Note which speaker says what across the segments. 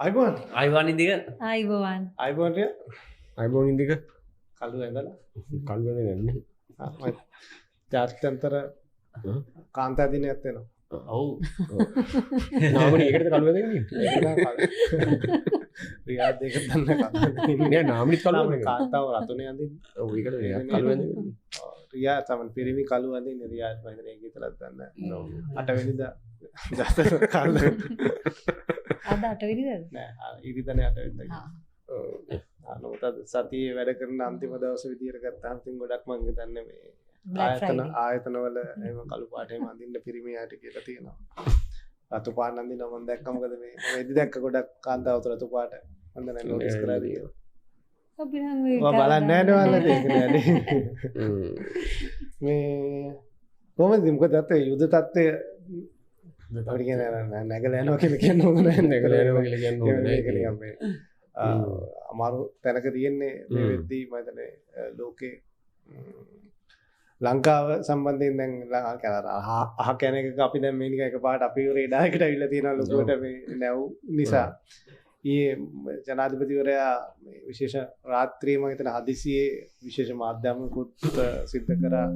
Speaker 1: අයිවාන් ඉදික
Speaker 2: අයිබෝවන්
Speaker 3: අයිබෝන් ඉදික
Speaker 4: කලු ඇඳලා
Speaker 3: කල් වෙන්නේ
Speaker 4: ජාත්‍යන්තර කාන්තා දිනයක් වෙනවා.
Speaker 1: ඔව්
Speaker 3: නාමනේ ඒකට කල් වෙන්නේ
Speaker 4: රියාද් දෙක දන්න
Speaker 3: නෑ නාමනිත් කල්
Speaker 4: කලු කාන්තාව රතුනේ අඳින්නේ.
Speaker 3: ඔව් ඒකට කල් වෙන්නේ
Speaker 4: රියා තමයි පිරිමි කලු අඳින්නේ රියාද් මම ඒක විතරක් දන්නේ. 8 වෙනිදා ජාත්‍යන්තර කාන්ත
Speaker 2: අද 8 වෙනිදාද?
Speaker 4: නෑ ඉරිදනේ 8 වෙනිදා. අනෝතද සතියේ වැඩ කරන අන්තිම දවස් විදියට ගත්තාම තින් ගොඩක් මම හිතන්නේ මේ ආයතනවල එහෙම කළු පාට එහෙම අඳින්න පිරිමියාට කියලා තියෙනවා. රතු පාට අඳිනවා මම දැක්ක මොකද මේ මම එදි දැක්ක ගොඩක් කාන්තාවත රතු පාට අඳින නෝටිස් කරලා දීලා.
Speaker 2: අපි නම් මේ
Speaker 4: බලන්නේ නැහැ නේද මේ කොහොමද මොකද අත යුද තත්ත්වය අපිට කියන්නේ නැගලා යනවා කියලා කියන්න හොඳ නැහැ.
Speaker 3: නැගලා යනවා කියලා කියන්න හොඳ නැහැ.
Speaker 4: අමාරු තැනක තියෙන්නේ මේ වෙද්දී මම හිතන්නේ ලෝකේ ලංකාව සම්බන්ධයෙන් දැන් අහ කැන එක අපි දැන් මේ නිකන් එකපාරට අපි රේඩාර් එකට අවිල්ලා තියෙනවා ලොකුවට මේ නැව් නිසා. ඊයේ ජනාධිපතිවරයා මේ විශේෂ රාත්‍රියේ මම හිතන හදිසියේ විශේෂ මාධ්‍යමකුත් සිද්ධ කරා.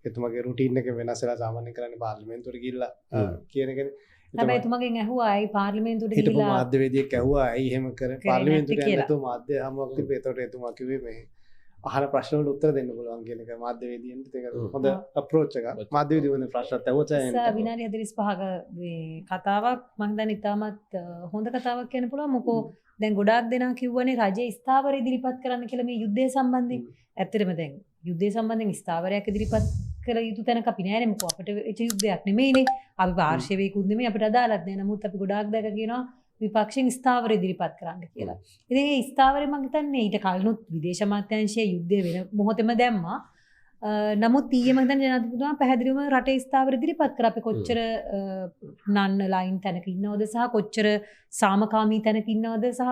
Speaker 4: එතුමාගේ රුටීන් එක වෙනස් වෙලා සාමාන්‍යයෙන් කරන්නේ පාර්ලිමේන්තුවට ගිහිල්ලා කියන එකනේ.
Speaker 2: හැබැයි එතුමාගෙන් ඇහුවා ඇයි පාර්ලිමේන්තුවට
Speaker 4: හිටපු
Speaker 2: ගිහිල්ලා
Speaker 4: මාධ්‍යවේදියෙක් ඇහුවා ඇයි එහෙම කරේ පාර්ලිමේන්තුවට යන්න නැතුව මාධ්‍ය හමුවක් තිබ්බේ. ඒතකොට එතුමා කිව්වේ මේ අහන ප්‍රශ්න වලට උත්තර දෙන්න පුළුවන් කියන එක මාධ්‍යවේදියන්ට ඒක හොඳ අප්‍රෝච් එකක්. මාධ්‍යවේදියෝ ප්‍රශ්නත් ඇහුවොත්
Speaker 2: විනාඩි 45ක මේ කතාවක් මම හිතන්නේ ඉතාමත් හොඳ කතාවක් කියන්න පුළුවන්. මොකෝ දැන් ගොඩාක් දෙනා කිව්වනේ රජයේ ස්ථාවර ඉදිරිපත් කරන්න කියලා මේ යුද්ධය සම්බන්ධයෙන්. ඇත්තටම දැන් යුද්ධය සම්බන්ධයෙන් ස්ථාවරයක් ඉදිරිපත් කළ යුතු තැනක අපි නෑනේ. මොකෝ අපිට ඒ යුද්ධයක් නෙමෙයිනේ. අපි පාර්ශවයකුත් නෙමෙයි අපිට අදාළත් නෑ. නමුත් අපි ගොඩාක් දැක කියනවා විපක්ෂයෙන් ස්ථාවර ඉදිරිපත් කරන්න කියලා. ඉතින් ඒ ස්ථාවරේ මම හිතන්නේ ඊට කලිනුත් විදේශ අමාත්‍යාංශයේ යුද්ධය වෙන මොහොතේම දැම්මා. නමුත් ඊයේ මම හිතන්නේ ජනාධිපතිතුමා පැහැදිලිවම රටේ ස්ථාවර ඉදිරිපත් කරා. අපි කොච්චර නන්න ලයින් තැනක ඉන්නවද සහ කොච්චර සාමකාමී තැනක ඉන්නවද සහ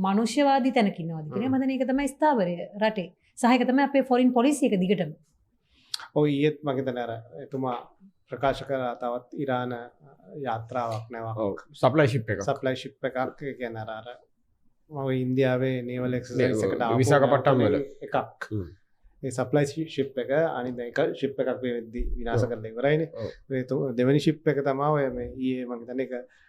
Speaker 2: මනුෂ්‍යවාදී තැනක ඉන්නවද කියන මම හිතන්නේ ඒක තමයි ස්ථාවරය රටේ. සහ ඒක තමයි අපේ ෆොරින් පොලිසි එක දිගටම.
Speaker 4: ඔය ඊයේත් මම හිතන්නේ අර එතුමා ප්‍රකාශ කරා තවත් ඉරාන යාත්‍රාවක් නැවක්
Speaker 3: සප්ලයි ෂිප් එකක් කියන්නේ අර මම ඉන්දියාවේ නේවල් එක්සර්සයිස් එකට ආපු විසාකපට්ටම් වල
Speaker 4: එකක්. ඒ සප්ලයි ෂිප් එක අනිත් එක ෂිප් එකක් වෙද්දී විනාශ කරලා ඉවරයිනේ. ඒ දෙවෙනි ෂිප් එක තමයි ඔය මේ ඊයේ මම හිතන්නේ ඒක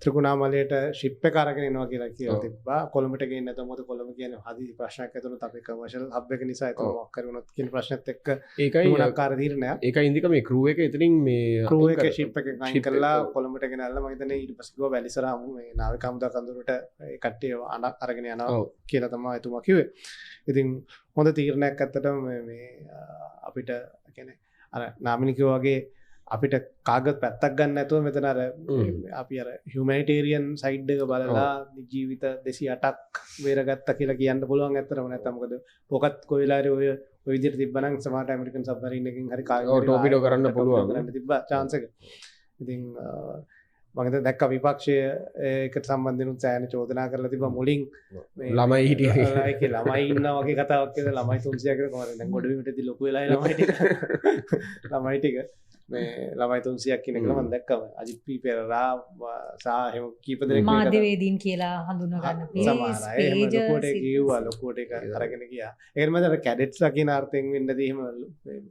Speaker 4: ත්‍රිකුණාමලයට ෂිප් එක අරගෙන එනවා කියලා තිබ්බා. කොළඹට ගෙන්න නැතුව මොකද කොළඹ කියන්නේ හදි ප්‍රශ්නයක් ඇතුළත අපේ කමර්ෂල් හබ් එක නිසා ඒක මොකක් කරුණොත් කියන ප්‍රශ්නත් එක්ක
Speaker 3: ඒකයි
Speaker 4: මොනක්කාර තීරණයක්.
Speaker 3: ඒකයි ඉන්දික මේ ක්‍රූ එක එතනින් මේ
Speaker 4: ක්‍රූ එක ෂිප් එකෙන් අයින් කරලා කොළඹට ගෙනල්ලා මම හිතන්නේ ඊට පස්සේ ගියා වැලිසරාම මේ නාවික හමුදා කඳුරට ඒ කට්ටිය අරගෙන යනවා කියලා තමයි එතුමා කිව්වේ. ඉතින් හොඳ තීරණයක් ඇත්තටම මේ අපිට කියන්නේ අර නාමිනිකෝ වගේ අපිට කාගත් පැත්තක් ගන්න නැතුව මෙතන අර අපි අර හියුමැනිටේරියන් සයිඩ් එක බලලා ජීවිත 208ක් බේරගත්තා කියලා කියන්න පුළුවන් ඇත්තටම. නැත්නම් මොකද පොකත් කොයිලාරේ ඔය විදිහට තිබ්බනම් සමහරට ඇමරිකන් සබ්මරීන් එකකින් හරි කාගෙන්
Speaker 3: ටෝපිඩෝ කරන්න පුළුවන්
Speaker 4: කරන්න තිබ්බා chance එක. ඉතින් මම හිතුවා දැක්ක විපක්ෂය ඒකට සම්බන්ධ වෙනුත් සෑහෙන චෝදනා කරලා තිබ්බා මුලින් මේ
Speaker 3: ළමයි හිටියා
Speaker 4: ළමයි ඉන්නා වගේ කතාවක් කියලා ළමයි 300 කියලා කොහොමද දැන් ගොඩබිමටදී ලොකු වෙලා ළමයි ටික මේ ළමයි 300ක් කියන එක මම දැක්කම අජිත් පී පෙරරා සහ එහෙම කීප දෙනෙක්
Speaker 2: මාධ්‍යවේදීන් කියලා හඳුන්වා ගන්න
Speaker 4: පිරිස් ලොකුවට කිව්වා ලොකුවට ඒක අරගෙන ගියා. ඒකට මම අර කැඩෙට්ස්ලා කියන අර්ථයෙන් වෙන්නදී එහෙම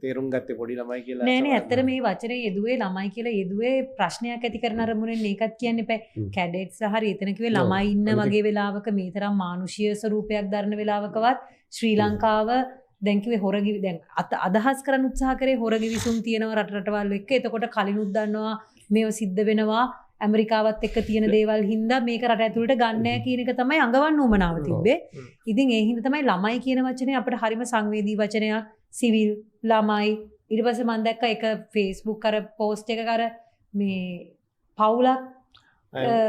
Speaker 4: තේරුම් ගත්තේ පොඩි ළමයි කියලා.
Speaker 2: නෑ නේ ඇත්තට මේ වචනේ යෙදුවේ ළමයි කියලා යෙදුවේ ප්‍රශ්නයක් ඇති කරන අරමුණෙන් මේකත් කියන්න එපා. කැඩෙට්ස් හරි එතන කිව්වේ ළමයි ඉන්න වගේ වෙලාවක මේ තරම් මානුෂීය ස්වරූපයක් දරන වෙලාවකවත් ශ්‍රී ලංකාව දැන් කිව්වේ හොරගිවි දැන් අදහස් කරන්න උත්සාහ කරේ හොරගිවිසුම් තියෙනවා රටවල් එක්ක. එතකොට කලිනුත් දන්නවා මේව සිද්ධ වෙනවා ඇමරිකාවත් එක්ක තියෙන දේවල් හින්දා මේක රට ඇතුළට ගන්න නැහැ කියන එක තමයි අඟවන්න උමනාව තිබ්බේ. ඉතින් ඒ හින්දා තමයි ළමයි කියන වචනේ අපිට හරිම සංවේදී වචනයක්. සිවිල් ළමයි ඊට පස්සේ මම දැක්ක එක Facebook අර පෝස්ට් එකක අර මේ පවුලක්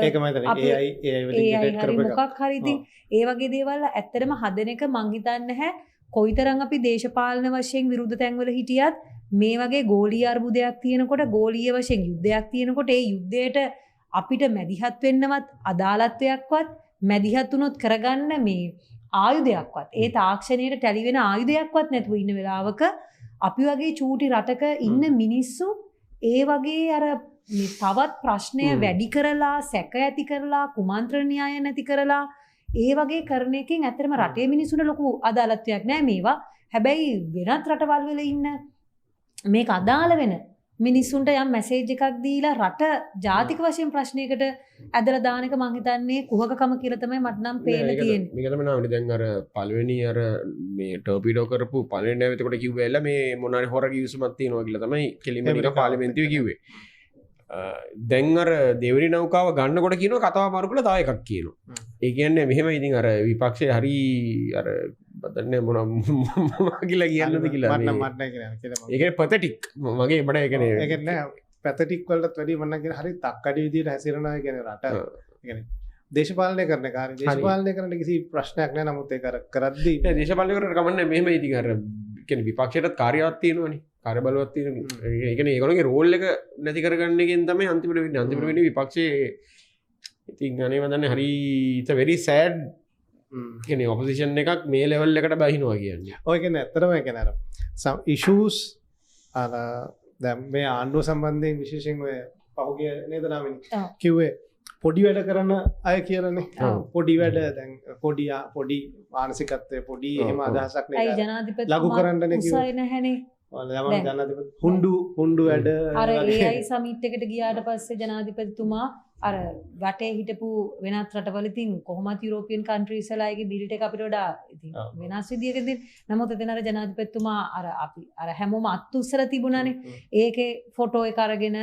Speaker 4: ඒක මම හිතන්නේ AI වලින් ජෙනරේට් කරපු එකක්.
Speaker 2: මොකක් හරි ඉතින් ඒ වගේ දේවල් ඇත්තටම හදන එක මං හිතන්නේ නැහැ කොයිතරම් අපි දේශපාලන වශයෙන් විරුද්ධ තැන්වල හිටියත් මේ වගේ ගෝලීය අර්බුදයක් තියෙනකොට ගෝලීය වශයෙන් යුද්ධයක් තියෙනකොට ඒ යුද්ධයට අපිට මැදිහත් වෙන්නවත් අදාළත්වයක්වත් මැදිහත් වුණොත් කරගන්න මේ ආයුධයක්වත් ඒ තාක්ෂණයට ටැලි වෙන ආයුධයක්වත් නැතුව ඉන්න වෙලාවක අපි වගේ චූටි රටක ඉන්න මිනිස්සු ඒ වගේ අර මේ තවත් ප්‍රශ්නය වැඩි කරලා සැක ඇති කරලා කුමන්ත්‍රණ න්‍යාය නැති කරලා ඒ වගේ කරන එකෙන් ඇත්තටම රටේ මිනිසුන්ට ලොකු අදාළත්වයක් නැහැ මේවා. හැබැයි වෙනත් රටවල් වල ඉන්න මේක අදාළ වෙන මිනිස්සුන්ට යම් මැසේජ් එකක් දීලා රට ජාතික වශයෙන් ප්‍රශ්නයකට ඇදලා දාන එක මං හිතන්නේ කුහකකම කියලා තමයි මට නම් පේන්න තියෙන්නේ.
Speaker 1: මේක තමයි නාමනේ දැන් අර පළවෙනි අර මේ ටර්පීඩෝ කරපු පළවෙනි නැව එතකොට කිව්වේ එලා මේ මොනාරි හොර කිවිසුමක් තියෙනවා කියලා තමයි කෙලින්ම නිකන් පාර්ලිමේන්තුවේ කිව්වේ. දැන් අර දෙවනි නෞකාව ගන්නකොට කියනවා කතාව මාරු කරලා තව එකක් කියනවා. ඒ කියන්නේ මෙහෙම ඉතින් අර විපක්ෂයේ හරි අර බදන්නේ මොන කියලා කියන්නද කියලා
Speaker 4: මට නෑ කියලා.
Speaker 1: ඒක පැතටික් මගේ මට ඒක නේ.
Speaker 4: ඒක නෑ පැතටික් වලටත් වැඩි මම නම් කියන හරි තක්කඩි විදියට හැසිරෙනවා කියන්නේ රට. කියන්නේ දේශපාලනය කරන කාර්ය දේශපාලනය කරන්න කිසි ප්‍රශ්නයක් නෑ. නමුත් ඒක අර කරද්දී
Speaker 1: දේශපාලනය කරන්න කමන්නේ මෙහෙම ඉතින් අර කියන්නේ විපක්ෂයටත් කාර්යයක් තියෙනවනේ. කාර්ය බලවත් තියෙනවා. ඒ කියන්නේ ඒගොල්ලෝගේ රෝල් එක නැති කරගන්න එකෙන් තමයි අන්තිමට වෙන්නේ. අන්තිමට වෙන්නේ විපක්ෂයේ ඉතින් අනේ මන්දන්නේ හරි it's a very sad කියන්නේ ඔපොසිෂන් එකක් මේ ලෙවල් එකට බහිනවා කියන්නේ.
Speaker 4: ඔය කියන්නේ ඇත්තටම ඒ කියන්නේ අර some issues අර දැන් මේ ආණ්ඩුව සම්බන්ධයෙන් විශේෂයෙන් ඔය පහුගිය නේද නාමිනි කිව්වේ පොඩි වැඩ කරන අය කියලානේ. පොඩි වැඩ දැන් පොඩි මානසිකත්වයේ පොඩි එහෙම අදහසක්
Speaker 2: අයි
Speaker 4: නේද
Speaker 2: ජනාධිපති
Speaker 4: ලඝු කරන්නනේ කිව්වේ.
Speaker 2: උසයි නැහැනේ.
Speaker 4: හුන්ඩු වැඩ
Speaker 2: අර AI සමිට් එකට ගියාට පස්සේ ජනාධිපතිතුමා අර වටේ හිටපු වෙනත් රටවල ඉතින් කොහොමත් යුරෝපියන් කන්ට්‍රීස් වල අයගේ බිල්ට් එක අපිට වඩා ඉතින් වෙනස් විදියකින් නමුත් එතන අර ජනාධිපතිතුමා අර අපි අර හැමෝම අත්උස්සර තිබුණානේ. ඒකේ ෆොටෝ එක අරගෙන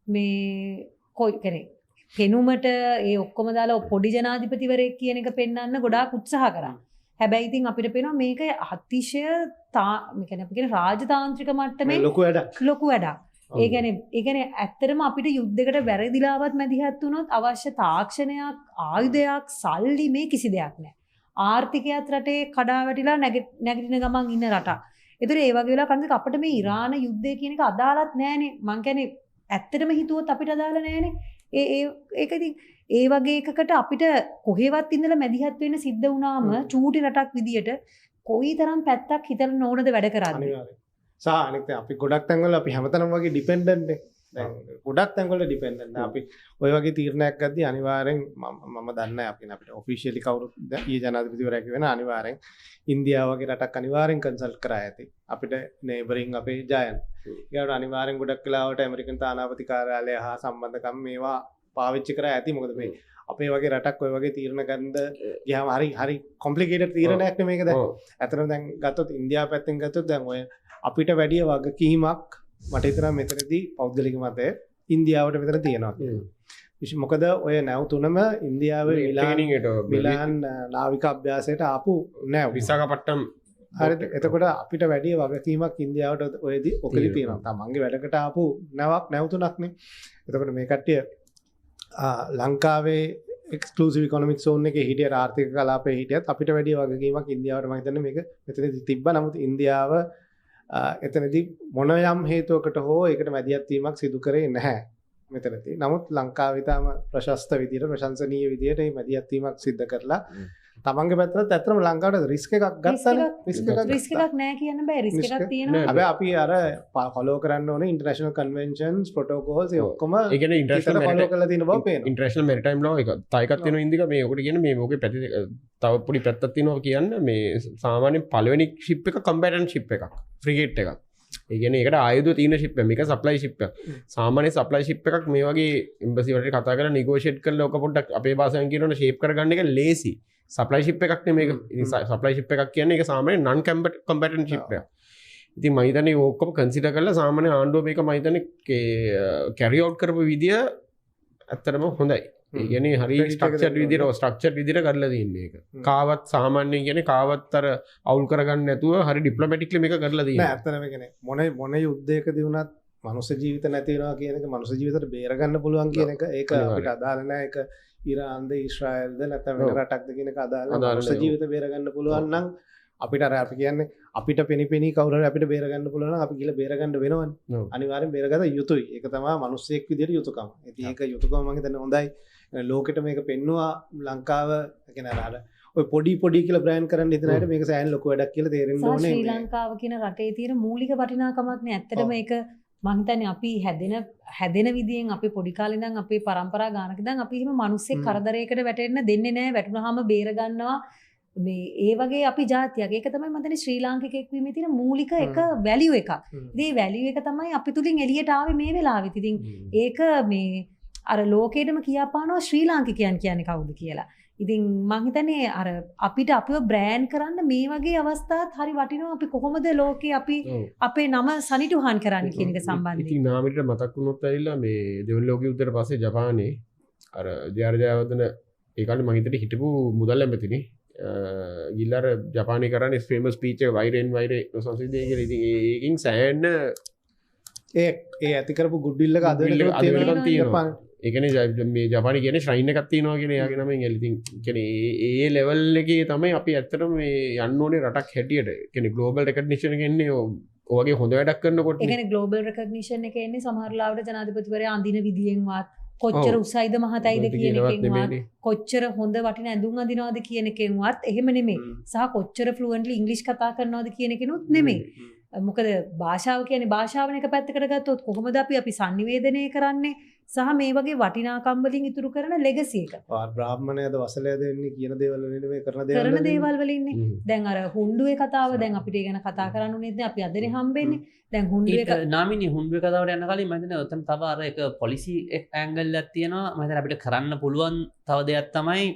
Speaker 2: මේ කොයි කෙනේ පෙනුමට ඒ ඔක්කොම දාලා පොඩි ජනාධිපතිවරයෙක් කියන එක පෙන්වන්න ගොඩාක් උත්සාහ කරා. හැබැයි ඉතින් අපිට පේනවා මේක අතිශය මේ කියන්නේ අපි කියන රාජතාන්ත්‍රික මට්ටමේ ලොකු වැඩක්. ඒ කියන්නේ ඇත්තටම අපිට යුද්ධයකට වැරදිලාවත් මැදිහත් වුණොත් අවශ්‍ය තාක්ෂණයක් ආයුධයක් සල්ලි මේ කිසි දෙයක් නැහැ. ආර්ථිකයත් රටේ කඩා වැටිලා නැගිටින ගමන් ඉන්න රටක්. ඒතර ඒ වගේ වෙලා කන්දක අපිට මේ ඉරාන යුද්ධය කියන එක අදාළත් නැහැනේ. මං කියන්නේ ඇත්තටම හිතුවොත් අපිට අදාළ නැහැනේ. ඒක ඉතින් ඒ වගේ එකකට අපිට කොහෙවත් ඉඳලා මැදිහත් වෙන්න සිද්ධ වුණාම චූටි රටක් විදියට කොයිතරම් පැත්තක් හිතලා නොවනද වැඩ කරන්නේ.
Speaker 4: සහ අනිත් අපි ගොඩක් තැන්වල අපි හැමතැනම වගේ ඩිපෙන්ඩන්ට් නේ. දැන් ගොඩක් තැන්වල ඩිපෙන්ඩන්ට්. අපි ওই වගේ තීරණයක් ගද්දී අනිවාර්යෙන් මම දන්නේ අපි අපිට ඔෆිෂියලි කවුරුත් ඊ ජනාධිපතිවරයා කියවෙන අනිවාර්යෙන් ඉන්දියාව වගේ රටක් අනිවාර්යෙන් කන්සල්ට් කරා ඇති. අපිට නේබරින් අපේ ජයන්. ඒකට අනිවාර්යෙන් ගොඩක් වෙලාවට ඇමරිකන් තානාපති කාර්යාලය හා සම්බන්ධකම් මේවා පාවිච්චි කරා ඇති. මොකද මේ අපේ වගේ රටක් ඔය වගේ තීරණ ගන්න ගියාම හරි කොම්ප්ලිකේටඩ් තීරණයක් නේ මේක දැන්. ඇත්තටම දැන් ගත්තොත් ඉන්දියාව පැත්තෙන් ගත්තොත් දැන් ඔය අපිට වැඩිය වගකීමක් මට හිතෙනවා මෙතනදී පෞද්ගලික මතය ඉන්දියාවට මෙතන තියෙනවා. මොකද ඔය නැව් තුනම ඉන්දියාවේ මිලාන් නාවික අභ්‍යාසයට ආපු නැව්.
Speaker 1: විසාකපට්ටම්.
Speaker 4: හරිද? එතකොට අපිට වැඩිය වගකීමක් ඉන්දියාවට ඔයදී ඔකලි තියෙනවා. තමන්ගේ වැඩකට ආපු නැව් තුනක් නේ. එතකොට මේ කට්ටිය ලංකාවේ එක්ස්ක්ලූසිව් ඉකොනොමික් සෝන් එකේ හිටියට ආර්ථික කලාපයේ හිටියත් අපිට වැඩිය වගකීමක් ඉන්දියාවට මම හිතන්නේ මේක මෙතනදී තිබ්බා. නමුත් ඉන්දියාව එතනදී මොන යම් හේතුවකට හෝ ඒකට මැදිහත් වීමක් සිදු කරේ නැහැ මෙතනදී. නමුත් ලංකාවේ තාම ප්‍රශස්ත විදියට ප්‍රශංසනීය විදියට මේ මැදිහත් වීමක් සිදු කරලා තමන්ගේ පැත්තට ඇත්තටම ලංකාවට රිස්ක් එකක් ගත්තානේ. රිස්ක් එකක්
Speaker 2: නැහැ කියන්න බෑ. රිස්ක් එකක් තියෙනවා.
Speaker 4: හැබැයි අපි අර ෆලෝ කරන්න ඕනේ ඉන්ටර්නැෂනල් කන්වෙන්ෂන්ස් ප්‍රොටෝකෝල්ස් ඒ ඔක්කොම
Speaker 1: ඒ කියන්නේ ඉන්ටර්නැෂනල්
Speaker 4: ෆලෝ කරලා තියෙන බව පේනවා.
Speaker 1: ඉන්ටර්නැෂනල් මෙරිටයිම් ලෝ එක තව එකක් තියෙනවා ඉන්දික මේ ඔකට කියන්නේ මේ මොකේ පැති තව පොඩි පැත්තක් තියෙනවා කියන්නේ මේ සාමාන්‍ය පළවෙනි ෂිප් එක කම්බැටන්ට් ෂිප් එකක් ෆ්‍රිගේට් එකක්. ඒ කියන්නේ ඒකට ආයුධ තියෙන ෂිප් එක මේක සප්ලයි ෂිප් එකක්. සාමාන්‍ය සප්ලයි ෂිප් එකක් මේ වගේ එම්බසි වලට කතා කරලා නෙගෝෂিয়েට් කරලා ඔක පොඩ්ඩක් අපේ භාෂාවෙන් කියනවනේ ෂේප් කරගන්න එක ලේසි. සප්ලයි ෂිප් එකක් නේ මේක. සප්ලයි ෂිප් එකක් කියන්නේ ඒක සාමාන්‍ය නන් කම්බැටන්ට් ෂිප් එකක්. ඉතින් මම හිතන්නේ ඔක්කොම කන්සිඩර් කරලා සාමාන්‍ය ආණ්ඩුව මේක මම හිතන්නේ කැරි අවුට් කරපු විදිය ඇත්තටම හොඳයි. ඒ කියන්නේ හරි ස්ට්‍රක්චර්ඩ් විදියට කරලා තියෙන්නේ ඒක. කාවත් සාමාන්‍යයෙන් කියන්නේ කාවත් අර අවුල් කරගන්න නැතුව හරි ඩිප්ලොමැටික්ලි මේක කරලා තියෙන්නේ.
Speaker 4: නෑ ඇත්තටම කියන්නේ මොන යුද්ධයකදී වුණත් මනුෂ්‍ය ජීවිත නැති වෙනවා කියන එක මනුෂ්‍ය ජීවිතයට බේර ගන්න පුළුවන් කියන එක ඒක අපිට අදාළ නෑ. ඒක ඉරාන්ද ඊශ්‍රායල්ද නැත්නම් වෙන රටක්ද කියන එක අදාළ නෑ. මනුෂ්‍ය ජීවිත බේර ගන්න පුළුවන් නම් අපිට අර අපි කියන්නේ අපිට පෙනිපෙනී කවුරු හරි අපිට බේර ගන්න පුළුවන් නම් අපි ගිහලා බේර ගන්න වෙනවනේ. අනිවාර්යෙන් බේරගත යුතුයි. ඒක තමයි මිනිස්සෙක් විදියට යුතුයකම. ඉතින් ඒක යුතුයකම මම හිතන්නේ හොඳයි. ලෝකෙට මේක පෙන්නවා ලංකාව කියන්නේ අර ඔය පොඩි කියලා බ්‍රෑන්ඩ් කරන්න හිතන අයට මේක සෑහෙන ලොකු වැඩක් කියලා තේරෙන්න ඕනේ.
Speaker 2: ශ්‍රී ලංකාව කියන රටේ තියෙන මූලික වටිනාකමක් නේ. ඇත්තටම ඒක මංහිතන්නේ අපි හැදෙන විදියෙන් අපි පොඩි කාලේ ඉඳන් අපේ පරම්පරා ගානක ඉඳන් අපි එහෙම මිනිස්සෙක් කරදරයකට වැටෙන්න දෙන්නේ නැහැ. වැටුනහම බේර ගන්නවා. මේ ඒ වගේ අපි ජාතියක්. ඒක තමයි මම හිතන්නේ ශ්‍රී ලාංකිකයෙක් වීමේ තියෙන මූලික එක වැලියු එකක්. ඉතින් මේ වැලියු එක තමයි අපි තුලින් එළියට ආවේ මේ වෙලාවෙත්. ඉතින් ඒක මේ අර ලෝකෙටම කියාපානවා ශ්‍රී ලාංකිකයන් කියන්නේ කවුද කියලා. ඉතින් මං හිතන්නේ අර අපිට අපිව බ්‍රෑන්ඩ් කරන්න මේ වගේ අවස්ථාත් හරි වටිනවා. අපි කොහොමද ලෝකේ අපි අපේ නම සනිටුහන් කරන්න කියන එක සම්බන්ධයෙන්.
Speaker 1: ඉතින් නාමයට මතක් වුණොත් ඇවිල්ලා මේ දෙවන ලෝක යුද්ධයට පස්සේ ජපානයේ අර ජයවර්ධන ඒ කාලේ මං හිතේ හිටපු මුදල් ඇමතිනේ ගිල්ලර ජපානය කරන්න ස්පේමස් පීච වෛරෙන් වෛර සංසිදය කියල ඉති ඒකින් සෑන්න
Speaker 4: ඒ ඇතිකරපු ගුඩ්ඩිල්ල අද
Speaker 1: තියෙනවා එකන මේ ජපාන කියන ශ්‍රයින්න කත්තිනවා කියෙන යාගෙනම ඇලිතින් කෙන ඒ ලෙවල් එක තමයි අපි ඇත්තට මේ යන්න ඕනේ රටක් හැටියට කෙන ගලෝබල් රෙකඩ්නිශන කෙන්නේ ඕගේ හොඳ වැඩක් කරන්නකොට
Speaker 2: එකන ගලෝබල් රෙකග්නිෂන් එක එන්නේ සමහරලාවට ජනාධිපතිවරයා අඳින විදියෙන්වත් කොච්චර උසයිද මහතයිද කියන එකෙන්වත් කොච්චර හොඳ වටින ඇඳුම් අඳිනවද කියන එකෙන්වත් එහෙම නෙමෙයි සහ කොච්චර ෆ්ලුවන්ට්ලි ඉංග්‍රීසි කතා කරනවද කියන එකෙනුත් නෙමෙයි මොකද භාෂාව කියන්නේ භාෂාවන එක පැත්තකට ගත්තොත් කොහොමද අපි sannivedanaya කරන්නේ සහ මේ වගේ වටිනාකම් වලින් ඉතුරු කරන ලෙගසි එක.
Speaker 4: බ්‍රාහ්මණයද වසලයද එන්නේ කියන දේවල් වලින් මේ කරන
Speaker 2: දේවල් වල ඉන්නේ. දැන් අර හුණ්ඩුවේ කතාව දැන් අපිට ඒ ගැන කතා කරන්න උනේද අපි අදනේ හම්බෙන්නේ. දැන් හුණ්ඩුවේ
Speaker 5: නාමිනී හුණ්ඩුවේ කතාවට යන කලින් මම හිතන්නේ උතන තව අර එක පොලිසි ඇන්ගල් එකක් තියෙනවා. මම හිතන්නේ අපිට කරන්න පුළුවන් තව දෙයක් තමයි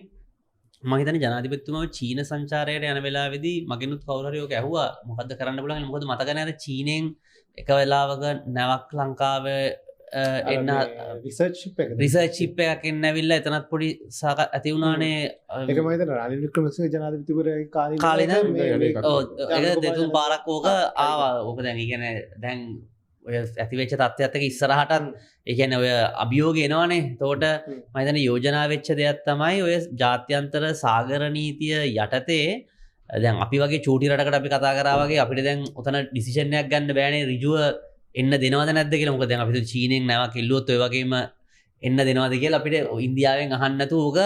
Speaker 5: මම හිතන්නේ ජනාධිපතිතුමාව චීන සංචාරයට යන වෙලාවේදී මගෙනුත් කවුරු හරි ඔක ඇහුවා මොකද්ද කරන්න පුළුවන් මොකද මතක නැහැ අර චීනෙන් එක වෙලාවක නැවක් ලංකාවේ එන්න රිසර්ච් ෂිප් එකක් එන්න ඇවිල්ලා එතනත් පොඩි ඇති වුණානේ
Speaker 4: ඒක මම හිතන්නේ රනිල් වික්‍රමසිංහ ජනාධිපතිවරයාගේ
Speaker 5: කාලේ ඔව් ඒක දෙතුන් පාරක් ඕක ආවා ඕක දැන් කියන්නේ දැන් ඔය ඇතිවෙච්ච තත්ත්වයත් එක්ක ඉස්සරහටත් ඒ කියන්නේ ඔය අභියෝග එනවනේ. එතකොට මම හිතන්නේ යෝජනා වෙච්ච දෙයක් තමයි ඔය ජාත්‍යන්තර සාගර නීතිය යටතේ දැන් අපි වගේ චූටි රටකට අපි කතා කරා වගේ අපිට දැන් උතන ඩිසිෂන් එකක් ගන්න බෑනේ ඍජුව එන්න දෙනවද නැද්ද කියලා. මොකද දැන් අපි චීනෙන් නැවක් ඉල්ලුවොත් ඔය වගේම එන්න දෙනවද කියලා අපිට ඉන්දියාවෙන් අහන්න නැතුව ඕක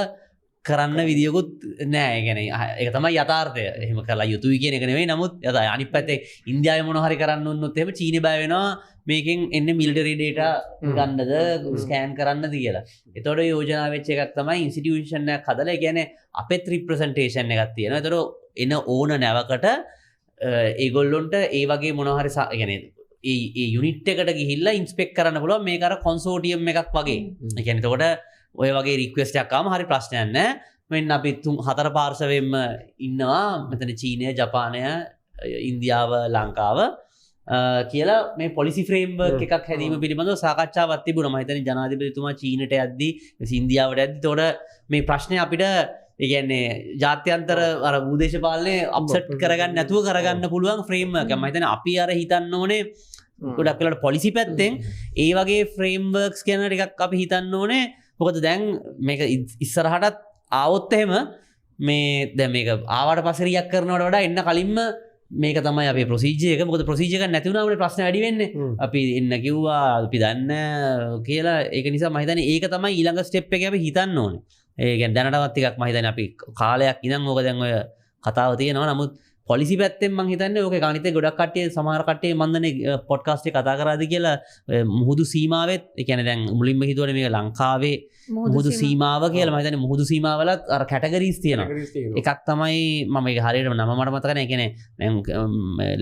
Speaker 5: කරන්න විදියකුත් නෑ. ඒ කියන්නේ ඒක තමයි යථාර්ථය. එහෙම කරලා යුතුයි කියන එක නෙවෙයි. නමුත් අනිත් පැත්තේ ඉන්දියාවේ මොන හරි කරන්න උනොත් එහෙම චීනෙ බය වෙනවා මේකෙන් එන්නේ මිලිටරි ඩේටා ගන්නද ස්කෑන් කරන්නද කියලා. ඒතකොට යෝජනා වෙච්ච එකක් තමයි ඉන්ස්ටිටියුෂන් එකක් හදලා. ඒ කියන්නේ අපෙත් රිප්‍රසන්ටේෂන් එකක් තියෙනවා. ඒතකොට එන ඕන නැවකට ඒගොල්ලොන්ට ඒ වගේ මොන හරි ඒ කියන්නේ ඒ යුනිට් එකට ගිහිල්ලා ඉන්ස්පෙක්ට් කරන්න පුළුවන්. මේක අර කොන්සෝටියම් එකක් වගේ. ඒ කියන්නේ එතකොට ඔය වගේ රික්වෙස්ට් එකක් ආවම හරි ප්‍රශ්නයක් නැහැ. මෙන්න අපි හතර පාර්ශවයෙන්ම ඉන්නවා. මෙතන චීනය, ජපානය, ඉන්දියාව, ලංකාව කියලා මේ පොලිසි ෆ්‍රේම්වර්ක් එකක් හැදීම පිළිබඳව සාකච්ඡාවක් තිබුණා. මම හිතන්නේ ජනාධිපතිතුමා චීනට යද්දී, ඉන්දියාවට යද්දී එතකොට මේ ප්‍රශ්නේ අපිට ඒ කියන්නේ ජාත්‍යන්තර අර භූදේශපාලනේ අප්සෙට් කරගන්න නැතුව කරගන්න පුළුවන් ෆ්‍රේම්වර්ක් එකක්. මම හිතන්නේ අපි අර හිතන්න ඕනේ ගොඩක් වෙලාවට පොලිසි පැත්තෙන් ඒ වගේ ෆ්‍රේම්වර්ක්ස් කියන ටිකක් අපි හිතන්න ඕනේ. මොකද දැන් මේක ඉස්සරහටත් ආවොත් එහෙම මේ දැන් මේක ආවට පස්සේ රියැක්ට් කරනවට වඩා එන්න කලින්ම මේක තමයි අපේ ප්‍රොසීජර් එක. මොකද ප්‍රොසීජර් එකක් නැති වුණාම ප්‍රශ්න වැඩි වෙන්නේ. අපි එන්න කිව්වා අපි දන්නේ කියලා. ඒක නිසා මම හිතන්නේ ඒක තමයි ඊළඟ ස්ටෙප් එකේ අපි හිතන්න ඕනේ. ඒ කියන්නේ දැනටවත් ටිකක් මම හිතන්නේ අපි කාලයක් ඉඳන් ඕක දැන් ඔය කතාව තියෙනවා. නමුත් පොලිසි පැත්තෙන් මම හිතන්නේ ඕකේ ගණිතේ ගොඩක් කට්ටිය සමහර කට්ටිය මන් දන්නේ පොඩ්කාස්ට් එක කතා කරාද කියලා මුහුදු සීමාවෙත් ඒ කියන්නේ දැන් මුලින්ම හිතුවනේ මේක ලංකාවේ මුහුදු සීමාව කියලා. මම හිතන්නේ මුහුදු සීමාවලත් අර කැටගරිස් තියෙනවා. එකක් තමයි මම ඒක හරියටම නම මට මතක නැහැ. ඒ කියන්නේ දැන්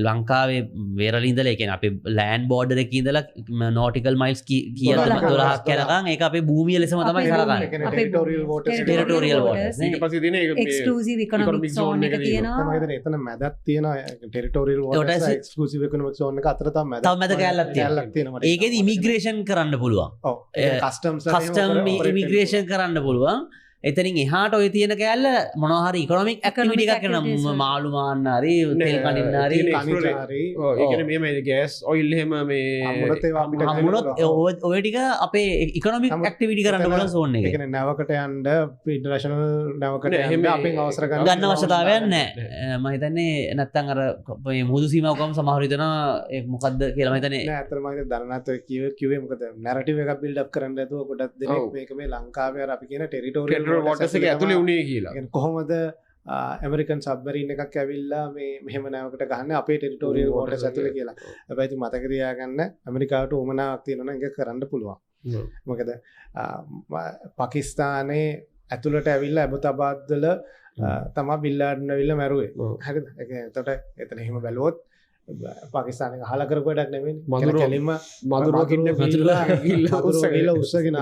Speaker 5: ලංකාවේ වේරළ ඉඳලා ඒ කියන්නේ අපේ ලෑන්ඩ් බෝඩර් එකේ ඉඳලා නෝටිකල් මයිල්ස් කීයද 12ක් යනකම් ඒක අපේ භූමිය ලෙසම තමයි කරගන්නේ.
Speaker 4: ටෙරිටෝරියල් වෝටර්ස්
Speaker 1: ඊට පස්සේ තියෙන ඒක
Speaker 2: එක්ස්ක්ලූසිව් ඉකොනොමික් සෝන් එක තියෙනවා.
Speaker 4: මම හිතන්නේ එතන මැදක් තියෙනවා ටෙරිටෝරියල් වෝටර්ස් එක්ස්ක්ලූසිව් ඉකොනොමික් සෝන් එක අතර තමයි
Speaker 5: මැද කැලලක් තියෙනවා. ඒකෙදි ඉමිග්‍රේෂන් කරන්න පුළුවන්.
Speaker 4: ඔව් කස්ටම්ස්
Speaker 5: ඉමිග්‍රේෂන් කරන්න පුළුවන්. එතනින් එහාට ඔය තියෙන කෑල්ල මොනවා හරි ඉකොනොමික් ඇක්ටිවිටි එකක් කරනවා. මාළු මාන්න හරි තෙල් කනින්න හරි
Speaker 1: ඔව් ඒ කියන්නේ මේ ගෑස් ඔයිල් එහෙම මේ
Speaker 4: අමුණත් ඒවා අපිට
Speaker 5: හම්බුනොත් ඔය ටික අපේ ඉකොනොමික් ඇක්ටිවිටි කරන්න පුළුවන් සෝන් එකේ.
Speaker 4: ඒ කියන්නේ නැවකට යන්න ඉන්ටර්නැෂනල් නැවකට යන්න අපෙන් අවසර
Speaker 5: ගන්න අවශ්‍යතාවයක් නැහැ. මම හිතන්නේ නැත්තම් අර මේ මුහුදු සීමාව කොහොම සමහර හිතනවා ඒක මොකද්ද කියලා මම හිතන්නේ
Speaker 4: නෑ. අතන මම දරනත් ඔය කිව්වේ මොකද නැරටිව් එකක් බිල්ඩ් අප් කරන්න නැතුව ගොඩක් දෙනෙක් මේක මේ ලංකාවේ අර අපි කියන ටෙරිටෝරියල්
Speaker 1: වෝටර්ස් එක ඇතුලේ උනේ කියලා.
Speaker 4: يعني කොහොමද ඇමරිකන් සබ්මරීන් එකක් ඇවිල්ලා මේ මෙහෙම නැවකට ගහන්න අපේ ටෙරිටෝරියල් වෝටර්ස් ඇතුළේ කියලා. හැබැයි ඉතින් මතක තියාගන්න ඇමරිකාවට උමනාවක් තියෙනවා නම් ඒක කරන්න පුළුවන්. මොකද පාකිස්තානයේ ඇතුළට ඇවිල්ලා ඇබුතාබාද් වල තමයි බින් ලාඩන් ඇවිල්ලා මැරුවේ. හරිද? එතකොට එතන එහෙම බැලුවොත් පාකිස්තානයේ අහලා කරපු වැඩක් නෙමෙයි. කෙලින්ම මදුරුව ගිහිල්ලා උස්සගෙන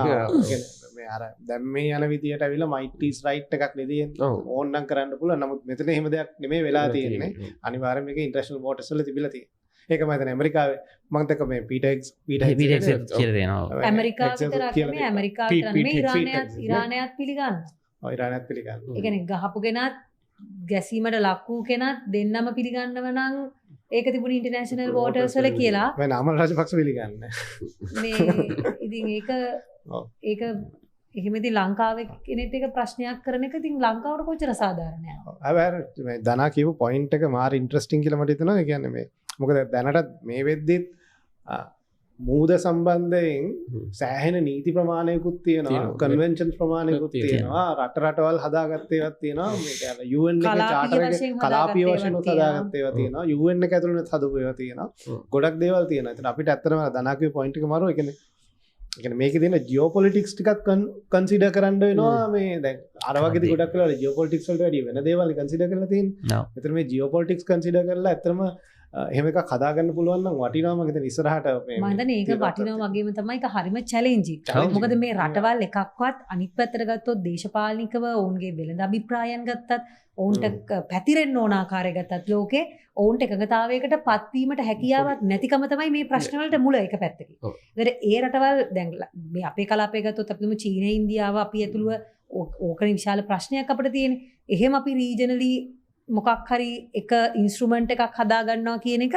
Speaker 4: මේ අර දැන් මේ යන විදියට ඇවිල්ලා මයිට්‍රීස් රයිට් එකක් නෙදියෙන්නේ. ඕන්නම් කරන්න පුළුවන්. නමුත් මෙතන එහෙම දෙයක් නෙමෙයි වෙලා තියෙන්නේ. අනිවාර්යයෙන් මේක ඉන්ටර්නැෂනල් වෝටර්ස් වල තිබිලා තියෙනවා. ඒක මම හිතන්නේ ඇමරිකාවේ මම දැක්ක මේ පීටෙක්ස් කියලා
Speaker 2: දෙනවා. ඇමරිකාව විතරක් නෙමෙයි ඇමරිකාව විතර නෙමෙයි ඉරානයත් පිළිගන්නවා. ඔව් ඉරානයත් පිළිගන්නවා. ඒ කියන්නේ ගහපු කෙනාත් ගැසීමට ලක් වූ කෙනාත් දෙන්නම පිළිගන්නව නම් ඒක තිබුණ ඉන්ටර්නැෂනල් වෝටර්ස් වල කියලා.
Speaker 4: මම නාමල් රාජපක්ෂ පිළිගන්නේ.
Speaker 2: මේ ඉතින් ඒක එහෙමදී ලංකාවේ කෙනෙක් එක ප්‍රශ්නයක් කරන එක ඉතින් ලංකාවට කොච්චර සාධාරණයි.
Speaker 4: හැබැයි මේ දනා කියපු පොයින්ට් එක මාර ඉන්ටරෙස්ටිං කියලා මට හිතෙනවා. ඒ කියන්නේ මේ මොකද දැනටත් මේ වෙද්දිත් මූද සම්බන්ධයෙන් සෑහෙන නීති ප්‍රමාණයකුත් තියෙනවා, කන්වෙන්ෂන් ප්‍රමාණයකුත් තියෙනවා, රටවල් හදාගත්ත ඒවාත් තියෙනවා. මේක UN එකේ චාටර් එකේ කලාපීය වශයෙන් හදාගත්ත ඒවා තියෙනවා, UN එක ඇතුළේ හදපු ඒවා තියෙනවා. ගොඩක් දේවල් තියෙනවා. ඒතන අපිට ඇත්තටම දනා කියපු පොයින්ට් එක මාරු. ඒ කියන්නේ මේකේ තියෙන ජියෝපොලිටික්ස් ටිකක් කන්සිඩර් කරන්න වෙනවා. මේ දැන් අර වගේදී ගොඩක් වෙලාවට ජියෝපොලිටික්ස් වලට වැඩිය වෙන දේවල් කන්සිඩර් කරලා තියෙනවා. ඒතර මේ ජියෝපොලිටික්ස් කන්සිඩර් කරලා ඇත්තටම එහෙම එකක් හදාගන්න පුළුවන් නම් වටිනවා. මම හිතන්නේ ඉස්සරහට මේ
Speaker 2: මම හිතන්නේ ඒක වටිනවා වගේම තමයි ඒක හරිම චැලෙන්ජින්. මොකද මේ රටවල් එකක්වත් අනිත් පැත්තට ගත්තොත් දේශපාලනිකව ඔවුන්ගේ වෙළඳ අභිප්‍රායන් ගත්තත් ඔවුන්ට පැතිරෙන්න ඕන ආකාරය ගත්තත් ලෝකේ ඔවුන්ට එකඟතාවයකට පත්වීමට හැකියාවක් නැතිකම තමයි මේ ප්‍රශ්න වලට මුල එක පැත්තකින්. ඒතර ඒ රටවල් දැන් මේ අපේ කලාපය ගත්තොත් අපිම චීනය ඉන්දියාව අපි ඇතුළුව ඕකනේ විශාල ප්‍රශ්නයක් අපිට තියෙන්නේ. එහෙම අපි රීජනලි මොකක් හරි එක ඉන්ස්ට්‍රුමන්ට් එකක් හදා ගන්නවා කියන එක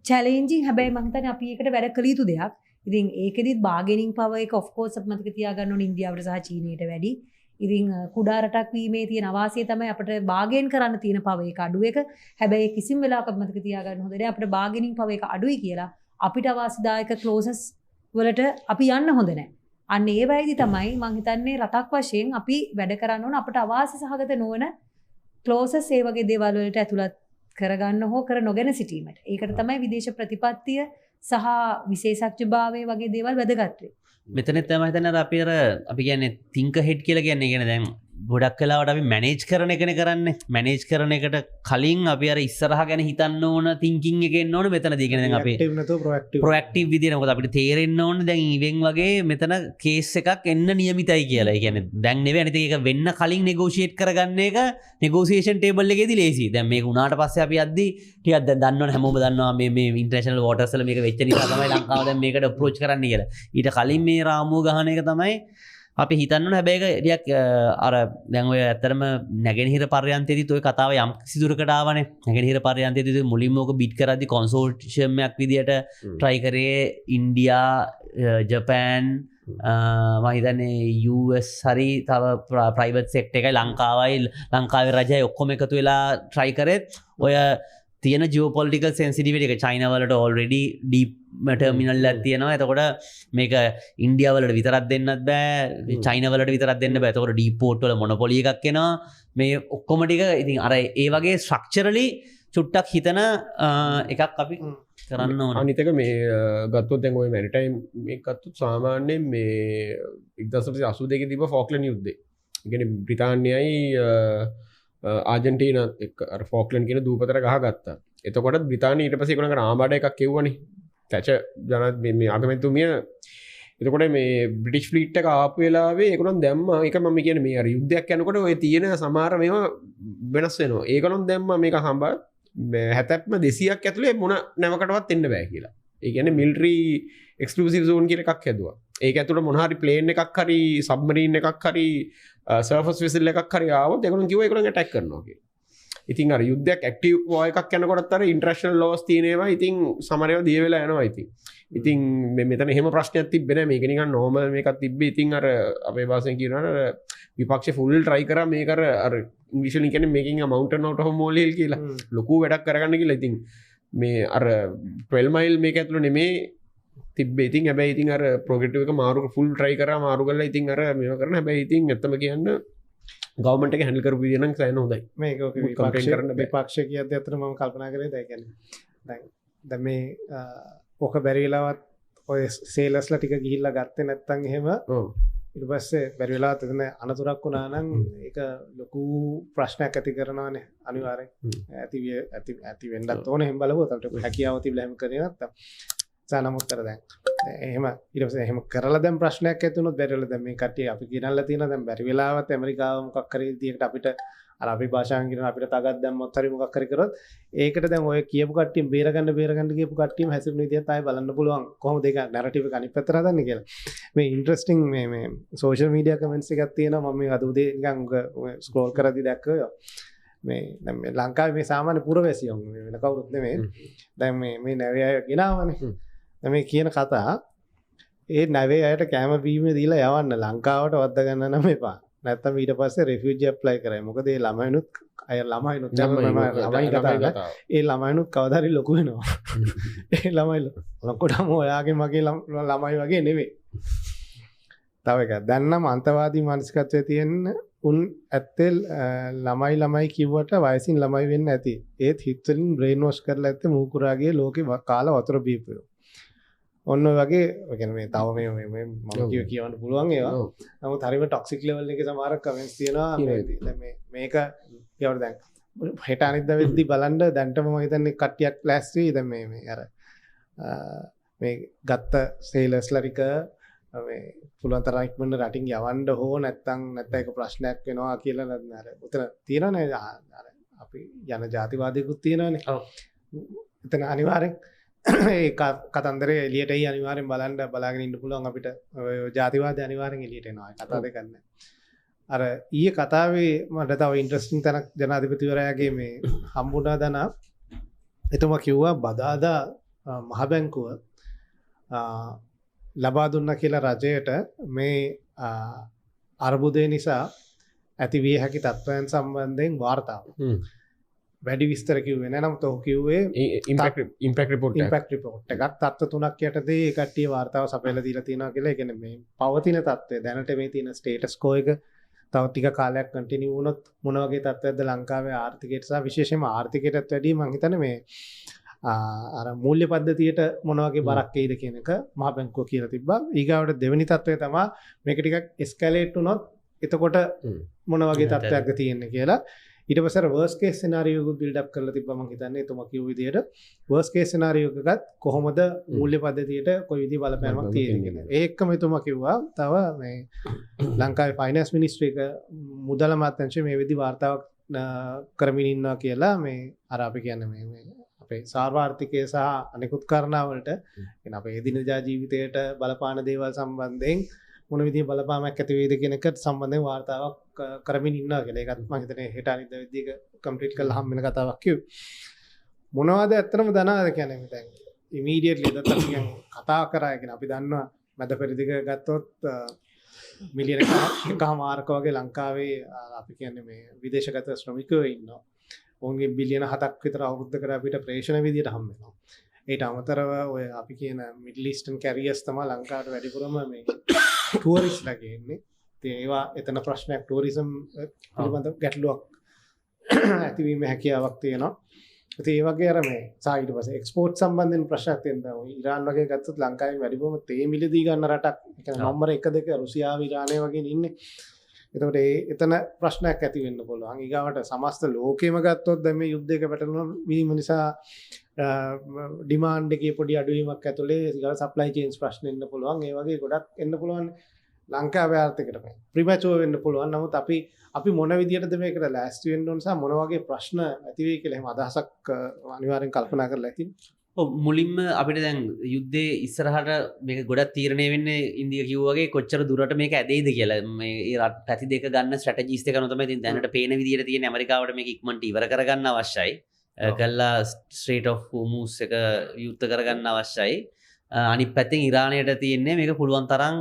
Speaker 2: චැලෙන්ජින්. හැබැයි මම හිතන්නේ අපි ඒකට වැඩ කළ යුතු දෙයක්. ඉතින් ඒකෙදිත් බාගේනින් පවර් එක ඔෆ් කෝස් අපි මතක තියාගන්න ඕනේ ඉන්දියාවට සහ චීනයට වැඩි. ඉතින් කුඩා රටක් වීමේ තියෙන අවාසිය තමයි අපිට බාගේන් කරන්න තියෙන පවර් එක අඩු එක. හැබැයි කිසිම වෙලාවක මතක තියාගන්න හොඳ නෑ අපිට බාගේනින් පවර් එක අඩුයි කියලා අපිට අවාසිදායක ක්ලෝසස් වලට අපි යන්න හොඳ නෑ. අන්න ඒ වෙයිදි තමයි මම හිතන්නේ රටක් වශයෙන් අපි වැඩ කරන්න ඕන අපිට අවාසි සහගත නොවන ක්ලෝසස් ඒ වගේ දේවල් වලට ඇතුළත් කරගන්න හෝ කර නොගෙන සිටීමට. ඒකට තමයි විදේශ ප්‍රතිපත්තිය සහ විශේෂඥභාවය වගේ දේවල් වැදගත් වෙන්නේ.
Speaker 5: මෙතනෙත් තමයි හිතන්නේ අපි කියන්නේ think ahead කියලා කියන්නේ. කියන්නේ දැන් ගොඩක් වෙලාවට අපි මැනේජ් කරන එකනේ කරන්නේ. මැනේජ් කරන එකට කලින් අපි අර ඉස්සරහ ගැන හිතන්න ඕන thinking එක එන්න ඕන මෙතනදී. කියන්නේ දැන් අපි proactive විදියට මොකද අපිට තේරෙන්න ඕන දැන් ඉවෙන් වගේ මෙතන කේස් එකක් එන්න නියමිතයි කියලා. ඒ කියන්නේ දැන් නෙවෙයි අනිත් ඒක වෙන්න කලින් negotiate කරගන්න එක negotiation table එකේදී ලේසි. දැන් මේක උනාට පස්සේ අපි අද්දි ටිකක් දැන් දන්නවනේ හැමෝම දන්නවා මේ international waters වල මේක වෙච්ච නිසා තමයි ලංකාව දැන් මේකට approach කරන්න කියලා. ඊට කලින් මේ රාමුව ගහන එක තමයි අපි හිතන්න ඕන. හැබැයි ඒක අර දැන් ඔය ඇත්තටම නැගෙනහිර පර්යන්තයේදීත් ඔය කතාව යම් සිදුරකට ආවනේ. නැගෙනහිර පර්යන්තයේදී මුලින්ම ඔක බිට් කරද්දි කන්සෝර්ටියම් එකක් විදියට try කරේ ඉන්දියා, ජපාන්, මම හිතන්නේ US හරි තව ප්‍රයිවට් සෙක්ටර් එකයි ලංකාවේ රජයයි ඔක්කොම එකතු වෙලා try කරෙත් ඔය තියෙන ජියෝපොලිටිකල් සෙන්සිටිවිටි එක චයිනා වලට ඔල්රෙඩි ඩීප් ටර්මිනල් එකක් තියෙනවා. එතකොට මේක ඉන්දියාව වලට විතරක් දෙන්නත් බෑ, චයිනා වලට විතරක් දෙන්න බෑ. එතකොට ඩීප් පෝට් වල මොනොපොලි එකක් එනවා. මේ ඔක්කොම ටික ඉතින් අර ඒ වගේ ස්ට්‍රක්චරලි චුට්ටක් හිතන එකක් අපි කරන්න ඕන.
Speaker 1: අනිත් එක මේ ගත්තොත් දැන් ඔය මැරිටයිම් මේක ගත්තොත් සාමාන්‍යයෙන් මේ 1982 තිබ්බ ෆෝක්ලන්ඩ් යුද්ධේ. ඒ කියන්නේ බ්‍රිතාන්‍යයයි ආජන්ටීන ෆෝක්ලන්ඩ් කියන දූපතට ගහගත්තා. එතකොට බ්‍රිතාන්‍ය ඊට පස්සේ ඒගොල්ලන්ගේ ආමාඩ එකක් එව්වනේ. තැචර් ජන මේ අගමැතිතුමිය. එතකොට මේ බ්‍රිටිෂ් ෆ්ලීට් එක ආපු වෙලාවේ ඒගොල්ලන් දැම්මා. ඒක මම කියන්නේ මේ අර යුද්ධයක් යනකොට ඔය තියෙන සමහර මේවා වෙනස් වෙනවා. ඒගොල්ලන් දැම්මා මේක සම්බන්ධ 70ක්ම 200ක් ඇතුලේ මොන නැවකටවත් එන්න බෑ කියලා. ඒ කියන්නේ මිලිටරි එක්ස්ක්ලූසිව් සෝන් කියලා එකක් හැදුවා. ඒක ඇතුළේ මොන හරි ප්ලේන් එකක් හරි සබ්මරීන් එකක් හරි සර්ෆස් වෙසල් එකක් හරි ආවොත් ඒගොල්ලන් කිව්වා ඒගොල්ලන් ඇටැක් කරනවා කියලා. ඉතින් අර යුද්ධයක් ඇක්ටිව් වෝ එකක් යනකොටත් අර ඉන්ටර්නැෂනල් ලෝස් තියෙන ඒවා ඉතින් සමහර ඒවා දිය වෙලා යනවා ඉතින්. ඉතින් මෙතන එහෙම ප්‍රශ්නයක් තිබ්බේ නැහැ. මේක නිකන් නෝමල් මේකක් තිබ්බේ. ඉතින් අර අපේ භාෂෙන් කියනවනේ අර විපක්ෂ ෆුල් try කරා මේක අර ඉංග්‍රීසි වලින් කියන්නේ මේකින් a mountain out of a molehill කියලා. ලොකු වැඩක් කරගන්න කියලා. ඉතින් මේ අර 12 මයිල් මේක ඇතුළේ නෙමේ තිබ්බේ. ඉතින් හැබැයි ඉතින් අර ප්‍රොග්‍රෙටිව් එක මාරු ෆුල් try කරා මාරු කරලා ඉතින් අර මේව කරන හැබැයි ඉතින් ඇත්තම කියන්න ගවමට එක හැල් කරපු විදිනම් සෑන හොඳයි
Speaker 4: මේක
Speaker 1: complain කරන්න බෑ.
Speaker 4: විපක්ෂ කියද්දි අතර මම කල්පනා කරේ දැන් කියන්නේ දැන් මේ ඕක බැරි වෙලාවත් ඔය සේලස්ලා ටික ගිහිල්ලා ගත්තේ නැත්නම් එහෙම ඊට පස්සේ බැරි වෙලාවත් එතන අනතුරක් වුණා නම් ඒක ලොකු ප්‍රශ්නයක් ඇති කරනවානේ අනිවාර්යෙන් ඇති වෙන්නත් ඕනේ එහෙම බලුවොත් අපිට හැකියාව තිබිලා එහෙම කරේ නැත්තම් සානමුත්තර දැන් එහෙම ඊට පස්සේ එහෙම කරලා දැන් ප්‍රශ්නයක් ඇති වුණොත් බැරි වෙලා දැන් මේ කට්ටිය අපි කියනල්ලා තියෙනවා දැන් බැරි වෙලාවත් ඇමරිකාව මොකක් කරේ විදියකට අපිට අර අපි භාෂාවෙන් කියන අපිට තගක් දැම්මොත් හරි මොකක් හරි කරොත් ඒකට දැන් ඔය කියපු කට්ටියම බේරගන්න කියපු කට්ටියම හැසිරෙන විදියත් ආයෙ බලන්න පුළුවන් කොහොමද ඒක නැරටිව් එක අනිත් පැත්තට හදන්නේ කියලා. මේ ඉන්ටරෙස්ටිං මේ සෝෂල් මීඩියා කමෙන්ට්ස් එකක් තියෙනවා මම මේ අද උදේ නිකන් ස්ක්‍රෝල් කරද්දි දැක්කා. මේ දැන් මේ ලංකාවේ මේ සාමාන්‍ය පුරවැසියන් වෙන කවුරුත් නෙමෙයි. දැන් මේ නැවේ අය ගෙනාවනේ. දැන් මේ කියන කතා ඒ නැවේ අයට කැම බීම දීලා යවන්න ලංකාවට වද්දා ගන්න නම් එපා. නැත්තම් ඊට පස්සේ රිෆියුජි ඇප්ලයි කරයි. මොකද ඒ ළමයිනුත් ළමයි කතා ඒ ළමයිනුත් කවදා හරි ලොකු වෙනවා. ඒ ළමයි ලොකටම ඔයාගේ මගේ ළමයි වගේ නෙවෙයි. තව එකක්. දැන් නම් අන්තවාදී මානසිකත්වයේ තියෙන උන් ඇත්තේ ළමයි කිව්වට වයසින් ළමයි වෙන්න ඇති. ඒත් හිත වලින් බ්‍රේන් වොෂ් කරලා ඇත්තේ මූකුරාගේ ලෝකේ කාලා වතුර බීපුව. ඔන්න ඔය වගේ කියන්නේ මේ තව මේ මම කියවන්න පුළුවන් ඒවා. නමුත් හරිම ටොක්සික් ලෙවල් එකේ සමහර කමෙන්ට්ස් තියෙනවා. මේක කියවල දැන් හෙට අනිද්දා වෙද්දි බලන්න දැන්ටම මම හිතන්නේ කට්ටියක් ලෑස්ති වෙයි. දැන් මේ අර මේ ගත්ත සේලර්ස්ලා ටික මේ පුළුවන් තරම් ඉක්මනට රටින් යවන්න හෝ නැත්නම් ඒක ප්‍රශ්නයක් වෙනවා කියලා අර උතන තියෙනවනේ අර අපි යන ජාතිවාදීකුත් තියෙනවනේ. ඔව්. එතන අනිවාර්යෙන් ඒ කතන්දරේ එළියට එයි අනිවාර්යෙන් බලාගෙන ඉන්න පුළුවන් අපිට. ඔය ජාතිවාදය අනිවාර්යෙන් එළියට එනවා. කතා දෙකක් නැහැ. අර ඊයේ කතාවේ මට තව ඉන්ටරෙස්ටිං තැනක් ජනාධිපතිවරයාගේ මේ හම්බුණා දන එතුමා කිව්වා බදාදා මහ බැංකුව ලබා දුන්නා කියලා රජයට මේ අර්බුදය නිසා ඇති විය හැකි තත්ත්වයන් සම්බන්ධයෙන් වාර්තාව. වැඩි විස්තර කිව්වේ නැහැ. නමුත් ඔහු කිව්වේ
Speaker 1: ඉම්පැක්ට් රිපෝට්
Speaker 4: එකක් තත්ත්ව තුනක් යටතේ ඒ කට්ටිය වාර්තාව සපයලා දීලා තියෙනවා කියලා. ඒ කියන්නේ මේ පවතින තත්ත්වය දැනට මේ තියෙන ස්ටේටස් කෝ එක තව ටික කාලයක් කන්ටිනියු වුණොත් මොන වගේ තත්ත්වයක්ද ලංකාවේ ආර්ථිකයට සහ විශේෂයෙන්ම ආර්ථිකයටත් වැඩිය මම හිතන්නේ මේ අර මූල්‍ය පද්ධතියට මොන වගේ බරක් එයිද කියන එක මහ බැංකුව කියලා තිබ්බා. ඊගාවට දෙවෙනි තත්ත්වය තමයි මේක ටිකක් එස්කැලේට් වුණොත් එතකොට මොන වගේ තත්ත්වයක්ද තියෙන්නේ කියලා. ඊට පස්සේ වර්ස්ට් කේස් සිනාරියෝ එක බිල්ඩ් අප් කරලා තිබ්බා. මම හිතන්නේ එතුමා කියපු විදිහට වර්ස්ට් කේස් සිනාරියෝ එකකත් කොහොමද මූල්‍ය පද්ධතියට කොයි විදිහ බලපෑමක් තියෙන්නේ කියලා. ඒ එක්කම එතුමා කිව්වා තව මේ ලංකාවේ ෆයිනෑන්ස් මිනිස්ට්‍රි එක මුදල් අමාත්‍යාංශය මේ විදිහ වාර්තාවක් කරමින් ඉන්නවා කියලා මේ අර අපි කියන්නේ මේ අපේ සාර්වාර්ථිකය සහ අනිකුත් කාරණාවලට කියන අපේ එදිනදා ජීවිතයට බලපාන දේවල් සම්බන්ධයෙන් මොන විදිහේ බලපාමක් ඇති වෙයිද කියන එකට සම්බන්ධයෙන් වාර්තාවක් කරමින් ඉන්නවා කියලා. ඒකත් මම හිතන්නේ හෙට අනිද්දා වෙද්දී ඒක කම්ප්ලීට් කරලා හම් වෙන කතාවක් කිව්වේ. මොනවද ඇත්තටම දනාද කියන්නේ මේ දැන් ඉමීඩියට්ලි දත් අපි කතා කරා කියන්නේ අපි දන්නවා මැද පෙරදිග ගත්තොත් මිලියන එකමාරක වගේ ලංකාවේ අපි කියන්නේ මේ විදේශගත ශ්‍රමිකයෝ ඉන්නවා. ඔවුන්ගේ බිලියන 7ක් විතර අවුරුද්දකට අපිට ප්‍රේෂණ විදියට හම් වෙනවා. ඒට අමතරව ඔය අපි කියන මිඩල් ඊස්ටර්න් කැරියර්ස් තමයි ලංකාවට වැඩිපුරම මේ ටූරිස්ට්ලා ගේන්නේ. ඉතින් ඒවා එතන ප්‍රශ්නයක් ටූරිසම් පිළිබඳ ගැටලුවක් ඇතිවීමේ හැකියාවක් තියෙනවා. ඉතින් ඒ වගේ අර මේ ඊට පස්සේ එක්ස්පෝර්ට් සම්බන්ධයෙන් ප්‍රශ්නයක් තියෙනවා. ඊරාන් වගේ ගත්තොත් ලංකාවෙන් වැඩිපුරම තේ මිලදී ගන්න රටක්. ඒ කියන්නේ නම්බර 1 2 රුසියාව ඉරානය වගේ ඉන්නේ. එතකොට එතන ප්‍රශ්නයක් ඇති වෙන්න පුළුවන්. ඊගාවට සමස්ත ලෝකෙම ගත්තොත් දැන් මේ යුද්ධයක පැටලෙන වීම නිසා ඩිමාන්ඩ් එකේ පොඩි අඩුවීමක් ඇතුලේ ඊගාට සප්ලයි චේන්ස් ප්‍රශ්න එන්න පුළුවන්. ඒ වගේ ගොඩක් එන්න පුළුවන් ලංකාවේ ආර්ථිකයට මේ ප්‍රිමැචුවර් වෙන්න පුළුවන්. නමුත් අපි මොන විදියටද මේකට ලෑස්ති වෙන්න ඕන සහ මොන වගේ ප්‍රශ්න ඇති වෙයි කියලා එහෙම අදහසක් අනිවාර්යෙන් කල්පනා කරලා ඇති.
Speaker 5: මුලින්ම අපිට දැන් යුද්ධේ ඉස්සරහට මේක ගොඩක් තීරණය වෙන්නේ ඉන්දිය කිව්වාගේ කොච්චර දුරට මේක ඇදෙයිද කියලා. මේ රට පැති දෙක ගන්න ස්ට්‍රැටජිස් දෙක තමයි ඉතින් දැනට පේන විදියට තියෙන ඇමරිකාවට මේක ඉක්මනට ඉවර කරගන්න අවශ්‍යයි. කළා ස්ට්‍රේට් ඔෆ් හෝමුස් එක යුද්ධ කරගන්න අවශ්‍යයි. අනිත් පැත්තෙන් ඉරානයට තියෙන්නේ මේක පුළුවන් තරම්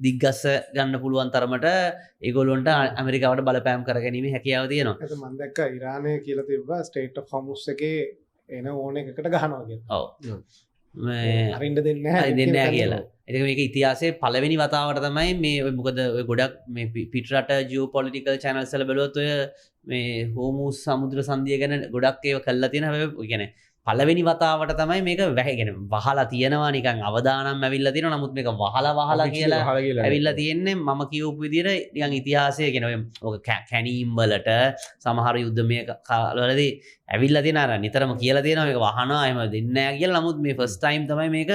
Speaker 5: දිග්ගස්ස ගන්න පුළුවන් තරමට ඒගොල්ලොන්ට ඇමරිකාවට බලපෑම් කරගැනීමේ හැකියාව තියෙනවා.
Speaker 4: ඒක මම දැක්කා ඉරානය කියලා තිබ්බා ස්ටේට් ඔෆ් හෝමුස් එකේ එන ඕන එකකට ගහනවා කියලා.
Speaker 5: ඔව්. මේ
Speaker 4: අරින්න දෙන්නේ නැහැ.
Speaker 5: දෙන්නේ නැහැ කියලා. ඒක මේක ඉතිහාසයේ පළවෙනි වතාවට තමයි මේ මොකද ඔය ගොඩක් මේ පිටරට ජියෝපොලිටිකල් channels වල බලුවොත් ඔය මේ හෝමුස් සමුද්‍ර සංධිය ගැන ගොඩක් ඒවා කළා තියෙන හැබැයි ඒ කියන්නේ පළවෙනි වතාවට තමයි මේක වැහගෙන වහලා තියෙනවා නිකන් අවදානම් ඇවිල්ලා තියෙනවා නමුත් මේක වහලා කියලා ඇවිල්ලා තියෙන්නේ මම කියවපු විදිහට නිකන් ඉතිහාසයේ කියන ඔය කැනීම් වලට සමහර යුද්ධමය කාලවලදී ඇවිල්ලා තියෙන අර නිතරම කියලා තියෙනවා මේක වහනවා එහෙම දෙන්නේ නැහැ කියලා නමුත් මේ ෆස්ට් ටයිම් තමයි මේක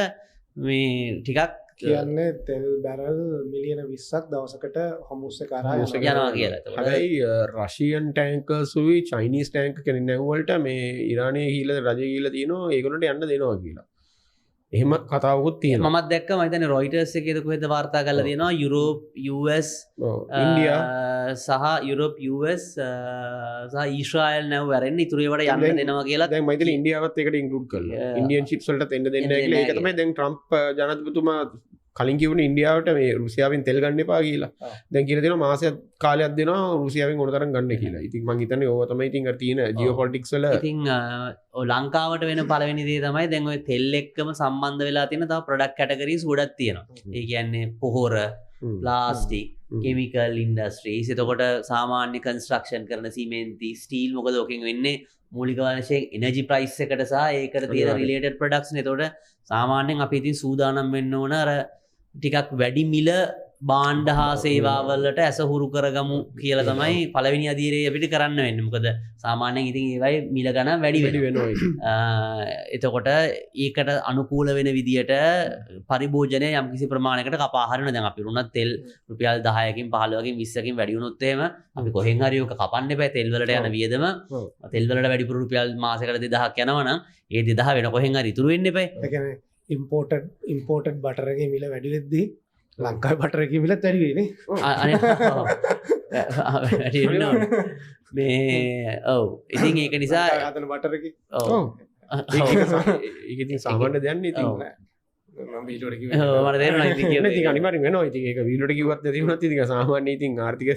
Speaker 5: මේ ටිකක්
Speaker 4: කියන්නේ තෙල් බැරල් මිලියන 20ක් දවසකට හොමුස්ස කරා
Speaker 5: යනවා කියලා.
Speaker 1: හැබැයි රෂියන් ටැන්කර්සුයි චයිනීස් ටැන්ක කෙනෙක් නැව්වලට මේ ඉරානයේ ගිහිල්ලා රජය ගිහිල්ලා තියෙනවා ඒගොල්ලන්ට යන්න දෙනවා කියලා. එහෙම කතාවකුත් තියෙනවා.
Speaker 5: මමත් දැක්ක මම හිතන්නේ රොයිටර්ස් එකේද කොහෙද වාර්තා කරලා තියෙනවා යුරෝප් US
Speaker 1: ඉන්දියා
Speaker 5: සහ යුරෝප් US සහ ඊශ්‍රායල් නැව වැරෙන්න ඉතුරු ඒවට යන්න දෙනවා කියලා.
Speaker 1: දැන් මම හිතන්නේ ඉන්දියාවත් ඒකට ඉන්ක්ලූඩ් කරලා. ඉන්දියන් ෂිප්ස් වලට එන්න දෙන්නේ නැහැ කියලා. ඒක තමයි දැන් ට්‍රම්ප් ජනාධිපතිතුමා කලින් කිව්වනේ ඉන්දියාවට මේ රුසියාවෙන් තෙල් ගන්න එපා කියලා. දැන් කියලා දෙනවා මාසයක් කාලයක් දෙනවා රුසියාවෙන් ඕන තරම් ගන්න කියලා. ඉතින් මම හිතන්නේ ඕවා තමයි ඉතින් අර තියෙන ජියෝපොලිටික්ස් වල.
Speaker 5: ඉතින් ලංකාවට වෙන පළවෙනි දේ තමයි දැන් ඔය තෙල් එක්කම සම්බන්ධ වෙලා තියෙන තව ප්‍රොඩක්ට් කැටගරීස් ගොඩක් තියෙනවා. ඒ කියන්නේ පොහොර, ප්ලාස්ටික්, කෙමිකල් ඉන්ඩස්ට්‍රීස්. එතකොට සාමාන්‍ය කන්ස්ට්‍රක්ෂන් කරන සිමෙන්ති, ස්ටීල් මොකද ඔකෙන් වෙන්නේ මූලික වශයෙන් එනර්ජි ප්‍රයිස් එකට සහ ඒකට තියෙන රිලේටඩ් ප්‍රොඩක්ට්ස් නේ. එතකොට සාමාන්‍යයෙන් අපි ඉතින් සූදානම් වෙන්න ඕන අර ටිකක් වැඩි මිල බාණ්ඩ හා සේවාවලට ඇසහුරු කරගමු කියලා තමයි පළවෙනි අදියරේ අපිට කරන්න වෙන්නේ. මොකද සාමාන්‍යයෙන් ඉතින් ඒවයි මිල ගණන් වැඩි වෙනවා. එතකොට ඒකට අනුකූල වෙන විදියට පරිභෝජනය යම්කිසි ප්‍රමාණයකට කපා හරිනවා. දැන් අපි රුණත් තෙල් රුපියල් 10කින් 15කින් 20කින් වැඩි වුණොත් එහෙම අපි කොහෙන් හරි ඔක කපන්න එපා. තෙල් වලට යන වියදම තෙල් වලට වැඩිපුර රුපියල් මාසයකට 2000ක් යනවා නම් ඒ 2000 වෙන කොහෙන් හරි ඉතුරු වෙන්න එපා.
Speaker 4: ඒ කියන්නේ ඉම්පෝර්ටඩ් බටර් එකේ මිල වැඩි වෙද්දී ලංකාවේ බටර් එකේ මිලත් වැඩි වෙන්නේ.
Speaker 5: අනේ මේ ඔව් ඉතින් ඒක නිසා
Speaker 4: හදන බටර් එකේ
Speaker 5: ඔව්
Speaker 1: ඒක ඉතින් සාමාන්‍ය දෙයක් නේ ඉතින්.
Speaker 4: මම වීඩියෝට කිව්වේ
Speaker 5: මට තේරෙනවා ඉතින්
Speaker 1: ඉතින් අනිවාර්යෙන් වෙනවා. ඉතින් ඒක වීඩියෝට කිව්වත් නැති වුණත් ඉතින් සාමාන්‍ය ඉතින් ආර්ථික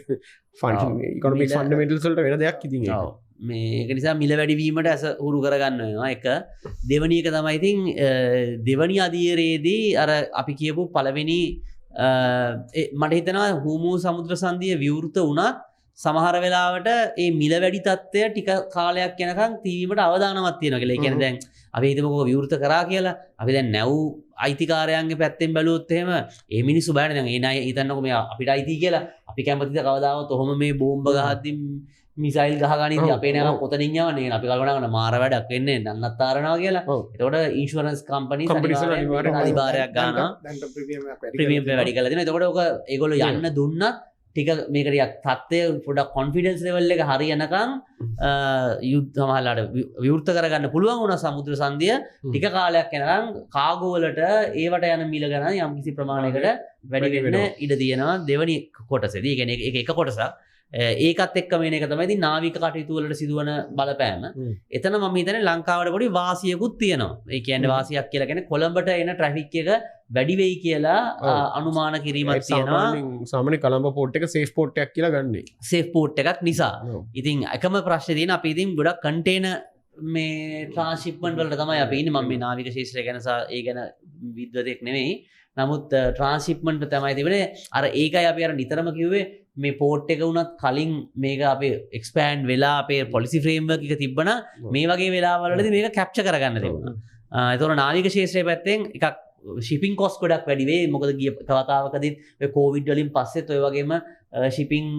Speaker 1: ඉකොනොමික්ස් ෆන්ඩමෙන්ටල්ස් වලට වෙන දෙයක් ඉතින් ඒක.
Speaker 5: ඔව් මේක නිසා මිල වැඩිවීමට ඇස හුරු කරගන්න වෙනවා එක. දෙවැනි එක තමයි ඉතින් දෙවැනි අදියරේදී අර අපි කියපු පළවෙනි මට හිතනවා හූමු සමුද්‍ර සංධිය විවෘත වුණත් සමහර වෙලාවට ඒ මිල වැඩි තත්ත්වය ටික කාලයක් යනකම් තීවීමට අවදානමක් තියෙනවා කියලා. ඒ කියන්නේ දැන් අපි හිතමුකෝ විවෘත කරා කියලා. අපි දැන් නැව් අයිතිකාරයන්ගේ පැත්තෙන් බැලුවොත් එහෙම ඒ මිනිස්සු බයනේ දැන් ඒ නයි හිතන්නකෝ මේ අපිට අයිති කියලා. අපි කැමතිද කවදාවත් ඔහොම මේ බෝම්බ ගහද්දි මිසයිල් ගහගනිද්දි අපේ නෑම කොතනින් යවන්නේ අපි කල්පනා කරන මාර වැඩක් වෙන්නේ නන්නත්තරනවා කියලා. එතකොට ඉන්ෂුරන්ස් කම්පැනිස් අනිවාර්යයෙන් අනිවාර්යයක් ගන්නවා.
Speaker 4: දැන්
Speaker 5: ප්‍රීමියම් වැඩි කරලා දෙනවා. එතකොට ඔක ඒගොල්ලෝ යන්න දුන්නත් ටික මේක ටිකක් තත්ත්වය පොඩක් කොන්ෆිඩන්ස් ලෙවල් එක හරියනකම් යුද්ධ සමහරලාට විවෘත කරගන්න පුළුවන් වුණා සමුද්‍ර සංධිය. ටික කාලයක් යනකම් කාගෝ වලට ඒවට යන මිල ගණන් යම්කිසි ප්‍රමාණයකට වැඩි වෙන්න ඉඩ තියෙනවා දෙවනි කොටසේදී. ඒ කියන්නේ ඒක එක කොටසක්. ඒකත් එක්ක මේන එක තමයි ඉතින් නාවික කටයුතු වලට සිදුවන බලපෑම. එතන මම හිතන්නේ ලංකාවට පොඩි වාසියකුත් තියෙනවා. ඒ කියන්නේ වාසියක් කියලා කියන්නේ කොළඹට එන ට්‍රැෆික් එක වැඩි වෙයි කියලා අනුමාන කිරීමක් තියෙනවා.
Speaker 1: සාමාන්‍ය කොළඹ පෝට් එක සේෆ් පෝට් එකක් කියලා ගන්නේ.
Speaker 5: සේෆ් පෝට් එකක් නිසා. ඉතින් එකම ප්‍රශ්නේ තියෙන අපි ඉතින් ගොඩක් කන්ටේනර් මේ ට්‍රාන්ස්ෂිප්මන්ට් වලට තමයි අපි ඉන්නේ. මම මේ නාවික ශාස්ත්‍රය ගැන ඒ ගැන විද්වතෙක් නෙවෙයි. නමුත් ට්‍රාන්ස්ෂිප්මන්ට් තමයි තිබුණේ. අර ඒකයි අපි අර නිතරම කිව්වේ මේ පෝට් එක වුණත් කලින් මේක අපේ එක්ස්පෑන්ඩ් වෙලා අපේ පොලිසි ෆ්‍රේම්වර්ක් එක තිබ්බනම් මේ වගේ වෙලාවලදී මේක කැප්චර් කරගන්න තිබුණා. ඒතකොට නාවික ශාස්ත්‍රයේ පැත්තෙන් එකක් ෂිපින් කොස්ට් ගොඩක් වැඩි වෙයි. මොකද ගිය කතාවකදී ඔය කොවිඩ් වලින් පස්සෙත් ඔය වගේම ෂිපින්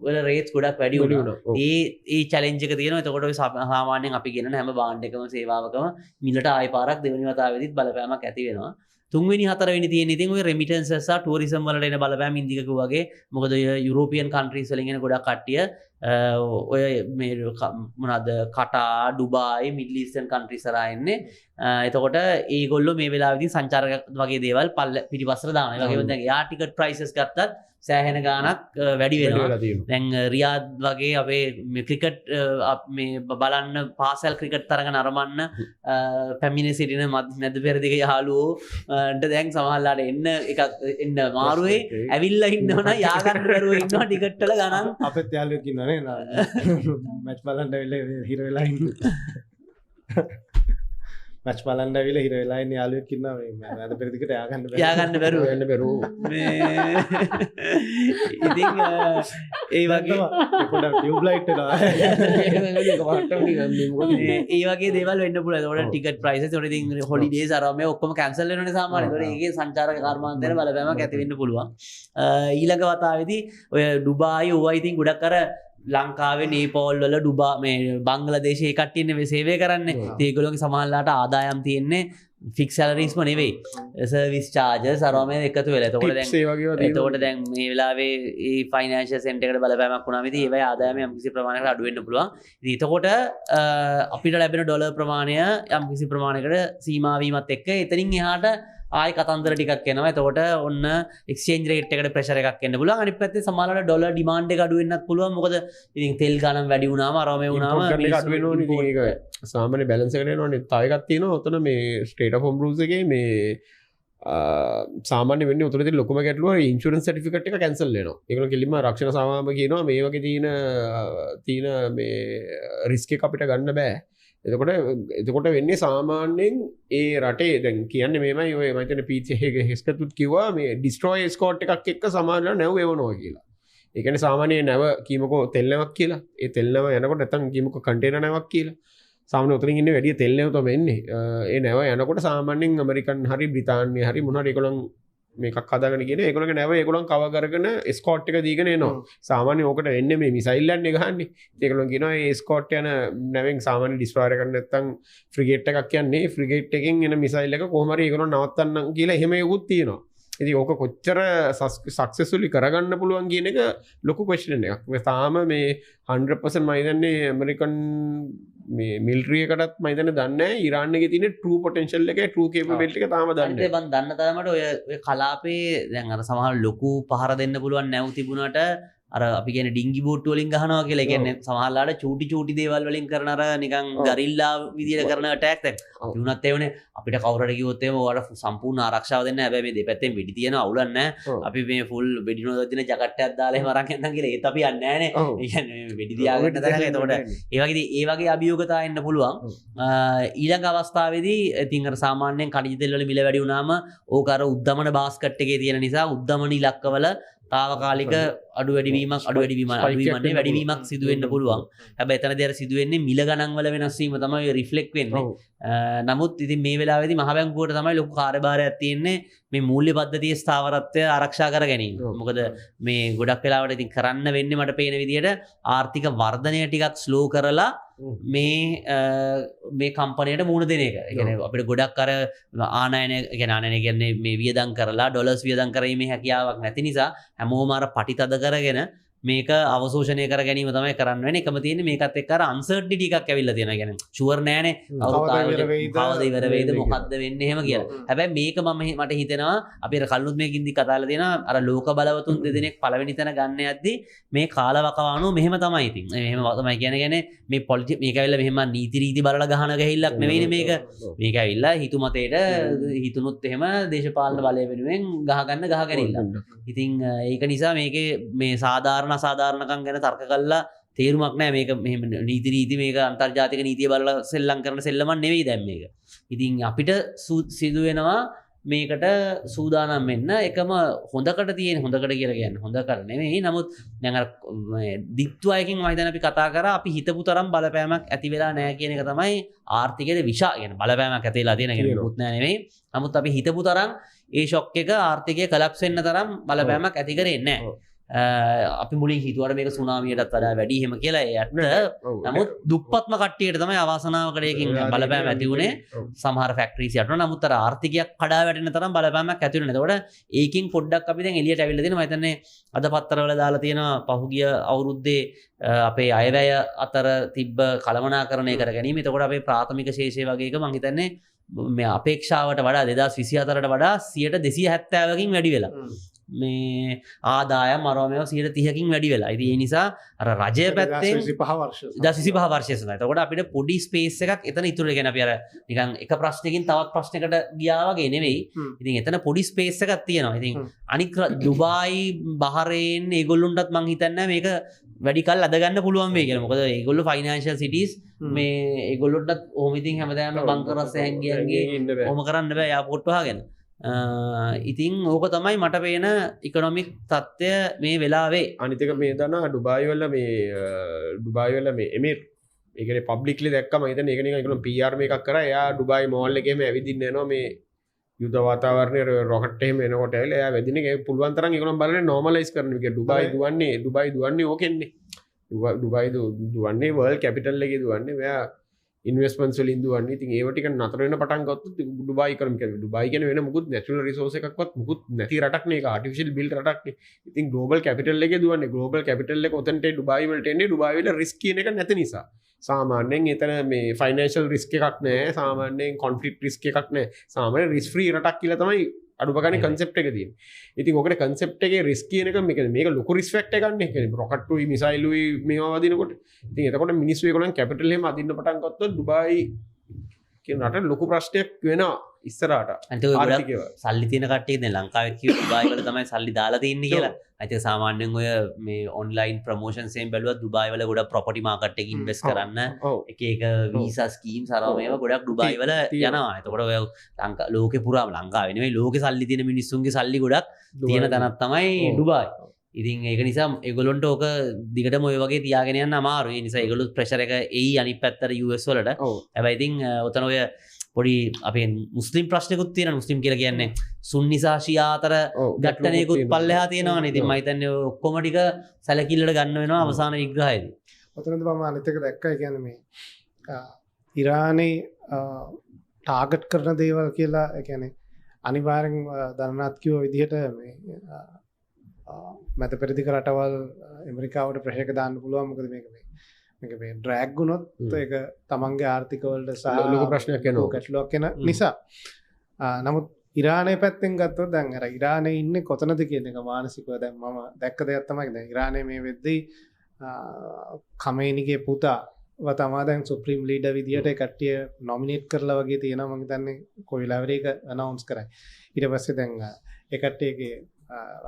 Speaker 5: වල රේට්ස් ගොඩක් වැඩි වුණා. ඒ චැලෙන්ජ් එක තියෙනවා. එතකොට ඔය සාමාන්‍යයෙන් අපි ගෙනන හැම බාණ්ඩ එකම සේවාවකම මිලට ආයෙ පාරක් දෙවෙනි වතාවෙදිත් බලපෑමක් ඇති වෙනවා. තුන්වෙනි හතරවෙනි තියෙන ඉතින් ඔය රෙමිටන්සස් සහ ටුවරිසම් වලට එන බලපෑම ඉන්දිකක වගේ. මොකද ඔය යුරෝපියන් කන්ට්‍රීස් වලින් එන ගොඩක් කට්ටිය ඔය මේ මොනවාද Kata Dubai middle eastern countries හරහා එන්නේ. එතකොට ඒගොල්ලෝ මේ වෙලාවේදී සංචාරක වගේ දේවල් පිටිපස්සට දානවා. ඒ වගේම දැන් එයා ටිකට් ප්‍රයිසස් ගත්තත් සෑහෙන ගාණක් වැඩි වෙනවා. දැන් රියාද් වගේ අපේ ක්‍රිකට් මේ බලන්න පාසල් ක්‍රිකට් තරඟ නරඹන්න පැමිණ සිටින මැද පෙරදිග යාළුවෝන්ට දැන් සමහරලාට එන්න මාරුවේ ඇවිල්ලා ඉන්නවනම් යාගන්න බැරුව ඉන්නවා ටිකට් වල ගණන්.
Speaker 4: අපෙත් යාළුවෙක් ඉන්නවනේ මැච් බලන්න ඇවිල්ලා හිර වෙලා ඉන්න. මැච් බලන්න ඇවිල්ලා හිර වෙලා ඉන්න යාළුවෙක් ඉන්නවා මේ අද පෙරදිකට ය아가න්න
Speaker 5: යාගන්න බැරුව
Speaker 1: වෙන්න බැරුව
Speaker 5: ඉතින් ඒ වගේ
Speaker 4: පොඩක් ටියුබ් ලයිට් එනවා
Speaker 5: ඒ වගේ දේවල් වෙන්න පුළුවන්. ඒකට ටිකට් ප්‍රයිසස් ඒකට ඉතින් හොලිඩේස් අරම මේ ඔක්කොම කැන්සල් වෙනවනේ සාමාන්‍යයෙන්. ඒකට ඒකේ සංචාරක කර්මාන්තයට බලපෑමක් ඇති වෙන්න පුළුවන්. ඊළඟ වතාවේදී ඔය ඩුබායි ඕවා ඉතින් ගොඩක් අර ලංකාවේ නේපෝල් වල ඩුබා මේ බංග්ලාදේශයේ කට්ටිය ඉන්නේ සේවය කරන්නේ. ඒගොල්ලෝගේ සමහරලාට ආදායම් තියෙන්නේ ෆික්ස් සැලරීස්ම නෙවෙයි. සර්විස් චාර්ජස් අරම එකතු වෙලා. එතකොට දැන් මේ වෙලාවේ මේ ෆයිනෑන්ෂල් සෙන්ටර් එකට බලපෑමක් වුණාම ඉතින් ඒවයි ආදායම යම්කිසි ප්‍රමාණයකට අඩු වෙන්න පුළුවන්. ඉතින් එතකොට අපිට ලැබෙන ඩොලර් ප්‍රමාණය යම්කිසි ප්‍රමාණයකට සීමා වීමත් එක්ක එතනින් එහාට ආයි කතන්දර ටිකක් එනවා. එතකොට ඔන්න එක්ස්චේන්ජ් රේට් එකට ප්‍රෙෂර් එකක් එන්න පුළුවන්. අනිත් පැත්තේ සමහරවල්ලාට ඩොලර් ඩිමාන්ඩ් එක අඩු වෙන්නත් පුළුවන්. මොකද ඉතින් තෙල් ගණන් වැඩි වුණාම අරම වුණාම
Speaker 1: අඩු වෙනවනේ. ඉතින් ඒක සාමාන්‍ය බැලන්ස් එකට එනවනේ. තව එකක් තියෙනවා උතන මේ ස්ටේට් ඔෆ් හෝම් රූල්ස් එකේ මේ සාමාන්‍ය වෙන්නේ උතනදී ලොකුම ගැටලුව ඉන්ෂුරන්ස් සර්ටිෆිකේට් එක කැන්සල් වෙනවා. ඒගොල්ලෝ කෙලින්ම රක්ෂණ සමාගම කියනවා මේ වගේ තියෙන මේ රිස්ක් එක අපිට ගන්න බෑ. එතකොට වෙන්නේ සාමාන්‍යයෙන් ඒ රටේ දැන් කියන්නේ මේමයි ඔය මම හිතන්නේ පීච් එකේ හෙස්කතුත් කිව්වා මේ ඩිස්ට්‍රොයි ස්කෝට් එකක් එක්ක සමානලා නැව් එවනවා කියලා. ඒ කියන්නේ සාමාන්‍ය නැව කීමකෝ තෙල් නැවක් කියලා. ඒ තෙල් නැව යනකොට නැත්තම් කීමකෝ කන්ටේනර් නැවක් කියලා. සාමාන්‍ය උතරින් ඉන්නේ වැඩි තෙල් නැව තමයි එන්නේ. ඒ නැව යනකොට සාමාන්‍යයෙන් ඇමරිකන් හරි බ්‍රිතාන්‍ය හරි මොන හරි ඒගොල්ලන් මේකක් හදාගෙන කියන ඒගොල්ලන්ගේ නැව ඒගොල්ලන් කව කරගෙන ස්කෝට් එක දීගෙන එනවා. සාමාන්‍ය ඕකට වෙන්නේ මේ මිසයිල් යන්නේ ගහන්නේ. ඒගොල්ලන් කියනවා මේ ස්කෝට් යන නැවෙන් සාමාන්‍ය ඩිස්ට්‍රොයර් කරන්න නැත්තම් ෆ්‍රිගේට් එකක් යන්නේ. ෆ්‍රිගේට් එකෙන් එන මිසයිල් එක කොහොම හරි ඒගොල්ලන් නවත්තන්නම් කියලා එහෙම ඒකුත් තියෙනවා. ඉතින් ඕක කොච්චර සක්සස්ෆුලි කරගන්න පුළුවන් කියන එක ලොකු ක්වෙස්චන් එකක්. මේ තාම මේ 100% මම හිතන්නේ ඇමරිකන් මේ මිලිටරි එකටත් මම හිතන්නේ දන්නේ නැහැ ඉරාන් එකේ තියෙන ට්‍රූ පොටෙන්ෂල් එක ට්‍රූ කේපබිලිටි එක තාම දන්නේ නැහැ.
Speaker 5: මම දන්න තරමට ඔය කලාපේ දැන් අර සමහර ලොකු පහර දෙන්න පුළුවන් නැව් තිබුණාට අර අපි කියන්නේ ඩිංගි බෝට් වලින් ගහනවා කියලා. ඒ කියන්නේ සමහරලාට චූටි දේවල් වලින් කරන අර නිකන් ගරිල්ලා විදියට කරන ඇටැක් දැන් වුණත් ඒ වුණේ අපිට කවුරුහට කිව්වොත් එහෙම ඔයාලට සම්පූර්ණ ආරක්ෂාව දෙන්න. හැබැයි මේ දෙපැත්තෙන් වෙඩි තියෙනවා අවුලක් නැහැ. අපි මේ ෆුල් වෙඩි නොදදින ජකට්ටයක් දාලා එහෙම අරන් යන්නම් කියලා ඒත් අපි යන්නේ නැහැ නේ. ඒ කියන්නේ මේ වෙඩි තියාගන්න තරක. එතකොට ඒ වගේ අභියෝගතා එන්න පුළුවන්. ඊළඟ අවස්ථාවේදී ඉතින් අර සාමාන්‍යයෙන් කණිජ තෙල් වල මිල වැඩි වුණාම ඕක අර උද්දමන බාස්කට් එකේ තියෙන නිසා උද්දමන ඉලක්කවල තාවකාලික වැඩිවීමක් සිදු වෙන්න පුළුවන්. හැබැයි එතනදී අර සිදු වෙන්නේ මිල ගණන් වල වෙනස් වීම තමයි රිෆ්ලෙක්ට් වෙන්නේ. නමුත් ඉතින් මේ වෙලාවේදී මහ බැංකුවට තමයි ලොකු කාර්යභාරයක් තියෙන්නේ මේ මූල්‍ය පද්ධතියේ ස්ථාවරත්වය ආරක්ෂා කර ගැනීම. මොකද මේ ගොඩක් වෙලාවට ඉතින් කරන්න වෙන්නේ මට පේන විදිහට ආර්ථික වර්ධනය ටිකක් ස්ලෝ කරලා මේ කම්පනයට මුහුණ දෙන එක. ඒ කියන්නේ අපිට ගොඩක් අර ආනයනය කියන්නේ මේ වියදම් කරලා ඩොලර්ස් වියදම් කිරීමේ හැකියාවක් නැති නිසා හැමෝම අර පටිතද කරගෙන මේක අවශෝෂණය කර ගැනීම තමයි කරන්න වෙන්නේ. එකම තියෙන්නේ මේකත් එක්ක අර අන්සර්ටනිටි එකක් ඇවිල්ලා තියෙනවා. කියන්නේ ෂුවර් නෑනේ. කවද ඉවර වෙයිද මොකද්ද වෙන්නේ එහෙම කියලා. හැබැයි මේක මට හිතෙනවා අපි අර කල්නුත් මේකින්දි කතා කරලා තියෙනවා අර ලෝක බලවතුන් දෙදෙනෙක් පළවෙනි තැන ගන්න යද්දි මේ කාලවකවානුව මෙහෙම තමයි ඉතින්. මෙහෙම තමයි කියන්නේ මේ පොලිටික් මේක ඇවිල්ලා මෙහෙම නීති රීති බලලා ගහන ගහිල්ලක් නෙවෙයිනේ මේක. මේක ඇවිල්ලා හිතුමතේට හිතුනොත් එහෙම දේශපාලන බලය වෙනුවෙන් ගහගන්න ගහගැනිල්ල. ඉතින් ඒක නිසා මේකේ මේ සාධාරණ අසාධාරණකම් ගැන තර්ක කළා තේරුමක් නැහැ. මේක මෙහෙම නීති රීති මේක අන්තර්ජාතික නීතිය බලලා සෙල්ලම් කරන සෙල්ලමක් නෙවෙයි දැන් මේක. ඉතින් අපිට සිදු වෙනවා මේකට සූදානම් වෙන්න. එකම හොඳකට තියෙන හොඳකට කියලා කියන්නේ හොඳකට නෙවෙයි. නමුත් දැන් අර දිත්වයකින් මම හිතන්නේ අපි කතා කරා අපි හිතපු තරම් බලපෑමක් ඇති වෙලා නැහැ කියන එක තමයි ආර්ථිකයේ විශාල කියන්නේ බලපෑමක් ඇති වෙලා තියෙන කෙනෙක් මුත් නැහැ නෙවෙයි. නමුත් අපි හිතපු තරම් ඒ ෂොක් එක ආර්ථිකය කලැප්ස් වෙන්න තරම් බලපෑමක් ඇති කරේ නැහැ. අපි මුලින් හිතුවට මේක සුනාමියටත් වඩා වැඩි එහෙම කියලා ඒ ඇත්ත. නමුත් දුප්පත්ම කට්ටියට තමයි අවාසනාවකට ඒකින් බලපෑම ඇති වුණේ. සමහර ෆැක්ටරිස් යටන නමුත් අර ආර්ථිකයක් කඩා වැටෙන තරම් බලපෑමක් ඇති වෙනවා. එතකොට ඒකින් පොඩ්ඩක් අපි දැන් එළියට ඇවිල්ලා තියෙනවා. මම හිතන්නේ අද පත්තරවල දාලා තියෙනවා පහුගිය අවුරුද්දේ අපේ අයවැය අතර තිබ්බ කළමනාකරණය කර ගැනීම. එතකොට අපේ ප්‍රාථමික ශේෂය වගේ එක මම හිතන්නේ මේ අපේක්ෂාවට වඩා 2024ට වඩා 270කින් වැඩි වෙලා. මේ ආදායම් අරමව 130කින් වැඩි වෙලා. ඉතින් ඒ නිසා අර රජය පැත්තෙන් 25 වර්ෂය සඳහා. එතකොට අපිට පොඩි ස්පේස් එකක් එතන ඉතුරු වෙන. අපි අර නිකන් එක ප්‍රශ්නකින් තවත් ප්‍රශ්නයකට ගියා වගේ නෙවෙයි. ඉතින් එතන පොඩි ස්පේස් එකක් තියෙනවා. ඉතින් අනික දුබායි බහරේන් ඒගොල්ලොන්ටත් මං හිතන්නේ මේක වැඩිකල් අදගන්න පුළුවන් වේ කියලා. මොකද ඒගොල්ලෝ ෆයිනෑන්ෂල් සිටිස් මේ ඒගොල්ලොන්ටත් ඕම ඉතින් හැමදාම බංකරස්ස හැංගියන්ගේ ඕම කරන්න බෑ යාපෝට් වහගෙන. ඉතින් ඕක තමයි මට පේන ඉකොනොමික් තත්ත්වය මේ වෙලාවේ.
Speaker 1: අනිතක මේ දන්නා ඩුබායි වල මේ එමේ ඒකනේ පබ්ලික්ලි දැක්කම හිතන්නේ ඒක නිකන් ඒගොල්ලෝ PR මේකක් කරා. එයා ඩුබායි මෝල් එකේම ඇවිදින්න යනවා මේ යුද වාතාවරණයේ රොකට් එහෙම එනකොට ඇවිල්ලා එයා වැදින එක පුළුවන් තරම් ඒගොල්ලෝ බලන්නේ normalize කරන්න. ඒක ඩුබායි දුවන්නේ ඕකෙන්නේ. ඩුබායි දුවන්නේ වර්ල්ඩ් කැපිටල් එකේ දුවන්නේ. එයා ඉන්වෙස්ට්මන්ට්ස් වලින් දුවන්නේ. ඉතින් ඒව ටික නතර වෙන පටන් ගත්තොත් ඩුබායි කරමු කියලා. ඩුබායි කියන්නේ වෙන මුකුත් නැචරල් රිසෝස් එකක්වත් මුකුත් නැති රටක් නේ. ඒක ආටිෆිෂියල් බිල්ඩ් රටක් නේ. ඉතින් ග්ලෝබල් කැපිටල් එකේ දුවන්නේ. ග්ලෝබල් කැපිටල් එක ඔතනට ඩුබායි වලට එන්නේ. ඩුබායි වල රිස්ක් කියන එක නැති නිසා. සාමාන්‍යයෙන් එතන මේ ෆයිනෑන්ෂල් රිස්ක් එකක් නැහැ. සාමාන්‍යයෙන් කොන්ෆ්ලික්ට් රිස්ක් එකක් නැහැ. සාමාන්‍ය රිස්ක් ෆ්‍රී රටක් කියලා තමයි අඩුපගානේ කන්සෙප්ට් එක තියෙන්නේ. ඉතින් ඔකට කන්සෙප්ට් එකේ රිස්ක් කියන එක මේක ලොකු රිස්ක් ෆැක්ටර් එකක් නේ. කියන්නේ රොකට්ටුයි මිසයිලුයි මේවා වදිනකොට. ඉතින් එතකොට මිනිස්සු ඒගොල්ලන් කැපිටල් එහෙම අදින්න පටන් ගත්තොත් ඩුබායි කියන රට ලොකු ප්‍රශ්නයක් වෙනවා ඉස්සරහට.
Speaker 5: අනිත් ඔය ගොඩක් සල්ලි තියෙන කට්ටිය දැන් ලංකාවේ කිව්ව ඩුබායි වල තමයි සල්ලි දාලා තින්නේ කියලා. අනිත් සාමාන්‍යයෙන් ඔය මේ ඔන්ලයින් ප්‍රොමෝෂන්ස් එකෙන් බැලුවත් ඩුබායි වල ගොඩක් ප්‍රොපර්ටි මාකට් එකේ ඉන්වෙස්ට් කරන්න එක එක වීසා ස්කීම්ස් අරව මේවා ගොඩක් ඩුබායි වල යනවා. එතකොට ඔය ලෝකේ පුරාම ලංකාවේ නෙවෙයි ලෝකේ සල්ලි තියෙන මිනිස්සුන්ගේ සල්ලි ගොඩක් තියෙන තැනක් තමයි ඩුබායි. ඉතින් ඒක නිසා ඒගොල්ලොන්ට ඕක දිගටම ඔය වගේ තියාගෙන යන්න අමාරුයි. ඒ නිසා ඒගොල්ලෝ ප්‍රෙෂර් එක එයි අනිත් පැත්තට US වලට. හැබැයි ඉතින් ඔතන ඔය පොඩි අපේ මුස්ලිම් ප්‍රශ්නකුත් තියෙනවා. මුස්ලිම් කියලා කියන්නේ සුන්නි සහ ෂියා අතර ගැටණයකුත් පල්ලෙහා තියෙනවානේ. ඉතින් මම හිතන්නේ ඔක්කොම ටික සැලකිල්ලට ගන්න වෙනවා අවසාන විග්‍රහයේදී.
Speaker 4: ඔතනද මම අනිත් එක දැක්කා. කියන්නේ මේ ඉරානේ ටාගට් කරන දේවල් කියලා ඒ කියන්නේ අනිවාර්යෙන් දරනාත් කිව්ව විදිහට මේ මැද පෙරදිග රටවල් ඇමරිකාවට ප්‍රෙෂර් එක දාන්න පුළුවන්. මොකද මේක මේ ඩ්‍රැග් වුණොත් ඒක තමන්ගේ ආර්ථික වලට සහ
Speaker 1: ලොකු ප්‍රශ්නයක් වෙනවා.
Speaker 4: ගැටලුවක් වෙන නිසා. නමුත් ඉරානයේ පැත්තෙන් ගත්තොත් දැන් අර ඉරානයේ ඉන්නේ කොතනද කියන එක මානසිකව දැන් මම දැක්ක දෙයක් තමයි දැන් ඉරානයේ මේ වෙද්දී ඛමේනිගේ පුතා තමයි දැන් සුප්‍රීම් ලීඩර් විදියට ඒ කට්ටිය නොමිනේට් කරලා වගේ තියෙනවා. මම හිතන්නේ කොයි වෙලාවර ඒක අනවුන්ස් කරයි. ඊට පස්සේ දැන් ඒ කට්ටියගේ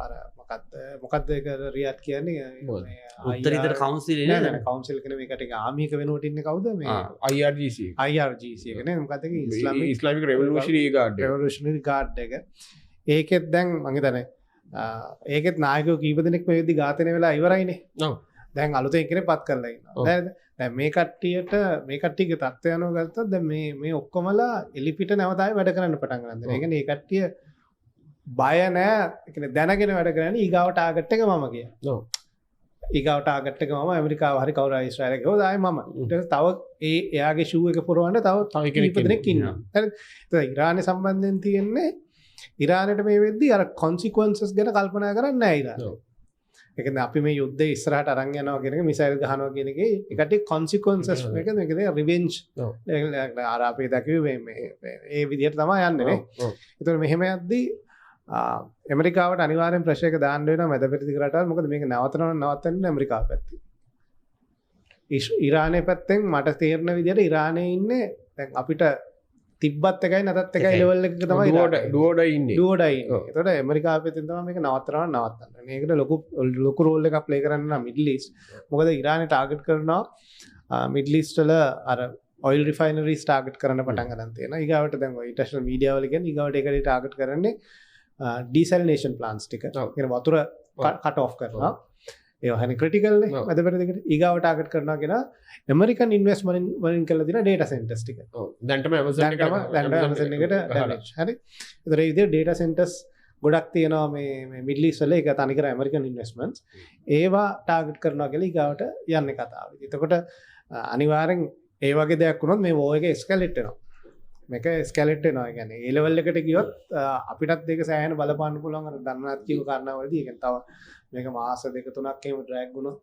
Speaker 4: අර මොකක්ද ඒක රියාත් කියන්නේ
Speaker 5: උත්තරීතර කවුන්සිල්
Speaker 4: නේද? කවුන්සිල් කියන මේකට ආමික වෙනුවට ඉන්නේ කවුද මේ
Speaker 1: IRGC
Speaker 4: එක නේ? මොකක්ද ඒක
Speaker 1: ඉස්ලාමික් රෙවොලූෂනරි ගාඩ්
Speaker 4: එක. ඒකෙත් දැන් මම හිතන්නේ ඒකෙත් නායකයෝ කීප දෙනෙක් මේ විදි ඝාතනය වෙලා ඉවරයිනේ.
Speaker 1: ඔව්.
Speaker 4: දැන් අලුතෙන් කෙනෙක් පත් කරලා ඉන්නවා. නේද? දැන් මේ කට්ටියගේ තත්ත්වය අනුව ගත්තොත් දැන් මේ ඔක්කොමලා එලිපිට නැවත ආයෙ වැඩ කරන්න පටන් ගන්නවා. ඒ කියන්නේ මේ කට්ටිය බය නෑ. ඒ කියන්නේ දැනගෙන වැඩ කරන්නේ ඊගාව ටාගට් එක මම කිය. ඔව්. ඊගාව ටාගට් එක මම ඇමරිකාව හරි කවුරු හරි ඉස්රායල් ගියොත් ආයෙ මම. ඊට පස්සේ තව එයාගේ ෂූ එක පුරවන්න තව කීප දෙනෙක් ඉන්නවා. හරිද? ඒක ඉරානය සම්බන්ධයෙන් තියෙන්නේ ඉරානයට මේ වෙද්දී අර කොන්සික්වන්සස් ගැන කල්පනා කරන්නේ නැහැ ඉරාන. ඔව්. ඒ කියන්නේ අපි මේ යුද්ධේ ඉස්සරහට අරන් යනවා කියන එක මිසයිල් ගහනවා කියන එකේ ඒකට කොන්සික්වන්සස් මේකද රිවෙන්ජ්. අර අපි දැකුවේ මේ ඒ විදිහට තමයි යන්නේ නේ. ඒතකොට මෙහෙම යද්දී ඇමරිකාවට අනිවාර්යෙන් ප්‍රෙෂර් එක දාන්න වෙනවා මැද පෙරදිග රටවල්. මොකද මේක නවත්තන්නේ ඇමරිකාව පැත්තේ. ඉරානයේ පැත්තෙන් මට තේරෙන විදිහට ඉරානයේ ඉන්නේ දැන් අපිට තිබ්බත් එකයි නැතත් එකයි ලෙවල් එකක තමයි
Speaker 1: ඩුවෝඩයි ඉන්නේ.
Speaker 4: ඒතකොට ඇමරිකාව පැත්තෙන් තමයි මේක නවත්තන්න. මේකට ලොකු රෝල් එකක් ප්ලේ කරන්න නම් මිඩල් ඊස්ට්. මොකද ඉරානය ටාගට් කරනවා මිඩල් ඊස්ට් වල අර ඔයිල් රිෆයිනරිස් ටාගට් කරන්න පටන් ගන්න තියෙනවා. ඊගාවට දැන් ඔය ඉන්ටර්නැෂනල් මීඩියා වල කියන්නේ ඊගාවට ඒකට ටාගට් කරන්නේ ඩීසැලිනේෂන් ප්ලාන්ට්ස් ටික. කියන වතුර කට් ඔෆ් කරනවා. ඒවා හරි ක්‍රිටිකල් නේ මැද පෙරදිගට. ඊගාව ටාගට් කරනවා කියන ඇමරිකන් ඉන්වෙස්ට්මන්ට් වලින් කරලා තියෙන ඩේටා සෙන්ටර්ස් ටික. ඔව්. දැන්ටම Amazon එකට ඩැමේජ්. හරි. ඒතර ඒ විදිහට ඩේටා සෙන්ටර්ස් ගොඩක් තියෙනවා මේ මිඩල් ඊස්ට් වල. ඒක තනිකර ඇමරිකන් ඉන්වෙස්ට්මන්ට්ස්. ඒවා ටාගට් කරනවා කියලා ඊගාවට යන්නේ කතාව. එතකොට අනිවාර්යෙන් ඒ වගේ දෙයක් වුණොත් මේ වෝ එක එස්කලේට් වෙනවා. මේක ස්කැලෙට් වෙනවා. ඒ කියන්නේ ඒ ලෙවල් එකට ගියොත් අපිටත් ඒක සෑහෙන බලපාන්න පුළුවන්. අර දන්නවත් කියව කාරණාවලදී ඒ කියන්නේ තව මේක මාස දෙක තුනක් එහෙම ඩ්‍රැග් වුණොත්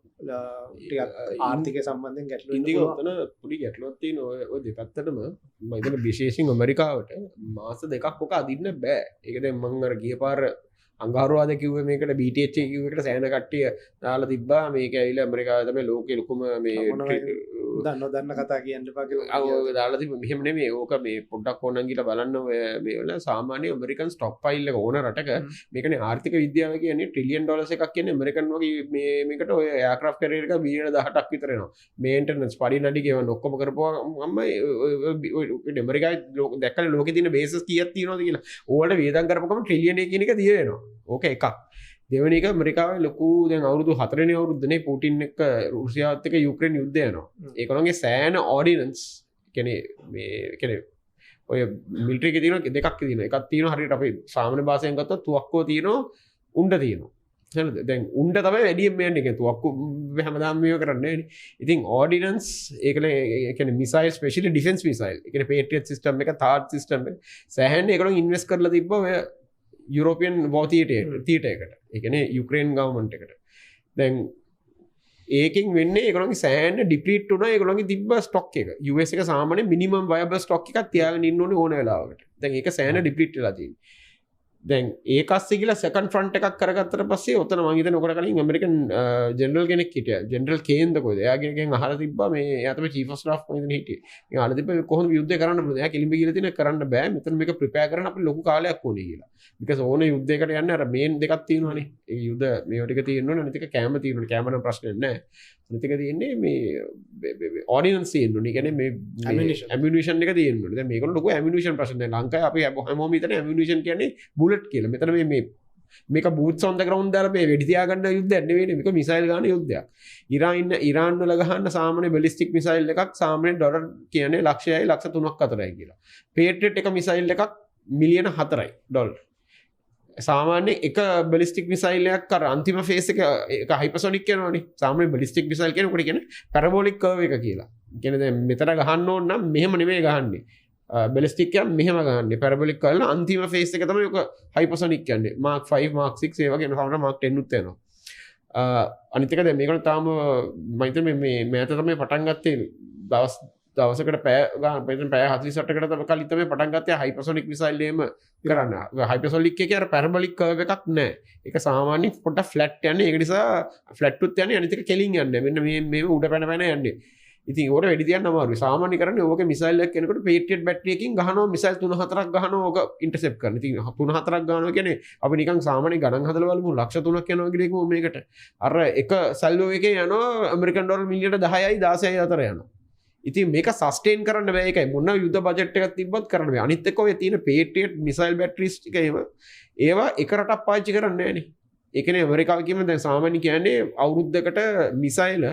Speaker 4: ටිකක් ආර්ථිකය සම්බන්ධයෙන් ගැටලු වෙන්න පුළුවන්.
Speaker 1: ඉතින් ඔතන පොඩි ගැටලුවක් තියෙනවා. ඔය දෙපැත්තටම මම හිතන විශේෂයෙන් ඇමරිකාවට මාස දෙකක් ඔක අදින්න බෑ. ඒක දැන් මම අර ගිය පාර අඟහරුවාද කිව්වේ මේකට BTH කිව්ව එකට සෑහෙන කට්ටිය දාලා තිබ්බා. මේක ඇවිල්ලා ඇමරිකාවේ තමයි ලෝකේ ලොකුම මේ
Speaker 4: නොදන්න කතා කියන්න පග
Speaker 1: දාලති මෙහෙම නෙමේ ඕක මේ පොඩ්ඩක් ඕනන් කියලා බලන්න මේවල සාමාන්‍ය ඇමරිකන් ස්ටොක් ෆයිල් එක ඕන රටක මේකනේ ආර්ථික විද්‍යාව කියන්නේ ට්‍රිලියන් ඩොලර්ස් එකක් කියන්නේ ඇමරිකන් වගේ මේකට ඔය එයාක්‍රාෆ්ට් කැරියර් එක බිලියන 18ක් විතර එනවා මේන්ටනන්ස් පඩි නඩි ගෙවන්න ඔක්කොම කරපුවාම ඇමරිකාවේ දැක්කල ලෝකේ තියෙන බේසස් කීයක් තියෙනවද කියලා ඕවලට වියදම් කරපුවම ට්‍රිලියන් එක කියන එක දිය වෙනවා ඕක එකක් දෙවැනි එක ඇමරිකාවේ ලොකු දැන් අවුරුදු 4 වෙනි අවුරුද්දනේ පුටින් එක්ක රුසියාවත් එක්ක යුක්‍රේන යුද්ධය යනවා ඒකලගේ සෑන ඕඩිනන්ස් කියන්නේ මේ කියන්නේ ඔය මිලිටරි එකේ තියෙන දෙකක් තියෙනවා එකක් තියෙනවා හරියට අපි සාමාන්‍ය භාෂාවෙන් ගත්තොත් තුවක්කුව තියෙනවා උණ්ඩ තියෙනවා හරිද දැන් උණ්ඩ තමයි වැඩියෙන් මේන්නේ ඒක තුවක්කු හැමදාම මේව කරන්නේ නෑනේ ඉතින් ඕඩිනන්ස් ඒකනේ කියන්නේ මිසයිල් ස්පෙෂලි ඩිෆෙන්ස් මිසයිල් ඒ කියන්නේ පේට්‍රියට් සිස්ටම් එක තාඩ් සිස්ටම් එක සෑහෙන ඒකලොන් ඉන්වෙස්ට් කරලා තිබ්බා ඔය යුරෝපියන් වෝ තියටර් එකට ඒ කියන්නේ යුක්‍රේන් ගවර්න්මන්ට් එකට දැන් ඒකෙන් වෙන්නේ ඒගොල්ලන්ගේ සෑහෙන ඩිප්ලීට් වුණා ඒගොල්ලන්ගේ තිබ්බ ස්ටොක් එක US එක සාමාන්‍යයෙන් මිනිමම් වයබල් ස්ටොක් එකක් තියාගෙන ඉන්න ඕනේ ඕන වෙලාවකට දැන් ඒක සෑහෙන ඩිප්ලීට් වෙලා තියෙනවා දැන් ඒකස්සේ කියලා සෙකන්ඩ් ෆ්‍රන්ට් එකක් කරගත්තට පස්සේ ඔතන මම හිතන්නේ ඔකට කලින් ඇමරිකන් ජෙනරල් කෙනෙක් හිටියා ජෙනරල් කේන්ද කොහෙද එයාගෙන් අහලා තිබ්බා මේ එයා තමයි චීෆ් ඔෆ් ස්ටාෆ් කොහෙද හිටියේ එයා අහලා තිබ්බා කොහොමද යුද්ධය කරන්න පුළුවන් එයා කිලිඹ කියලා තියෙන කරන්න බෑ මෙතන මේක ප්‍රිපෙයාර් කරන්න අපිට ලොකු කාලයක් ඕනේ කියලා because ඕනේ යුද්ධයකට යන්න අර මේන් දෙකක් තියෙනවානේ ඒ යුද්ධ මේව ටික තියෙනවනේ අනිත් එක කැම තියෙනවනේ කැම නම් ප්‍රශ්නයක් නැහැ අනිත් එක තියෙන්නේ මේ ඕඩිනන්ස් තියෙනවනේ කියන්නේ මේ ඇමිනිෂන් එක තියෙනවනේ දැන් මේකවල ලොකු ඇමිනිෂන් ප්‍රශ්න නැහැ ලංකාවේ අපි හැමෝම හිතන්නේ ඇමිනිෂන් කියන්නේ බුලට් කියලා මෙතන මේක බූට්ස් ඔන් ද ග්‍රවුන්ඩ් දාලා මේ වෙඩි තියාගන්න යුද්ධයක් නෙවෙයි මේක මිසයිල් ගන්න යුද්ධයක් ඉරාන් වල ගහන්න සාමාන්‍ය බැලිස්ටික් මිසයිල් එකක් සාමාන්‍ය ඩොලර් කියන්නේ ලක්ෂයයි ලක්ෂ 3ක් අතරයි කියලා පේට්‍රියට් එක මිසයිල් එකක් මිලියන 4යි ඩොලර් සාමාන්‍ය එක බැලිස්ටික් මිසයිල් එකක් අර අන්තිම ෆේස් එක හයිපර්සොනික් යනවනේ සාමාන්‍ය බැලිස්ටික් මිසයිල් කියනකොට කියන්නේ පැරබෝලික් කර්ව් එක කියලා කියන්නේ දැන් මෙතන ගහන්න ඕන නම් මෙහෙම නෙමෙයි ගහන්නේ බැලිස්ටික් එක මෙහෙම ගහන්නේ පැරබෝලික් කරලා අන්තිම ෆේස් එක තමයි ඔක හයිපර්සොනික් කියන්නේ මාක් 5 මාක් 6 ඒ වගේ සමහර මාක් 10 උත් වෙනවා අනිත් එක දැන් මේකට තාම මම හිතන්නේ මේ මෑත තමයි පටන් ගත්තේ දවසකට පැය 48කට කලින් තමයි පටන් ගත්තේ හයිපර්සොනික් මිසයිල් එහෙම කරන්න හයිපර්සොනික් එකේ අර පැරබෝලික් කර්ව් එකක් නැහැ ඒක සාමාන්‍ය පොඩ්ඩක් ෆ්ලැට් යන්නේ ඒක නිසා ෆ්ලැට් උත් යන්නේ අනිත් එක කෙලින් යන්නේ මෙන්න මේ උඩ පැන යන්නේ ඉතින් ඕකට වැඩි තියන්න අමාරුයි සාමාන්‍ය කරන්නේ ඕක මිසයිල් එකක් කෙනෙකුට පේට්‍රියට් බැටරි එකකින් ගහනවා මිසයිල් 3-4ක් ගහනවා ඕක ඉන්ටර්සෙප්ට් කරන්න ඉතින් 3-4ක් ගහනවා කියන්නේ අපි නිකන් සාමාන්‍ය ගණන් හදලා බලමු ලක්ෂ 3ක් යනවා කියලා එකම මේකට අර එක සල්වෝ එකේ යනවා ඇමරිකන් ඩොලර් මිලියන 10යි 16යි අතර යනවා ඉතින් මේක සස්ටේන් කරන්න බෑ ඒකයි මොන යුද්ධ බජට් එකක් තිබ්බත් කරන්න බෑ අනිත් එක ඔය තියෙන පේට්‍රියට් මිසයිල් බැටරිස් ටික ඒවා එක රටක් පාවිච්චි කරන්නේ නෑනේ ඒ කියන්නේ ඇමරිකාව කියමු දැන් සාමාන්‍ය කියන්නේ අවුරුද්දකට මිසයිල්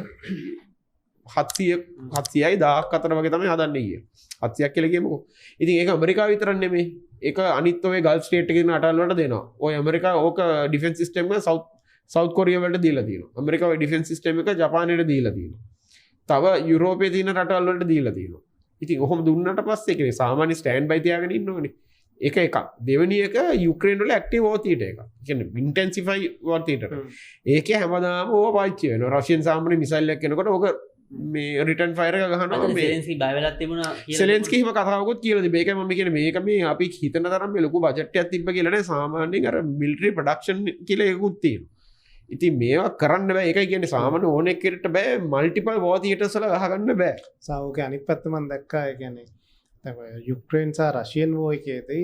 Speaker 1: 700යි 1000ක් අතර වගේ තමයි හදන්නේ කිය 700ක් කියලා කියමුකෝ ඉතින් ඒක ඇමරිකාව විතරක් නෙමෙයි ඒක අනිත් ඔය ගල්ෆ් ස්ටේට් එකේ ඉන්න රටවල් වලට දෙනවා ඔය ඇමරිකාව ඕක ඩිෆෙන්ස් සිස්ටම් එක සවුත් කොරියා වලට දීලා තියෙනවා ඇමරිකාවේ ඩිෆෙන්ස් සිස්ටම් එක ජපානයට දීලා තියෙනවා තව යුරෝපයේ තියෙන රටවල් වලට දීලා තියෙනවා ඉතින් ඔහොම දුන්නාට පස්සේ කියන්නේ සාමාන්‍ය ස්ටෑන්ඩ් බයි තියාගෙන ඉන්න ඕනේ ඒක එකක් දෙවෙනි එක යුක්‍රේන් වල ඇක්ටිව් වෝර් තියටර් එක කියන්නේ ඉන්ටෙන්සිෆයි වෝර් තියටර් ඒකේ හැමදාම ඕවා පාවිච්චි වෙනවා රෂියන් සාමාන්‍ය මිසයිල් එකක් එනකොට ඕක මේ රිටර්න් ෆයර් එක ගහනවා මේ
Speaker 5: සෙලෙන්ස්කි බය වෙලා තිබුණා කියලා
Speaker 1: සෙලෙන්ස්කි හිම කතාවකුත් කියලා තිබේ ඒකයි මම කියන්නේ මේක මේ අපි හිතන තරම් මේ ලොකු බජට් එකක් තිබ්බ කියලා නේ සාමාන්‍යයෙන් අර මිලිටරි ප්‍රොඩක්ෂන් කියලා එකකුත් තියෙනවා ඉතින් මේවා කරන්න බෑ ඒකයි කියන්නේ සාමාන්‍ය ඕනෙක් කෙරට බෑ මල්ටිපල් වෝර් තියටර්ස් වල ගහගන්න බෑ
Speaker 4: සාවෝගේ අනිත් පැත්ත මම දැක්කා ඒ කියන්නේ දැන් යුක්‍රේන් සහ රෂියන් වෝර් එකේදී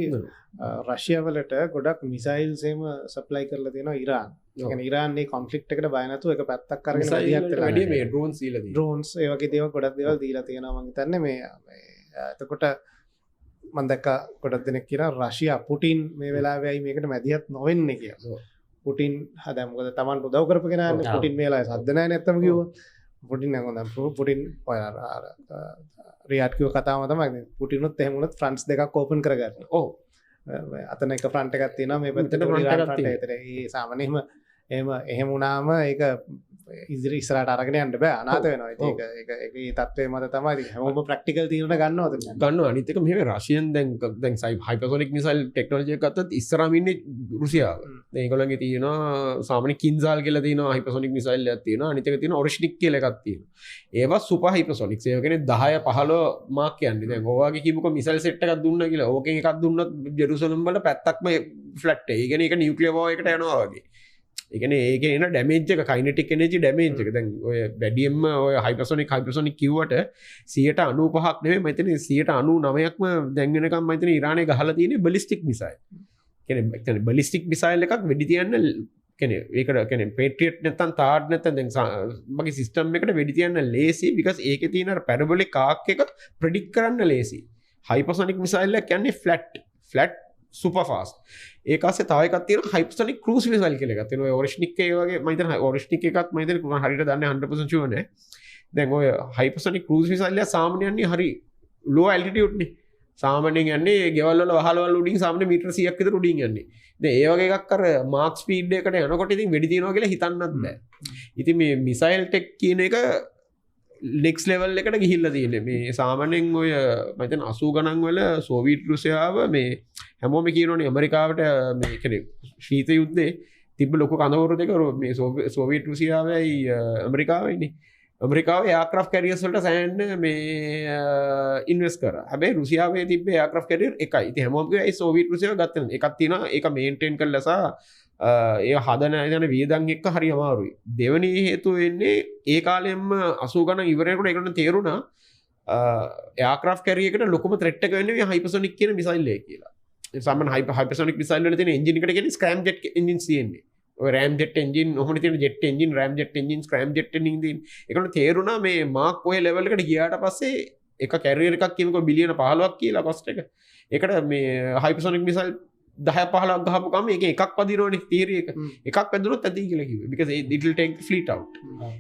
Speaker 4: රෂියා වලට ගොඩක් මිසයිල්ස් එහෙම සප්ලයි කරලා තියෙනවා ඉරාන් ඒ කියන්නේ ඉරාන් මේ කොන්ෆ්ලික්ට් එකට බය නැතුව ඒක පැත්තක් අරගෙන
Speaker 1: වැඩි මේ ඩ්‍රෝන්ස් දීලා තියෙනවා
Speaker 4: ඩ්‍රෝන්ස් ඒ වගේ දේවල් ගොඩක් දේවල් දීලා තියෙනවා මම හිතන්නේ මේ එතකොට මම දැක්කා ගොඩක් දෙනෙක් කියනවා රෂියා පුටින් මේ වෙලාවේ ඇයි මේකට මැදිහත් නොවෙන්නේ කියලා පුටින් හදා මොකද Taman උදව් කරපු කෙනානේ පුටින් මේ වෙලාවේ සද්ද නැහැ නැත්තම කිව්වා පුටින් නම් හොඳ පුටින් ඔය රියාඩ් කිව්ව කතාවම තමයි පුටිනුත් එහෙම වුණත් ෆ්‍රන්ට්ස් දෙකක් ඕපන් කරගන්න ඔව් අතන එක ෆ්‍රන්ට් එකක් තියෙනවා මේ පැත්තට ෆ්‍රන්ට් එකක් තියෙනවා ඒ සාමාන්‍යයෙන්ම එහෙම වුණාම ඒක ඉස්සරහට අරගෙන යන්න බෑ අනාථ වෙනවා ඒක ඒ තත්ත්වයේ මත තමයි හැමෝම ප්‍රැක්ටිකල් තීරණ ගන්නවා
Speaker 1: අනිත් එක මෙහෙම රෂියන් දැන් හයිපර්සොනික් මිසයිල් ටෙක්නොලොජි එක ගත්තත් ඉස්සරහම ඉන්නේ රුසියාව දැන් ඒගොල්ලන්ගේ තියෙනවා සාමාන්‍ය කින්සාල් කියලා තියෙනවා හයිපර්සොනික් මිසයිල් එකක් තියෙනවා අනිත් එක තියෙනවා ඔරිෂ්නික් කියලා එකක් තියෙනවා ඒවා සුපර් හයිපර්සොනික්ස් ඒ කියන්නේ 10 15 මාක් කියන්නේ දැන් ඔයවාගේ කිමුක මිසයිල් සෙට් එකක් දුන්නා කියලා ඕකෙන් එකක් දුන්නොත් ජෙරුසලම් වල පැත්තක්ම ෆ්ලැට් ඒ කියන්නේ ඒක නියුක්ලියර් වෝර් එකට යනවා වගේ එකන ඒක එන ඩැමේජ් එක කයිනටික් එනජි ඩැමේජ් එක දැන් ඔය වැඩියම්ම ඔය හයිපසොනික් හයිපසොනික් කිව්වට 95% නෙවෙයි මම හිතන්නේ 99%ක්ම දැන් වෙනකම් මම හිතන්නේ ඉරානයේ ගහලා තියෙන්නේ බැලිස්ටික් මිසයිල්. කියන්නේ බැලිස්ටික් මිසයිල් එකක් වෙඩි තියන්න කියන්නේ ඒකට කියන්නේ පේට්‍රියට් නැත්තම් තාඩ් නැත්තම් දැන් මගේ සිස්ටම් එකට වෙඩි තියන්න ලේසි because ඒකේ තියෙන අර පැරබොලික් ආක් එක ප්‍රෙඩික්ට් කරන්න ලේසි. හයිපසොනික් මිසයිල් එක කියන්නේ ෆ්ලැට් සුපර් ෆාස්ට්. ඒක ASCII තව එකක් තියෙනවා හයිපසොනික් ක්‍රූස් මිසයිල් කියලා එකක් තියෙනවා. ඔය ඔරිෂ්නික් ඒ වගේ මම හිතන්නේ ඔරිෂ්නික් එකක් මම හිතන්නේ මම හරියට දන්නේ 100% ෂුවර් නෑ. දැන් ඔය හයිපසොනික් ක්‍රූස් මිසයිල් එක සාමාන්‍යයෙන් හරි ලෝ ඇල්ටිටියුඩ් නේ. සාමාන්‍යයෙන් යන්නේ ගෙවල් වල වහල වල උඩින් සාමාන්‍ය මීටර 100ක් විතර උඩින් යන්නේ. දැන් ඒ වගේ එකක් අර මාක් ස්පීඩ් එකකට යනකොට ඉතින් වෙඩි තියනවා කියලා හිතන්නත් බෑ. ඉතින් මේ මිසයිල් ටෙක් කියන එක නෙක්ස් ලෙවල් එකට ගිහිල්ලා තියෙන්නේ. මේ සාමාන්‍යයෙන් ඔය මම හිතන්නේ 80 ගණන් වල සෝවියට් රුසියාව මේ හැමෝම කියනෝනේ ඇමරිකාවට මේ කියන්නේ ශීත යුද්ධේ තිබ්බ ලොකු කඳවුරු දෙක මේ සෝවියට් රුසියාවයි ඇමරිකාවයිනේ. ඇමරිකාව එයාක්‍රාෆ්ට් කැරියර්ස් වලට සෑහෙන මේ ඉන්වෙස්ට් කරා. හැබැයි රුසියාවේ තිබ්බ එයාක්‍රාෆ්ට් කැරියර් එකයි. ඉතින් හැමෝම කිව්වා ඒ සෝවියට් රුසියාව ගත්තා නේද. එකක් තියෙනවා ඒක මේන්ටේන් කරලා සහ ඒ හදන යන වියදම් එක්ක හරි අමාරුයි. දෙවෙනි හේතුව වෙන්නේ ඒ කාලෙම 80 ගණන් ඉවරනකොට ඒකට තේරුණා එයාක්‍රාෆ්ට් කැරියර් එකට ලොකුම ත්‍රෙට් එක වෙන්නේ මේ හයිපර්සොනික් කියන මිසයිල් එක කියලා. ඒ සාමාන්‍ය හයිපර්සොනික් මිසයිල් වල තියෙන එන්ජින් එකට කියන්නේ ස්ක්‍රෑම් ජෙට් එන්ජින්ස් තියෙන්නේ. ඔය රෑම් ජෙට් එන්ජින් ඔහොම තියෙන jet engine ramjet engine scramjet engine තියෙන. ඒකට තේරුණා මේ මාක් ඔය ලෙවල් එකට ගියාට පස්සේ එක කැරියර් එකක් කියනකො බිලියන 15ක් කියලා කොස්ට් එක. ඒකට මේ හයිපර්සොනික් මිසයිල් 10-15ක් ගහපු ගම ඒක එකක් පදිනවනේ තියරි එක. එකක් වැදුනොත් ඇති කියලා කිව්වේ. because it will take the fleet out.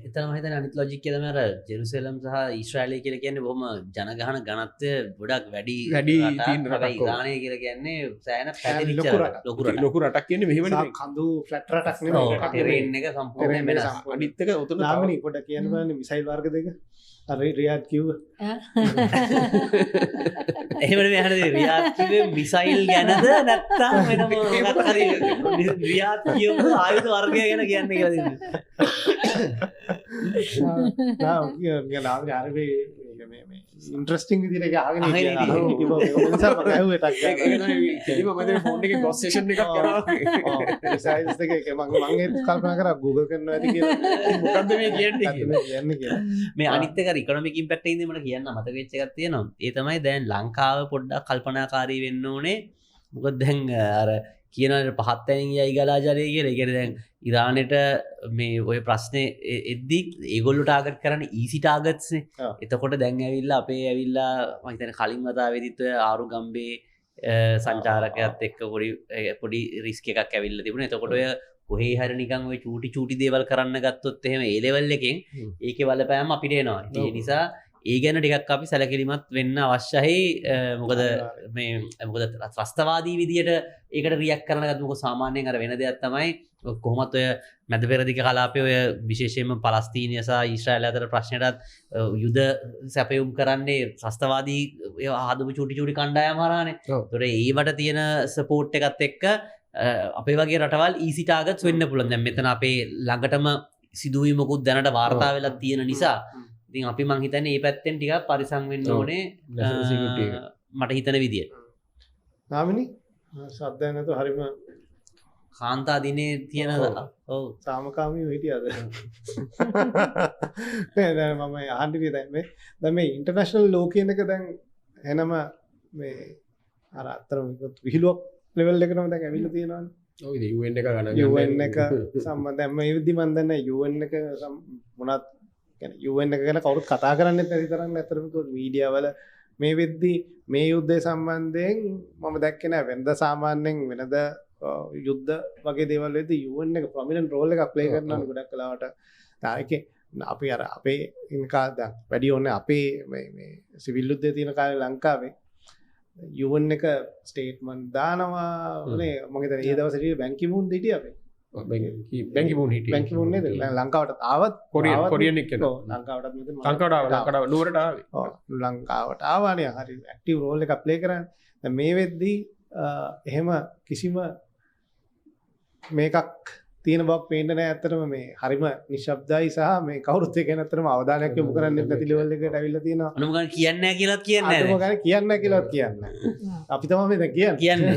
Speaker 5: එතන මම හිතන්නේ අනිත් ලොජික් එක තමයි අර ජෙරුසලම් සහ ඊශ්‍රායලය කියලා කියන්නේ බොහොම ජනගහන ඝනත්වය ගොඩක් වැඩි
Speaker 1: තියෙන රටක්.
Speaker 5: ඉරානය කියලා කියන්නේ සෑහෙන පැතිරිච්ච ලොකු රටක්.
Speaker 1: ලොකු රටක් කියන්නේ මෙහෙම නෙමෙයි.
Speaker 4: කඳු ෆ්ලැට් රටක් නෙමෙයි.
Speaker 5: ටෙරේන් එක සම්පූර්ණයෙන් වෙනස්.
Speaker 1: අනිත් එක උතන
Speaker 4: නාමනි පොඩ්ඩක් කියන්න බලන්න මිසයිල් වර්ග දෙක. අර රියාඩ් කිව්ව.
Speaker 5: එහෙම නෙමෙයි අහන්නේ රියාඩ් කිව්වේ මිසයිල් ගැනද නැත්නම් වෙනම මොකක් හරි රියාඩ් කියපු ආයුධ වර්ගය ගැන කියන්නේ කියලා දෙන්න.
Speaker 4: නාමනි අර මේ ඉන්ට්‍රස්ටිං විදිහට ඒක අහගෙන ඉන්නවා. ඒක නිසා මම ඇහුවේ ටක්
Speaker 1: ඒක තමයි කෙලිම මම දැන් ෆෝන් එකේ ගොස් සෙෂන් එකක් කරනවා.
Speaker 4: මිසයිල්ස් දෙක මම ඒත් කල්පනා කරා Google කරනවා ඇති කියලා.
Speaker 1: මොකද්ද මේ කියන්නේ කියලා.
Speaker 5: මේ අනිත් එක ඉකොනොමික් ඉම්පැක්ට් එකකින් මට කියන්න මතක වෙච්ච එකක් තියෙනවා. ඒ තමයි දැන් ලංකාව පොඩ්ඩක් කල්පනාකාරී වෙන්න ඕනේ. මොකද දැන් අර කියනවා පහත් තැනින් යයි ගලාජලය කියලා. ඒ කියන්නේ දැන් ඉරානෙට මේ ඔය ප්‍රශ්නේ එද්දි ඒගොල්ලෝ ටාගට් කරන්නේ ඊසි ටාගට්ස් නේ. එතකොට දැන් ඇවිල්ලා අපේ ඇවිල්ලා මම හිතන්නේ කලින් වතාවේදීත් ඔය ආරුගම්බේ සංචාරකයත් එක්ක පොඩි රිස්ක් එකක් ඇවිල්ලා තිබුණා. එතකොට ඔය කොහේ හරි නිකන් ඔය චූටි දේවල් කරන්න ගත්තොත් එහෙම ඒ ලෙවල් එකෙන් ඒකේ බලපෑම අපිට එනවා. ඒ නිසා ඒ ගැන ටිකක් අපි සැලකිලිමත් වෙන්න අවශ්‍යයි. මොකද මේ මොකද ත්‍රස්තවාදී විදියට ඒකට රියැක්ට් කරන ගත්ත මොකද සාමාන්‍යයෙන් අර වෙන දෙයක් තමයි කොහොමත් ඔය මැද පෙරදිග කලාපයේ ඔය විශේෂයෙන්ම පලස්තීනිය සහ ඊශ්‍රායල අතර ප්‍රශ්නයටත් යුද සැපයුම් කරන්නේ ත්‍රස්තවාදී හදපු චූටි කණ්ඩායම් හරහානේ. ඒතොර ඒවට තියෙන සපෝට් එකත් එක්ක අපේ වගේ රටවල් ඊසි ටාගට්ස් වෙන්න පුළුවන්. දැන් මෙතන අපේ ළඟටම සිදුවීමකුත් දැනට වාර්තා වෙලා තියෙන නිසා ඉතින් අපි මං හිතන්නේ මේ පැත්තෙන් ටිකක් පරිසම් වෙන්න ඕනේ මට හිතන විදියට.
Speaker 4: නාමිනි සද්දයක් නැතුව හරිම
Speaker 5: කාන්තා දිනේ තියෙන ඔව්
Speaker 4: සාමකාමීව හිටියද? නෑ දැන් මම අහන්න ඉතින් දැන් මේ ඉන්ටර්නැෂනල් ලෝ කියන එක දැන් එනම මේ අර අතරම විහිළුවක් ලෙවල් එකටම දැන් ඇවිල්ලා තියෙනවානේ.
Speaker 1: ඔව් ඉතින් UN එක ගණන්
Speaker 4: UN එක සම්බන්ධයෙන් මේ විදි මන් දන්නේ UN එක මොනත් කියන්නේ UN එක ගැන කවුරුත් කතා කරන්නේ නැති තරම් ඇත්තටම කිව්වොත් මීඩියා වල මේ වෙද්දි මේ යුද්ධය සම්බන්ධයෙන් මම දැක්කේ නෑ වෙනද සාමාන්‍යයෙන් වෙනද යුද්ධ වගේ දේවල් වෙද්දි UN එක ප්‍රොමිනන්ට් රෝල් එකක් ප්ලේ කරනවා ගොඩක් කලාවට. ඒකේ අපි අර අපේ ඉන්න කාලේ වැඩි ඕනේ අපේ මේ සිවිල් යුද්ධය තියෙන කාලේ ලංකාවේ UN එක ස්ටේට්මන්ට් දානවා නේ. මම හිතන්නේ ඒ දවස්වල බැංකිමුන් හිටියේ අපේ.
Speaker 1: බැංකිමුන් හිටියේ.
Speaker 4: බැංකිමුන් නේද? ලංකාවට ආවත්
Speaker 1: කොරියන් එක්ක
Speaker 4: ලංකාවටත් මෙතන
Speaker 1: ලංකාවට නුවරට ආවේ.
Speaker 4: ඔව් ලංකාවට ආවානේ. හරි ඇක්ටිව් රෝල් එකක් ප්ලේ කරන්නේ. දැන් මේ වෙද්දී එහෙම කිසිම මේකක් තියෙන බවක් පේන්නේ නැහැ. ඇත්තටම මේ හරිම නිශ්ශබ්දයි සහ මේ කවුරුත් ඒක ගැන ඇත්තටම අවධානයක් යොමු කරන්නේ නැති ලෙවල් එකකට ඇවිල්ලා තියෙනවා.
Speaker 5: අනුම ගන්න කියන්නේ නැහැ කියලාත් කියන්නේ නැහැ.
Speaker 4: අනුම ගන්න කියන්නේ නැහැ කියලාත් කියන්නේ. අපි තමයි මේ දැන් කියන්නේ.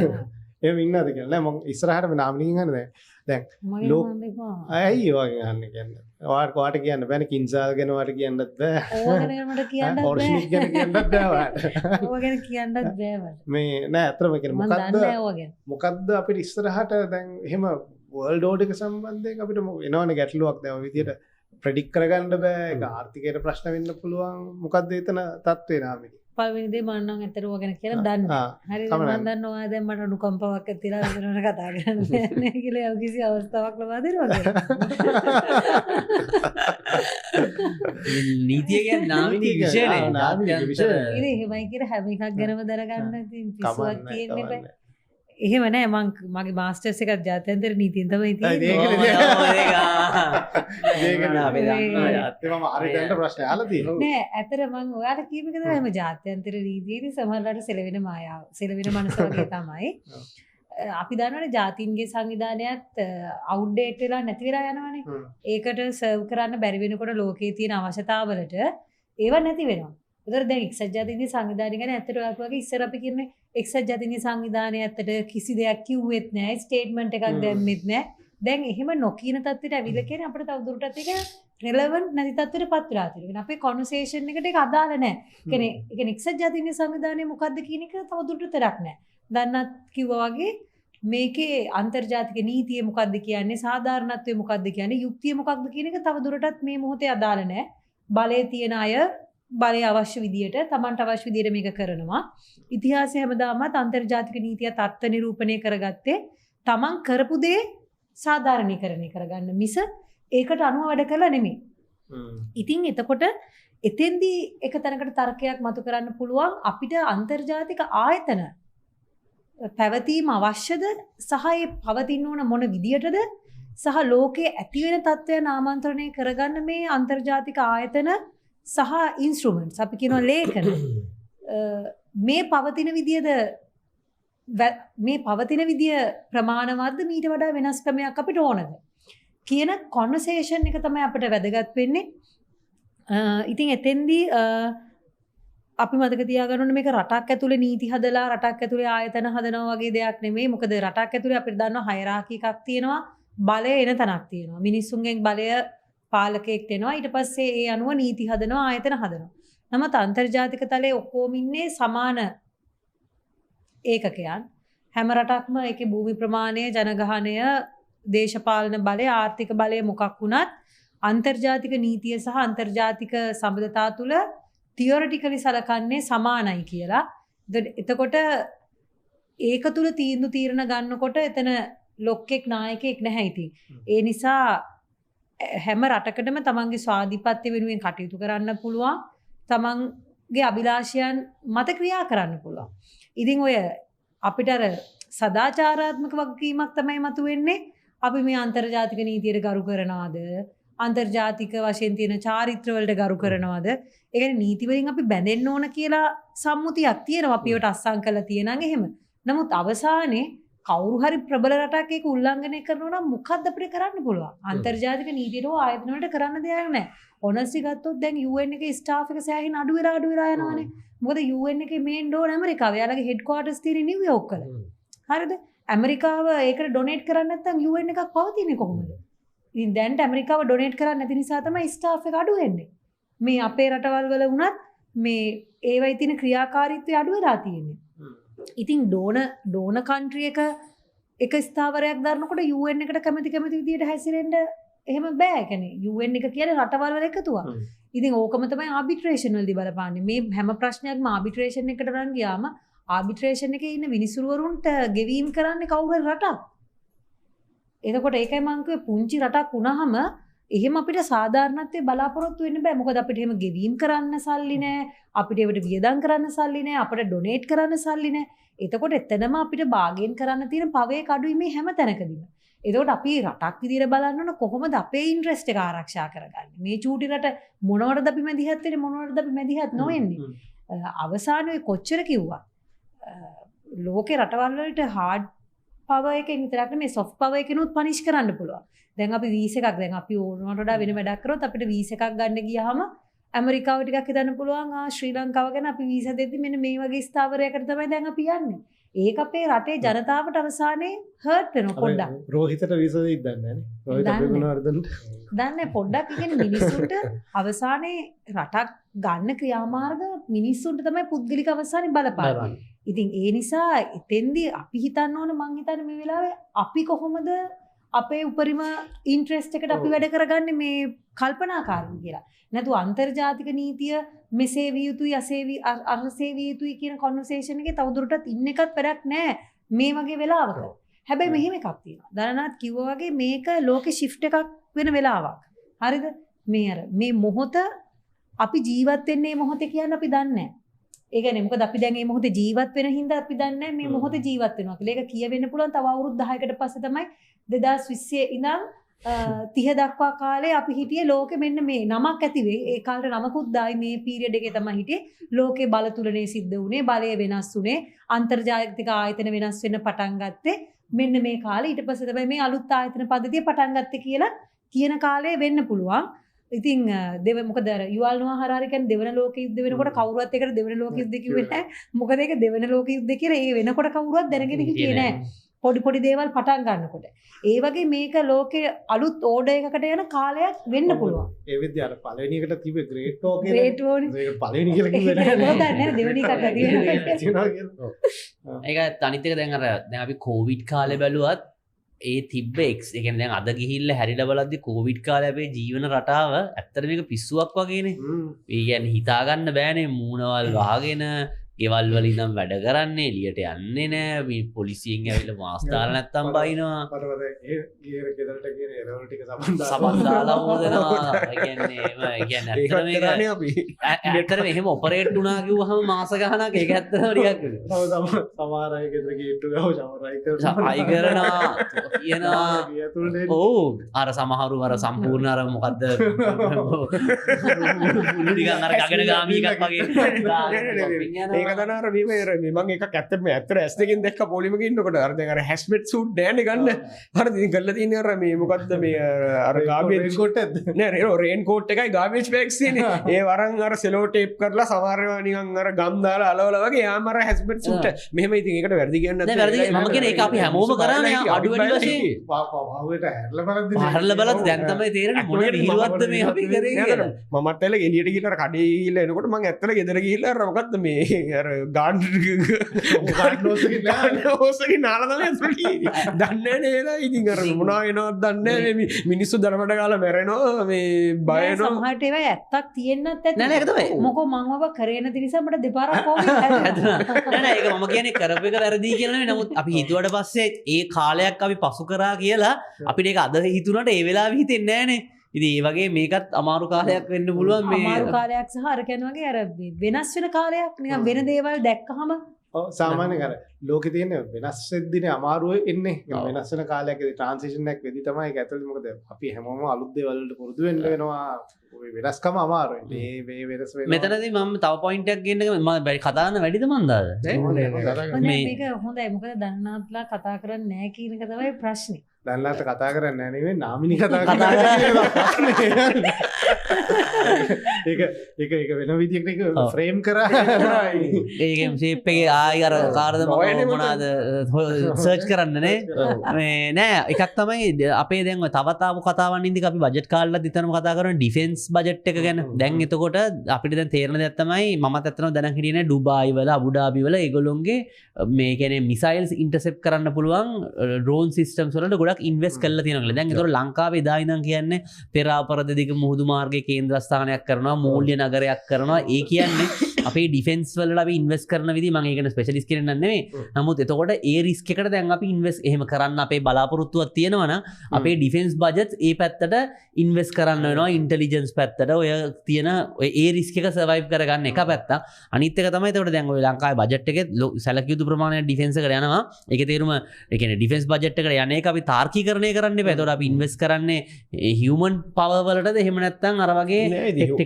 Speaker 4: එහෙම ඉන්නද කියලා නෑ මම ඉස්සරහට නාමිනේකින් අහන්නේ දැන්
Speaker 2: මගේ
Speaker 4: ලෝක-
Speaker 2: මන් එපා.
Speaker 4: ඇයි ඒ වගේ අහන්නේ කියන්නේ ඔයාට කියන්න බෑනේ කින්සාල් ගැන ඔයාට කියන්නත් බෑ
Speaker 2: ඕවා ගැන මට කියන්නත්
Speaker 4: ඔර්ෂනික් ගැන කියන්නත් බෑ ඔයාට
Speaker 2: ඕවා ගැන කියන්නත් බෑ මට.
Speaker 4: මේ නෑ අතරම කියන්නේ
Speaker 2: මම දන්නේ නැහැ ඕවා ගැන.
Speaker 4: මොකක්ද අපිට ඉස්සරහට දැන් එහෙම වර්ල්ඩ් ඕඩර් එක සම්බන්ධයෙන් අපිට එනවනේ ගැටලුවක් දැන් ඔය විදියට ප්‍රෙඩික්ට් කරගන්න බෑ ඒක ආර්ථිකයට ප්‍රශ්න වෙන්න පුළුවන් මොකක්ද එතන තත්ත්වේ නාමිනී
Speaker 2: පළවෙනි දේ මම නම් ඇත්තට ඕවා ගැන කියලා දන්නේ නැහැ. හරිද? මම දන්නවා දැන් මට අනුකම්පාවක් ඇතිලා වෙනවට කතා කරන්න නෑ කියලා යම් කිසි අවස්ථාවක් ලබා දෙනවා
Speaker 5: නීතිය කියන්නේ නාමිනී විෂයනේ.
Speaker 4: නාමිනී විෂය.
Speaker 2: ඉතින් එහෙමයි කියලා හැම එකක් ගැනම දැනගන්න ඉතින් පිස්සුවක්
Speaker 4: කමන්නේ,
Speaker 2: තියෙන්න බෑ.
Speaker 4: කමන්නේ.
Speaker 2: එහෙම නෑ මගේ මාස්ටර්ස් එකත් ජාත්‍යන්තර නීතියෙන් තමයි තියෙන්නේ.
Speaker 4: ඒක
Speaker 5: අපි දන්නවා
Speaker 4: ඒත් මම හරි දැනට ප්‍රශ්න අහලා තියෙනවා
Speaker 2: නෑ ඇතර මං ඔයාට කීප එක තමයි එහෙම ජාත්‍යන්තර නීතියේදී සමහරවිට සෙලවෙන මායාව සෙලවෙන මනස වගේ තමයි. අපි දන්නවනේ ජාතීන්ගේ සංවිධානයත් අවුට්ඩේට් වෙලා නැති වෙලා යනවනේ. ඒකට සර්ව් කරන්න බැරි වෙනකොට ලෝකයේ තියෙන අවශ්‍යතාවලට ඒව නැති වෙනවා. ඒතර දැන් එක්සත් ජාතීන්ගේ සංවිධානය ගැන ඇත්තට ඔයාලට වගේ ඉස්සර අපි කියන්නේ එක්සත් ජාතීන්ගේ සංවිධානය ඇත්තට කිසි දෙයක් කිව්වෙත් නැහැ, ස්ටේට්මන්ට් එකක් දැම්මෙත් නැහැ. දැන් එහෙම නොකියන තත්ත්වයට ඇවිල්ලා කියන්නේ අපිට තවදුරටත් ඒක රෙලෙවන්ට් නැති තත්ත්වයටපත් වෙලා තියෙනවා. අපේ කොන්වර්සේෂන් එකට ඒක අදාළ නැහැ. කියන්නේ එක්සත් ජාතීන්ගේ සංවිධානය මොකද්ද කියන එක තවදුරටත් තරක් නැහැ. දන්නත් කිව්වා වගේ මේකේ අන්තර්ජාතික නීතිය මොකක්ද කියන්නේ සාධාරණත්වය මොකක්ද කියන්නේ යුක්තිය මොකක්ද කියන එක තවදුරටත් මේ මොහොතේ අදාළ නැහැ. බලය තියෙන අය බලය අවශ්‍ය විදියට Tamanට අවශ්‍ය විදියට මේක කරනවා. ඉතිහාසය හැමදාමත් අන්තර්ජාතික නීතියත් අර්ථ නිරූපණය කරගත්තේ Taman කරපු දේ සාධාරණීකරණය කරගන්න මිස ඒකට අනුව වැඩ කළා නෙමෙයි. ඉතින් එතකොට එතෙන්දී එක තැනකට තර්කයක් මතු කරන්න පුළුවන් අපිට අන්තර්ජාතික ආයතන පැවතීම අවශ්‍යද සහ ඒ පවතින්න ඕන මොන විදියටද සහ ලෝකයේ ඇති වෙන තත්ත්වයන් ආමන්ත්‍රණය කරගන්න මේ අන්තර්ජාතික ආයතන සහ ඉන්ස්ට්‍රුමන්ට්ස් අපි කියනවා ලේඛන මේ පවතින විදියද මේ පවතින විදිය ප්‍රමාණවත්ද මීට වඩා වෙනස් ක්‍රමයක් අපිට ඕනද කියන කොන්වර්සේෂන් එක තමයි අපිට වැදගත් වෙන්නේ. ඉතින් එතෙන්දී අපි මතක තියාගන්න ඕනේ මේක රටක් ඇතුලේ නීති හදලා රටක් ඇතුලේ ආයතන හදනවා වගේ දෙයක් නෙමෙයි. මොකද රටක් ඇතුලේ අපිට දන්නවා හයරාකි එකක් තියෙනවා. බලය එන තැනක් තියෙනවා. මිනිස්සුන්ගෙන් බලය පාලකයෙක්ට එනවා. ඊට පස්සේ ඒ අනුව නීති හදනවා ආයතන හදනවා. නමුත් අන්තර්ජාතික තලයේ ඔක්කොම ඉන්නේ සමාන ඒකකයන්. හැම රටක්ම ඒකේ භූමි ප්‍රමාණය, ජනගහනය, දේශපාලන බලය, ආර්ථික බලය මොකක් වුණත් අන්තර්ජාතික නීතිය සහ අන්තර්ජාතික සම්බන්ධතා තුල තියොරිටිකලි සලකන්නේ සමානයි කියලා. එතකොට ඒක තුල තීන්දුව తీරන ගන්නකොට එතන ලොක්කෙක් නායකයෙක් නැහැ ඉතින්. ඒ නිසා හැම රටකටම තමන්ගේ ස්වාධීපත්‍ය වෙනුවෙන් කටයුතු කරන්න පුළුවන්. තමන්ගේ අභිලාෂයන් මත ක්‍රියා කරන්න පුළුවන්. ඉතින් ඔය අපිට අර සදාචාරාත්මක වගකීමක් තමයි මතුවෙන්නේ. අපි මේ අන්තර්ජාතික නීතියට ගරු කරනවාද? අන්තර්ජාතික වශයෙන් තියෙන චාරිත්‍ර වලට ගරු කරනවාද? ඒ කියන්නේ නීති වලින් අපි බැඳෙන්න ඕන කියලා සම්මුතියක් තියෙනවා. අපි ඒවට අස්සම් කරලා තියෙනන් එහෙම. නමුත් අවසානයේ කවුරු හරි ප්‍රබල රටක් ඒක උල්ලංඝනය කරනවා නම් මොකක්ද අපිට කරන්න පුළුවන්? අන්තර්ජාතික නීතියට හෝ ආයතන වලට කරන්න දෙයක් නැහැ. ඔනස්ටි ගත්තොත් දැන් UN එකේ ස්ටාෆ් එක සෑහෙන අඩු වෙලා යනවානේ. මොකද UN එකේ මේන් ඩෝන් ඇමරිකාව. එයාලගේ හෙඩ් ක්වාටර්ස් තියෙන්නේ නිව්යෝක් වල. හරිද? ඇමරිකාව ඒකට ඩොනේට් කරන්නේ නැත්නම් UN එකක් පවතින්නේ කොහොමද? ඉතින් දැන්ට ඇමරිකාව ඩොනේට් කරන්නේ නැති නිසා තමයි ස්ටාෆ් එක අඩු වෙන්නේ. මේ අපේ රටවල් වල වුණත් මේ ඒවයි තියෙන ක්‍රියාකාරීත්වය අඩු වෙලා තියෙන්නේ. ඉතින් ඩෝන කන්ට්‍රි එක ස්ථාවරයක් දරනකොට UN එකට කැමති විදියට හැසිරෙන්න එහෙම බෑ. කියන්නේ UN එක කියන්නේ රටවල් වල එකතුවක්. ඉතින් ඕකම තමයි ආබිට්‍රේෂන් වලදී බලපාන්නේ. මේ හැම ප්‍රශ්නයක්ම ආබිට්‍රේෂන් එකට රන් ගියාම ආබිට්‍රේෂන් එකේ ඉන්න විනිසුරුවරුන්ට ගෙවීම් කරන්නේ කවුරු රටක්. එතකොට ඒකයි මම කිව්වේ පුංචි රටක් වුණාම එහෙම අපිට සාධාරණත්වයේ බලාපොරොත්තු වෙන්න බෑ. මොකද අපිට එහෙම ගෙවීම් කරන්න සල්ලි නෑ. අපිට ඒවට වියදම් කරන්න සල්ලි නෑ. අපිට ඩොනේට් කරන්න සල්ලි නෑ. එතකොට එතනම අපිට බාගෙන් කරන්න තියෙන පවේ කඩුයි මේ හැම තැනකදීම. එතකොට අපි රටක් විදියට බලන්න ඕන කොහොමද අපේ ඉන්ට්‍රෙස්ට් එක ආරක්ෂා කරගන්නේ. මේ චූටි රට මොනවටද අපි මැදිහත් වෙන්නේ මොනවටද අපි මැදිහත් නොවෙන්නේ. අවසානයේ කොච්චර කිව්වා ලෝකේ රටවල් වලට හાર્ඩ් පවර් එකෙන් විතරක් නෙමෙයි සොෆ්ට් පවර් එකෙනුත් පනිෂ් කරන්න පුළුවන්. දැන් අපි වීසා එකක් දැන් අපි ඕනකට වඩා වෙන වැඩක් කරොත් අපිට වීසා එකක් ගන්න ගියාම ඇමරිකාව ටිකක් හිතන්න පුළුවන් ශ්‍රී ලංකාව ගැන අපි වීසා දෙද්දි මෙන්න මේ වගේ ස්ථාවරයකට තමයි දැන් අපි යන්නේ. ඒක අපේ රටේ ජනතාවට අවසානයේ හර්ට් වෙනවා පොඩ්ඩක්.
Speaker 4: රෝහිතට විසද ඉදන්නේ රෝහිත අභිගුණවර්ධන
Speaker 2: දන්නේ පොඩ්ඩක් කියන්නේ මිනිස්සුන්ට අවසානයේ රටක් ගන්න ක්‍රියාමාර්ග මිනිස්සුන්ට තමයි පුද්ගලික අවසානයේ බලපාන්නේ. ඉතින් ඒ නිසා එතෙන්දී අපි හිතන්න ඕන මං හිතන්නේ මේ වෙලාවේ අපි කොහොමද අපේ උපරිම ඉන්ට්‍රෙස්ට් එකට අපි වැඩ කරගන්නේ මේ කල්පනාකාරී කියලා. නැතු අන්තර්ජාතික නීතිය මෙසේ විය යුතුයි අරසේ විය යුතුයි කියන කන්වර්සේෂන් එකේ තවදුරටත් ඉන්න එකත් වැඩක් නැහැ මේ වගේ වෙලාවක. හැබැයි මෙහෙම එකක් තියෙනවා. දරණාත් කිව්වා වගේ මේක ලෝකෙ ෂිෆ්ට් එකක් වෙන වෙලාවක්. හරිද? මේ මොහොත අපි ජීවත් වෙන්නේ මේ මොහොතේ කියන්නේ අපි දන්නේ නැහැ. ඒ කියන්නේ මොකද අපි දැන් මේ මොහොතේ ජීවත් වෙන හින්දා අපි දන්නේ නැහැ මේ මොහොතේ ජීවත් වෙනවා කියලා. ඒක කියවෙන්න පුළුවන් තව අවුරුදු 10කට පස්සේ තමයි 2020 ඉඳන් 30 දක්වා කාලේ අපි හිටියේ ලෝකෙ මෙන්න මේ නමක් ඇති වෙයි. ඒ කාලේ නමකුත් දායි මේ පීරියඩ් එකේ තමයි හිටියේ. ලෝකේ බල තුලනේ සිද්ධ වුණේ, බලය වෙනස් වුණේ, අන්තර්ජාතික ආයතන වෙනස් වෙන්න පටන් ගත්තේ. මෙන්න මේ කාලේ ඊට පස්සේ තමයි මේ අලුත් ආයතන පද්ධතිය පටන් ගත්තේ කියලා කියන කාලේ වෙන්න පුළුවන්. ඉතින් මොකද යුවල් නොආ හරාරි කියන්නේ දෙවන ලෝක යුද්ධ වෙනකොට කවුරුවත් එකට දෙවන ලෝක යුද්ධ කිව්වේ නැහැ. මොකද ඒක දෙවන ලෝක යුද්ධ කියලා ඒ වෙනකොට කවුරුවත් දැනගෙන හිටියේ නැහැ. පොඩි දේවල් පටන් ගන්නකොට. ඒ වගේ මේක ලෝකේ අලුත් ඕඩර් එකකට යන කාලයක් වෙන්න පුළුවන්.
Speaker 4: ඒ විදිහ අර පළවෙනි එකට තිබ්බ ග්‍රේට් වෝ කියලා.
Speaker 2: ග්‍රේට් වෝ නේ.
Speaker 4: ඒක පළවෙනි කියලා කිව්වේ නැහැ.
Speaker 2: ඒක දන්නේ දෙවෙනි එකට තියෙනවා.
Speaker 5: ඒක අනිත් එක දැන් අපි කොවිඩ් කාලේ බැලුවත් ඒ තිබ්බ එක්ස් ඒ කියන්නේ දැන් අද ගිහිල්ලා හැරිලා බලද්දි කොවිඩ් කාලේ අපේ ජීවන රටාව ඇත්තට මේක පිස්සුවක් වගේනේ. ඒ කියන්නේ හිතා ගන්න බෑනේ මූණවල් වහගෙන ගෙවල් වල ඉඳන් වැඩ කරන්නේ එළියට යන්නේ නෑ මේ පොලිසියෙන් ඇවිල්ලා මාස් දාලා නැත්තම් බයිනවා.
Speaker 4: ඒ ගෙදරට කියන එරවල ටික
Speaker 5: සබන් දාලා හොදනවා. ඒ කියන්නේ ඇත්තටම එහෙම ඔපරේට් වුණා කිව්වහම මාස ගාණක් ඒක ඇත්තටම ටිකක්
Speaker 4: සමහර අය ගෙදර ගේට්ටු ගාව ෂවර්
Speaker 5: අයි කරනවා කියනවා. ඔව් අර සමහරු අර සම්පූර්ණ අර මොකද්ද නිකන් අර ගගන ගාමී එකක් වගේ
Speaker 1: ඒකතනර මං එක ඇත්තම ඇතර ඇස් දෙකින් දැක්ක පොලිමක ඉන්නකොට අර දැන් අර හැස්මෙට් සූට් නෑනේ ගන්න. අර ඉතින් කරලා තියෙන්නේ අර මේ මොකද්ද මේ අර ගාබේජ් කෝට් නෑ රේන් කෝට් එකයි ගාබේජ් බෑග්ස් තියෙන්නේ. ඒ වරන් අර සෙලෝ ටේප් කරලා සමහරව නිකන් අර ගම් දාලා අලවලා වගේ යාම අර හැස්මෙට් සූට් මෙහෙම ඉතින් ඒකට වැරදි කියන්නේ
Speaker 5: නැහැ. වැරදි මම කියන්නේ ඒක අපි හැමෝම කරානේ අඩු වැඩි වශයෙන්.
Speaker 4: පාවුවට
Speaker 5: හැරලා බලද්දි දැන් තමයි තේරෙන්නේ මොන නිරුවත්ද මේ අපි කරේ කියලා.
Speaker 1: මමත් ඇල එළියට ගිහලා අර කඩේ ගිහලා එනකොට මං ඇත්තට ගෙදර ගිහලා අර මොකද්ද මේ අර ගාන් ඕසකින් නාලා තමයි දන්නේ නේද ඉතින් අර මොනවා වෙනවද දන්නේ නැහැ මිනිස්සු දරමඩ ගාලා මැරෙනවා මේ බය වෙනවා
Speaker 2: සමහරට ඒවා ඇත්තක් තියෙන්නත් ඇති
Speaker 5: නෑ නෑ ඒක තමයි
Speaker 2: මොකෝ මං ඔබ කරේ නැති නිසා මට දෙපාරක් කොහොමද හැදුනා
Speaker 5: නෑ නෑ ඒක මම කියන්නේ කරපු එක වැරදි කියලා නෙවෙයි නමුත් අපි හිතුවට පස්සේ ඒ කාලයක් අපි පසු කරා කියලා අපිට ඒක අද හිතුණාට ඒ වෙලාවෙ හිතෙන්නේ නෑනේ ඉතින් ඒ වගේ මේකත් අමාරු කාලයක් වෙන්න පුළුවන් මේ
Speaker 2: අමාරු කාලයක් සහ අර කියන වගේ අර වෙනස් වෙන කාලයක් නිකන් වෙන දේවල් දැක්කහම
Speaker 4: සාමාන්‍ය කර ලෝකෙ තියෙන වෙනස් වෙද්දිනේ අමාරුව එන්නේ වෙනස් වෙන කාලයකදී ට්‍රාන්සිෂන් එකක් වෙදි තමයි ඒක ඇතුළේ මොකද අපි හැමෝම අලුත් දේවල් වලට පුරුදු වෙන්න වෙනවා ඔය වෙනස්කම අමාරුයි මේ වෙනස් වෙනවා
Speaker 5: මෙතනදී මම තව පොයින්ට් එකක් ගන්න මම කතා කරන වැඩිද මන්දාද
Speaker 2: මේක හොඳයි මොකද දන්නාත්ලා කතා කරන්නේ නැහැ කියන එක තමයි ප්‍රශ්නේ
Speaker 4: දැන්ලාට කතා කරන්නේ නැහැ නෙවෙයි නාමිනි කතා ඒක වෙන විදිහකට ඒක ෆ්‍රේම් කරා
Speaker 5: ඒක ෂේප් එකේ ආයි අර කාර්ද මොනවාද සර්ච් කරන්න නේ මේ නෑ එකක් තමයි අපේ දැන් ඔය තවත් ආපු කතාවන් ඉඳි අපි බජට් කාලෙලා දිතරම කතා කරන ඩිෆෙන්ස් බජට් එක ගැන දැන් එතකොට අපිට දැන් තේරෙන දෙයක් තමයි මමත් ඇත්තටම දැනන් හිටියේ නේ ඩුබායි වල අබුඩාබි වල ඒගොල්ලොන්ගේ මේ කියන්නේ මිසයිල්ස් ඉන්ටර්සෙප්ට් කරන්න පුළුවන් ඩ්‍රෝන් සිස්ටම්ස් වලට ගොඩක් ඉන්වෙස්ට් කරලා තියෙනවා කියලා. දැන් ඒතකොට ලංකාවේ එදා ඉඳන් කියන්නේ පෙරාපරද දිග මුහුදු මාර්ගයේ කේන්ද්‍රස්ථානයක් කරනවා මූල්‍ය නගරයක් කරනවා ඒ කියන්නේ අපේ ඩිෆෙන්ස් වලට අපි ඉන්වෙස්ට් කරන විදිහ මම ඒකන ස්පෙෂලිස්ට් කෙනෙක් නෙමෙයි. නමුත් එතකොට ඒ රිස්ක් එකට දැන් අපි ඉන්වෙස්ට් එහෙම කරන්න අපේ බලාපොරොත්තුවක් තියෙනවා නම් අපේ ඩිෆෙන්ස් බජට් ඒ පැත්තට ඉන්වෙස්ට් කරන්න වෙනවා ඉන්ටෙලිජන්ස් පැත්තට ඔය තියෙන ඔය ඒ රිස්ක් එක සර්වයිව් කරගන්න එක පැත්තක්. අනිත් එක තමයි එතකොට දැන් ඔය ලංකාවේ බජට් එකේ සැලකිය යුතු ප්‍රමාණයක් ඩිෆෙන්ස් එකට යනවා. ඒකේ තේරුම ඒ කියන්නේ ඩිෆෙන්ස් බජට් එකට යන එක අපි තාර්කීකරණය කරන්න එපා. එතකොට අපි ඉන්වෙස්ට් කරන්නේ හියුමන් පවර් වලටද එහෙම නැත්නම් අර වගේ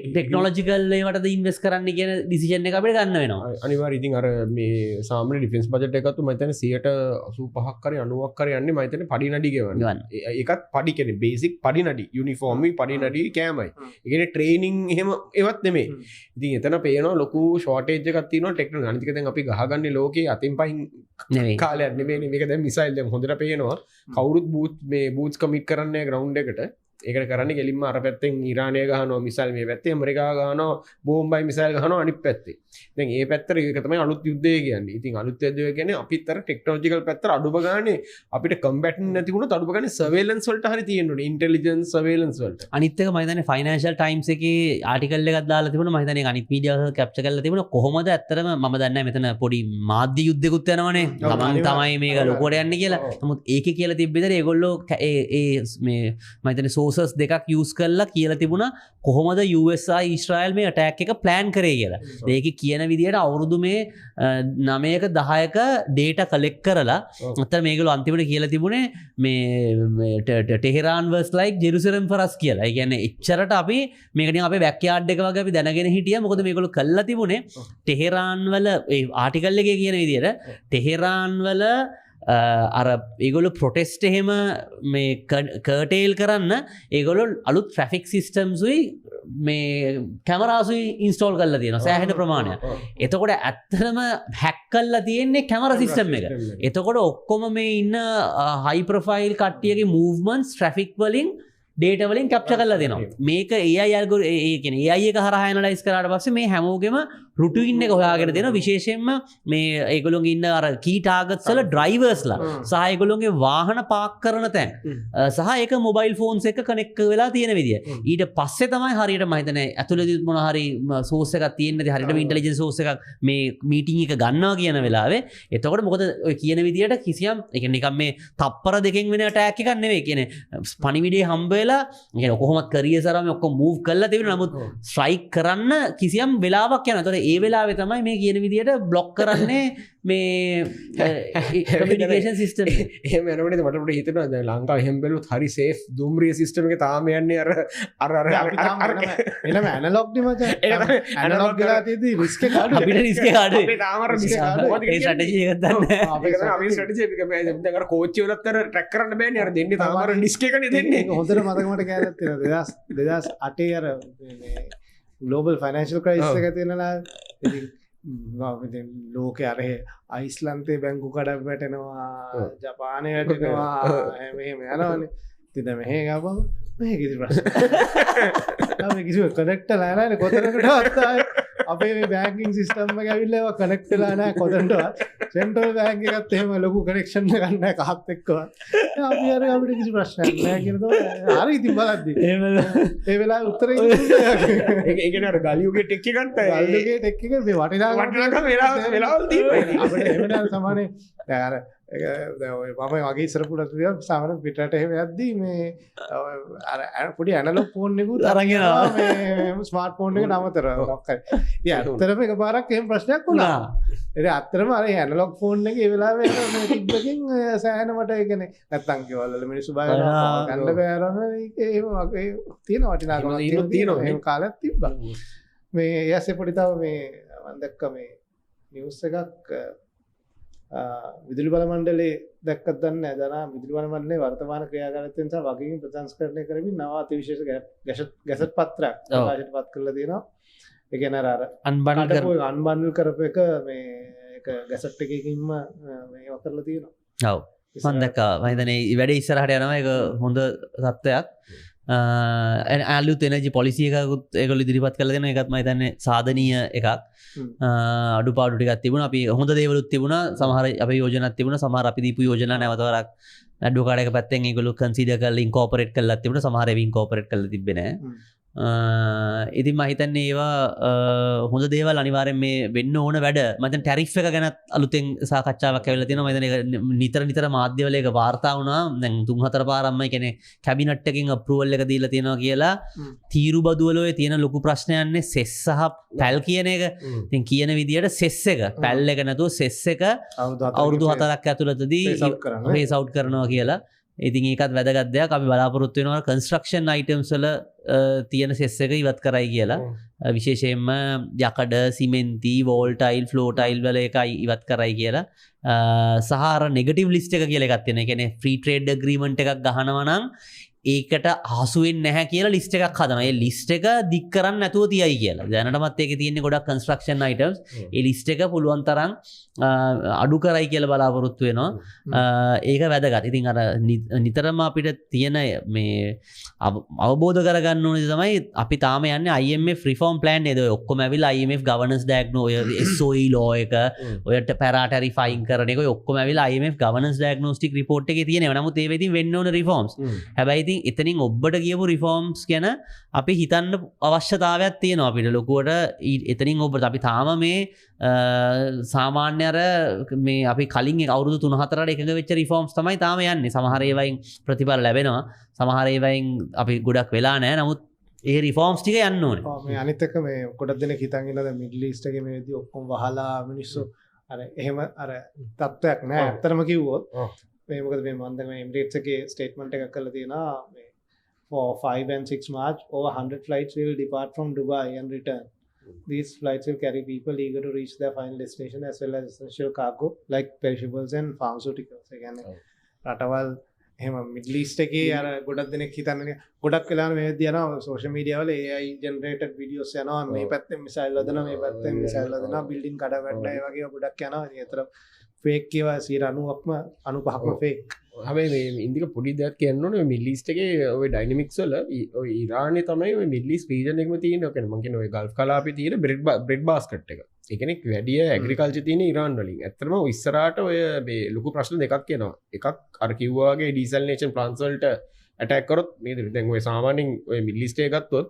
Speaker 5: ටෙක්නෝලොජිකල් ඒවට ඉන්වෙස් කරන්න කියන ඩිසිෂන් එක අපිට ගන්න වෙනවා.
Speaker 1: අනිවාර්යයෙන් ඉතින් අර මේ සාමාන්‍ය ඩිෆෙන්ස් බජට් එකත් මම හිතන්නේ 85ක් හරි 90ක් හරි යන්නේ මම හිතන්නේ පඩි නඩි ගෙවන්න. ඒකත් පඩි කියන්නේ බේසික් පඩි නඩි යුනිෆෝම් පඩි නඩි කෑමයි. ඒ කියන්නේ ට්‍රේනින් එහෙම ඒවත් නෙමෙයි. ඉතින් එතන පේනවා ලොකු ෂෝටේජ් එකක් තියෙනවා ටෙක්නොලොජි. අනිත් එක දැන් අපි ගහගන්නේ ලෝකේ අතින් පහින් කාලයක් නෙමෙයි. මේක දැන් මිසයිල් දැන් හොඳට පේනවා. කවුරුත් බූට්ස් කමිට් කරන්නේ ග්‍රවුන්ඩ් එකට. ඒකට කරන්නේ කෙලින්ම අර පැත්තෙන් ඉරානය ගහනවා මිසයිල් මේ පැත්තේ ඇමරිකාව ගහනවා බෝම්බයි මිසයිල් ගහනවා අනිත් පැත්තේ. දැන් මේ පැත්තට ඒක තමයි අලුත් යුද්ධය කියන්නේ. ඉතින් අලුත් යුද්ධය කියන්නේ අපිත් අර ටෙක්නොලොජිකල් පැත්තට අඩුම ගානේ අපිට කම්බැට් නැති වුණොත් අඩුම ගානේ සර්වේලන්ස් වලට හරි තියෙන්න ඕනේ. ඉන්ටෙලිජන්ස් සර්වේලන්ස් වලට.
Speaker 5: අනිත් එක මම හිතන්නේ ෆයිනෑන්ෂල් ටයිම්ස් එකේ ආටිකල් එකක් දාලා තිබුණා. මම හිතන්නේ අනිත් මීඩියා වල කැප්චර් කරලා තිබුණා. කොහොමද ඇත්තටම මම දන්නේ නැහැ මෙතන පොඩි මාධ්‍ය යුද්ධයකුත් යනවනේ. තමන් තමයි මේක ලොකුවට යන්නේ කියලා. නමුත් ඒකේ කියලා තිබ්බ විතර ඒගොල්ලෝ මේ මම හිතන්නේ සෝසර්ස් දෙකක් යූස් කරලා කියලා තිබුණා කොහොමද USA ඊශ්‍රායල් මේ අටැක් එක ප්ලෑන් කරේ කියලා. ඒකේ කියන විදිහට අවුරුදු මේ 9ක 10ක ඩේටා කලෙක්ට් කරලා නැත්නම් මේගොල්ලෝ අන්තිමට කියලා තිබුණේ මේ ටෙහෙරාන් වර්ස් ලයික් ජෙරුසලම් ෆර් අස් කියලා. ඒ කියන්නේ එච්චරට අපි මේක නිකන් අපේ බෑක්යාඩ් එක වගේ අපි දැනගෙන හිටියා. මොකද මේගොල්ලෝ කළා තිබුණේ ටෙහෙරාන් වල ඒ ආටිකල් එකේ කියන විදිහට ටෙහෙරාන් වල අර ඒගොල්ලෝ ප්‍රොටෙස්ට් එහෙම මේ කර්ටේල් කරන්න ඒගොල්ලෝ අලුත් ට්‍රැෆික් සිස්ටම්ස්ුයි මේ කැමරාසුයි ඉන්ස්ටෝල් කරලා තියෙනවා සෑහෙන ප්‍රමාණයක්. එතකොට ඇත්තටම හැක් කරලා තියෙන්නේ කැමරා සිස්ටම් එක. එතකොට ඔක්කොම මේ ඉන්න හයි ප්‍රොෆයිල් කට්ටියගේ මූව්මන්ට්ස් ට්‍රැෆික් වලින් ඩේටා වලින් කැප්චර් කරලා දෙනවා. මේක AI ඇල්ගොරිතම් ඒ කියන්නේ AI එක හරහා ඇනලයිස් කරාට පස්සේ මේ හැමෝගෙම රුටින් එක හොයාගෙන දෙනවා. විශේෂයෙන්ම මේ ඒගොල්ලෝගේ ඉන්න අර කී ටාගට්ස් වල ඩ්‍රයිවර්ස්ලා සහ ඒගොල්ලෝගේ වාහන පාක් කරන තැන් සහ ඒක මොබයිල් ෆෝන්ස් එක කනෙක්ට් වෙලා තියෙන විදිය. ඊට පස්සේ තමයි හරියට මම හිතන්නේ ඇතුළේදී මොන හරි සෝස් එකක් තියෙන්නේ හරියටම ඉන්ටෙලිජන්ස් සෝස් එකක් මේ මීටින් එක ගන්නවා කියන වෙලාවේ. එතකොට මොකද ඔය කියන විදියට කිසියම් ඒ කියන්නේ නිකන් මේ තප්පර දෙකෙන් වෙන ඇටැක් එකක් නෙවෙයි. කියන්නේ පණිවිඩේ හම්බ වෙලා කියන්නේ කොහොමත් කරියර් සරම ඔක්කොම මූව් කරලා තිබුණා. නමුත් ස්ට්‍රයික් කරන්න කිසියම් වෙලාවක් යනවා. ඒතකොට ඒ වෙලාවේ තමයි මේ කියන විදියට බ්ලොක් කරන්නේ මේ කමියුනිකේෂන් සිස්ටම් එක.
Speaker 1: එහෙම යනකොට මට හිතෙනවා දැන් ලංකාව එහෙම බැලුවොත් හරි සේෆ් දුම්රිය සිස්ටම් එක තාම යන්නේ අර
Speaker 4: එනම ඇනලොග් නේ මචං. ඇනලොග් ගලා තියෙදි රිස්ක් එක අඩුයි.
Speaker 5: අපිට රිස්ක් එක අඩුයි.
Speaker 1: අපි තාම අර රිස්ක් අඩුයි. ඒ
Speaker 5: ස්ට්‍රැටජි එකක් දන්නේ නැහැ.
Speaker 1: අපි ස්ට්‍රැටජි එක දැන් අර කෝච්චි වලත් අර ට්‍රැක් කරන්න බෑනේ. අර දෙන්නේ තාම අර රිස්ක් එකනේ දෙන්නේ.
Speaker 4: හොඳට මතක මට කැලක් තියෙනවා 2008 අර මේ ග්ලෝබල් ෆයිනෑන්ෂල් ක්‍රයිසිස් එක තියෙනවා. ඉතින් ලෝකේ අර අයිස්ලන්තේ බැංකු කඩක් වැටෙනවා, ජපානයේ වැටෙනවා, මෙහෙම යනවනේ. ඉතින් දැන් මෙහෙ ගාපම මේ කිසි ප්‍රශ්නයක් නැහැ. කිසි කනෙක්ට් නැහැ කොතනකටවත් ආයේ අපේ මේ බැංකින් සිස්ටම් එක ඇවිල්ලා ඒවා කනෙක්ට් වෙලා නැහැ කොතනටවත්. සෙන්ට්‍රල් බැංක් එකත් එහෙම ලොකු කනෙක්ෂන් එකක් නැහැ කහත් එක්කවත්. අපි අර අපිට කිසි ප්‍රශ්නයක් නැහැ කියනකොට හරි ඉතින් බලද්දි ඒ වෙලාවේ උත්තරේ
Speaker 1: ඒ කියන්නේ අර ගලියුගේ ටෙක් එකක් නැහැ.
Speaker 4: ගලියුගේ ටෙක් එක මේ
Speaker 1: වටිනාකම වෙලාවල් තියෙනවා.
Speaker 4: අපිට එහෙම නෑ සමානේ අර මම වගේ ඉස්සරපුට සාමාන්‍ය පිටරට එහෙම යද්දී මේ අර පොඩි ඇනලොග් ෆෝන් එකකුත්
Speaker 5: අරන් යනවා
Speaker 4: මේ ස්මාර්ට් ෆෝන් එක නමතර මොකක් හරි. ඉතින් ඇත්තටම එකපාරක් එහෙම ප්‍රශ්නයක් වුණා. ඉතින් ඇත්තටම අර ඇනලොග් ෆෝන් එකේ ඒ වෙලාවේ මේ තිබ්බකින් සෑහෙන මට ඒ කියන්නේ නැත්තම් කෙවල් වල මිනිස්සු බය වෙනවා ගන්න බෑ අර මේක එහෙම වගේ තියෙන වටිනාකමක් තියෙනවා. එහෙම කාලයක් තිබ්බා. මේ ඊයස්සේ පොඩි තව මේ මම දැක්ක මේ නිවුස් එකක් විදුලි බල මණ්ඩලයේ දැක්කත් දන්නේ නැහැ. දනා විදුලි බල මණ්ඩලයේ වර්තමාන ක්‍රියාකාරීත්වය නිසා වගකීම් ප්‍රසංස්කරණය කරමින් නව අතිවිශේෂ ගැසට් පත්‍රයක් ප්‍රකාශයට පත් කරලා තියෙනවා. ඒ කියන්නේ අර අන්බන්ඩල් කරපු එක මේ එක ගැසට් එකකින්ම මේව කරලා තියෙනවා.
Speaker 5: ඔව්. මම දැක්කා. මම හිතන්නේ වැඩේ ඉස්සරහට යනවා. ඒක හොඳ තත්ත්වයක්. අලුත් එනර්ජි පොලිසි එකකුත් ඒගොල්ලෝ ඉදිරිපත් කරලා දෙනවා. ඒකත් මම හිතන්නේ සාධනීය එකක්. අඩුපාඩු ටිකක් තිබුණා. අපි හොඳ දේවලුත් තිබුණා. සමහර අපේ යෝජනාත් තිබුණා. සමහර අපි දීපු යෝජනා නැවත වරක් ඇඩ්වොකේට් එක පැත්තෙන් ඒගොල්ලෝ කන්සිඩර් කරලා ඉන්කෝපරේට් කරලා තිබුණා. සමහර ඒවා ඉන්කෝපරේට් කරලා තිබ්බේ නැහැ. ඉතින් මම හිතන්නේ ඒවා හොඳ දේවල් අනිවාර්යෙන් මේ වෙන්න ඕන වැඩ. මම හිතන්නේ ටැරිෆ් එක ගැනත් අලුතෙන් සාකච්ඡාවක් ඇවිල්ලා තියෙනවා. මම හිතන්නේ ඒක නිතර මාධ්‍යවල ඒක වාර්තා වුණා. දැන් 3-4 පාරක්ම කියන්නේ කැබිනට් එකකින් අප්‍රූවල් එක දීලා තියෙනවා කියලා. තීරු බදු වල ඔය තියෙන ලොකු ප්‍රශ්නයන්නේ සෙස් සහ පැල් කියන එක. ඉතින් කියන විදියට සෙස් එක පැල් එක නැතුව සෙස් එක අවුරුදු 4ක් ඇතුළතදී ෆේස් අවුට් කරනවා කියලා. ඉතින් ඒකත් වැදගත් දෙයක්. අපි බලාපොරොත්තු වෙනවා කන්ස්ට්‍රක්ෂන් අයිටම්ස් වල තියෙන සෙස් එක ඉවත් කරයි කියලා. විශේෂයෙන්ම යකඩ, සිමෙන්ති, වෝල් ටයිල්, ෆ්ලෝ ටයිල් වල එක ඉවත් කරයි කියලා. සහ අර නෙගටිව් ලිස්ට් එක කියලා එකක් තියෙනවා. ඒ කියන්නේ ෆ්‍රී ට්‍රේඩ් ඇග්‍රීමන්ට් එකක් ගහනවා නම් ඒකට හසුවෙන් නැහැ කියලා ලිස්ට් එකක් හදනවා. ඒ ලිස්ට් එක දික් කරන්න නැතුව තියයි කියලා. දැනටමත් ඒකේ තියෙන්නේ ගොඩක් කන්ස්ට්‍රක්ෂන් අයිටම්ස්. ඒ ලිස්ට් එක පුළුවන් තරම් අඩු කරයි කියලා බලාපොරොත්තු වෙනවා. ඒක වැදගත්. ඉතින් අර නිතරම අපිට තියෙන මේ අවබෝධ කරගන්න ඕනේ තමයි අපි තාම යන්නේ IMF රිෆෝම් ප්ලෑන් නේද? ඔය ඔක්කොම ඇවිල්ලා IMF ගවර්නන්ස් ඩයග්නෝ ඔය SOE ලෝ එක ඔයට පැරාටරි ෆයින් කරන එක ඔය ඔක්කොම ඇවිල්ලා IMF ගවර්නන්ස් ඩයග්නොස්ටික් රිපෝට් එකේ තියෙනවා. නමුත් ඒ වෙදින් වෙන්න ඕන රිෆෝම්ස්. හැබැයි එතනින් ඔබ්බට කියපු රිෆෝම්ස් ගැන අපි හිතන්න අවශ්‍යතාවයක් තියෙනවා අපිට ලොකුවට. එතනින් ඔබට අපි තාම මේ සාමාන්‍ය අර මේ අපි කලින් අවුරුදු 3-4ට එකඟ වෙච්ච රිෆෝම්ස් තමයි තාම යන්නේ. සමහර ඒවායින් ප්‍රතිඵල ලැබෙනවා, සමහර ඒවායින් අපි ගොඩක් වෙලා නැහැ. නමුත් ඒ රිෆෝම්ස් ටික යන්න ඕනේ.
Speaker 4: මේ අනිත් එක මේ ගොඩක් දෙනෙක් හිතන් ඉන්නද මිඩල් ඊස්ට් එකේ මේ විදිහ ඔක්කොම වහලා මිනිස්සු අර එහෙම අර තත්ත්වයක් නැහැ. ඇත්තටම කිව්වොත් මේ මොකද මේ මම දැන් මේ එමිරේට්ස් එකේ ස්ටේට්මන්ට් එකක් කරලා තියෙනවා මේ for 5 and 6 March over 100 flights will depart from Dubai and return. These flights will carry people eager to reach their final destination as well as essential cargo like perishables and pharmaceuticals. ඒ කියන්නේ රටවල් එහෙම middle east එකේ අර ගොඩක් දෙනෙක් හිතන්නේ ගොඩක් වෙලාවට මේ විදිහ යනවා සෝෂල් මීඩියා වල AI generated videos යනවා මේ පැත්තෙන් මිසයිල් හදනවා මේ පැත්තෙන් මිසයිල් හදනවා බිල්ඩින් කඩ වැටෙනවා ඒ වගේ ගොඩක් යනවා. ඉතින් ඒතර ෆේක් ඒවා 90%ක්ම 95%ක්ම ෆේක්.
Speaker 1: හැබැයි මේ ඉන්දික පොඩි දෙයක් කියන්න ඕනේ මිඩල් ඊස්ට් එකේ ඔය ඩයිනමික්ස් වල ඔය ඉරානේ තමයි ඔය මිඩල් ඊස්ට් රීජන් එකම තියෙන ඔය කියන්නේ මම කියන්නේ ඔය ගල්ෆ් කලාපේ තියෙන බ්‍රෙඩ් බාස්කට් එක. ඒ කියන්නේ වැඩි ඇග්‍රිකල්චර් තියෙන ඉරාන් වලින්. ඇත්තටම ඔය ඉස්සරහට ඔය මේ ලොකු ප්‍රශ්න දෙකක් එනවා. එකක් අර කිව්වා වගේ ඩීසල්නේෂන් ප්ලාන්ට්ස් වලට ඇටැක් කරොත් මේ දැන් ඔය සාමාන්‍යයෙන් ඔය මිඩල් ඊස්ට් එක ගත්තොත්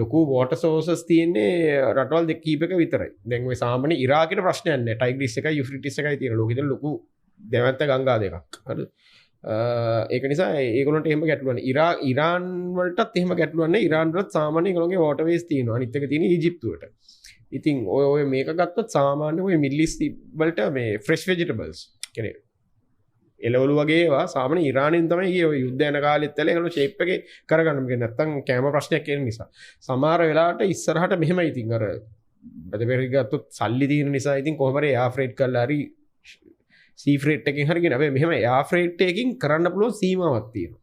Speaker 1: ලොකු වෝටර් සෝසස් තියෙන්නේ රටවල් දෙක කීපයක විතරයි. දැන් ඔය සාමාන්‍ය ඉරාකේ ප්‍රශ්නයක් නැහැ. ටයිග්‍රිස් එකයි යුෆ්‍රටිස් එකයි තියෙන ලෝකෙදී ලොකු දැවැන්ත ගංගා දෙකක්. හරිද? ඒක නිසා ඒගොල්ලන්ට එහෙම ගැටලුවක් නැහැ. ඉරාන් වලටත් එහෙම ගැටලුවක් නැහැ. ඉරාන් වලත් සාමාන්‍ය ඒගොල්ලන්ගේ වෝටර්වේස් තියෙනවා. අනිත් එක තියෙන්නේ ඊජිප්තුවට. ඉතින් ඔය මේක ගත්තොත් සාමාන්‍ය ඔය මිඩල් ඊස්ට් වලට මේ ෆ්‍රෙෂ් වෙජිටබල්ස් කියන්නේ එළවලු වගේ ඒවා සාමාන්‍ය ඉරානෙන් තමයි ගියේ ඔය යුද්ධ යන කාලෙත් ඇල ඒගොල්ලෝ ෂේප් එකේ කරගන්න මොකද නැත්තම් කැම ප්‍රශ්නයක් එන නිසා සමහර වෙලාවට ඉස්සරහට මෙහෙමයි ඉතින් අර බඩපෙරි ගත්තොත් සල්ලි තියෙන නිසා ඉතින් කොහොම හරි එයා ෆ්‍රේට් කරලා හරි සී ෆ්‍රේට් එකකින් හරි ගෙන හැබැයි මෙහෙම එයා ෆ්‍රේට් එකකින් කරන්න පුළුවන් සීමාවක් තියෙනවා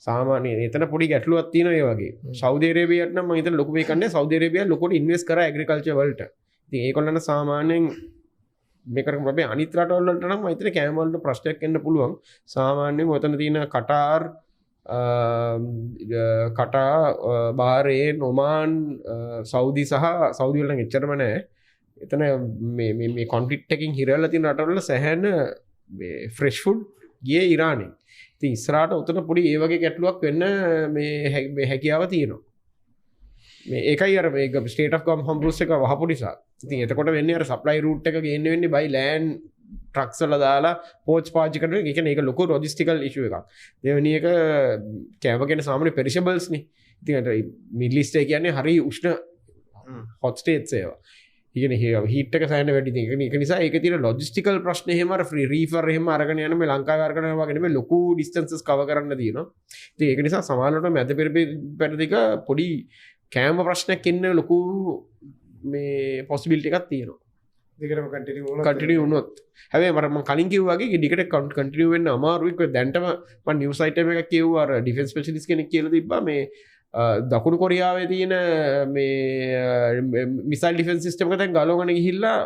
Speaker 1: සාමාන්‍යයෙන් එතන පොඩි ගැටලුවක් තියෙනවා ඒ වගේ සෞදි අරේබියට නම් මම හිතන ලොකු මේක නැහැ සෞදි අරේබිය ලොකුට ඉන්වෙස්ට් කරා ඇග්‍රිකල්චර් වලට ඉතින් ඒගොල්ලන් සාමාන්‍යයෙන් මේක අපේ අනිත් රටවල් වලට නම් මම හිතන්නේ කෑම වලට ප්‍රශ්නයක් එන්න පුළුවන් සාමාන්‍යයෙන් ඔතන තියෙන කටාර් බහරේන් ඔමාන් සෞදි සහ සෞදි වල නම් එච්චරම නැහැ එතන මේ කොන්ෆ්ලික්ට් එකකින් හිරවලා තියෙන රටවල සැහැණ මේ ෆ්‍රෙෂ් ෆුඩ් ගියේ ඉරානෙන් ඉතින් ඉස්සරහට උතන පොඩි ඒ වගේ ගැටලුවක් වෙන්න මේ හැකියාව තියෙනවා මේ ඒකයි අර මේ ස්ටේට් ඔෆ් ගම් හම්බුස් එක වහපු නිසා ඉතින් එතකොට වෙන්නේ අර සප්ලයි රූට් එක ගේන්න වෙන්නේ බයි ලෑන්ඩ් ට්‍රක්ස් වල දාලා පෝච් පාවිච්චි කරන එක. ඒ කියන්නේ ඒක ලොකු ලොජිස්ටිකල් ඉෂුව එකක්. දෙවෙනි එක කෑම කියන්නේ සාමාන්‍ය පෙරිෂබල්ස් නේ. ඉතින් අර මිඩල් ඊස්ට් එක කියන්නේ හරි උෂ්ණ හොට් ස්ටේට්ස් ඒවා. ඉතින් හීට් එක සෑහෙන වැඩි ඉතින් ඒක නිසා ඒකේ තියෙන ලොජිස්ටිකල් ප්‍රශ්න එහෙම අර ෆ්‍රී රීෆර් එහෙම අරගෙන යන මේ ලංකාවේ අරගෙන යනවා වගේ නෙමෙයි ලොකු ඩිස්ටන්සස් කවර් කරන්න තියෙනවා. ඉතින් ඒක නිසා සමහරවිට මැද පෙරදිග පොඩි කෑම ප්‍රශ්නයක් එන්න ලොකු මේ පොසිබිලිටි එකක් තියෙනවා.
Speaker 4: දිගටම
Speaker 1: කන්ටිනියු වුණොත්. හැබැයි මම කලින් කිව්වා වගේ දිගට කන්ටිනියු වෙන්න අමාරුයි. ඒක දැන්ටම මම නිවුස් අයිටම් එකක් කිව්වා අර ඩිෆෙන්ස් ස්පෙෂලිස්ට් කෙනෙක් කියලා තිබ්බා මේ දකුණු කොරියාවේ තියෙන මේ මිසයිල් ඩිෆෙන්ස් සිස්ටම් එක දැන් ගලවගෙන ගිහිල්ලා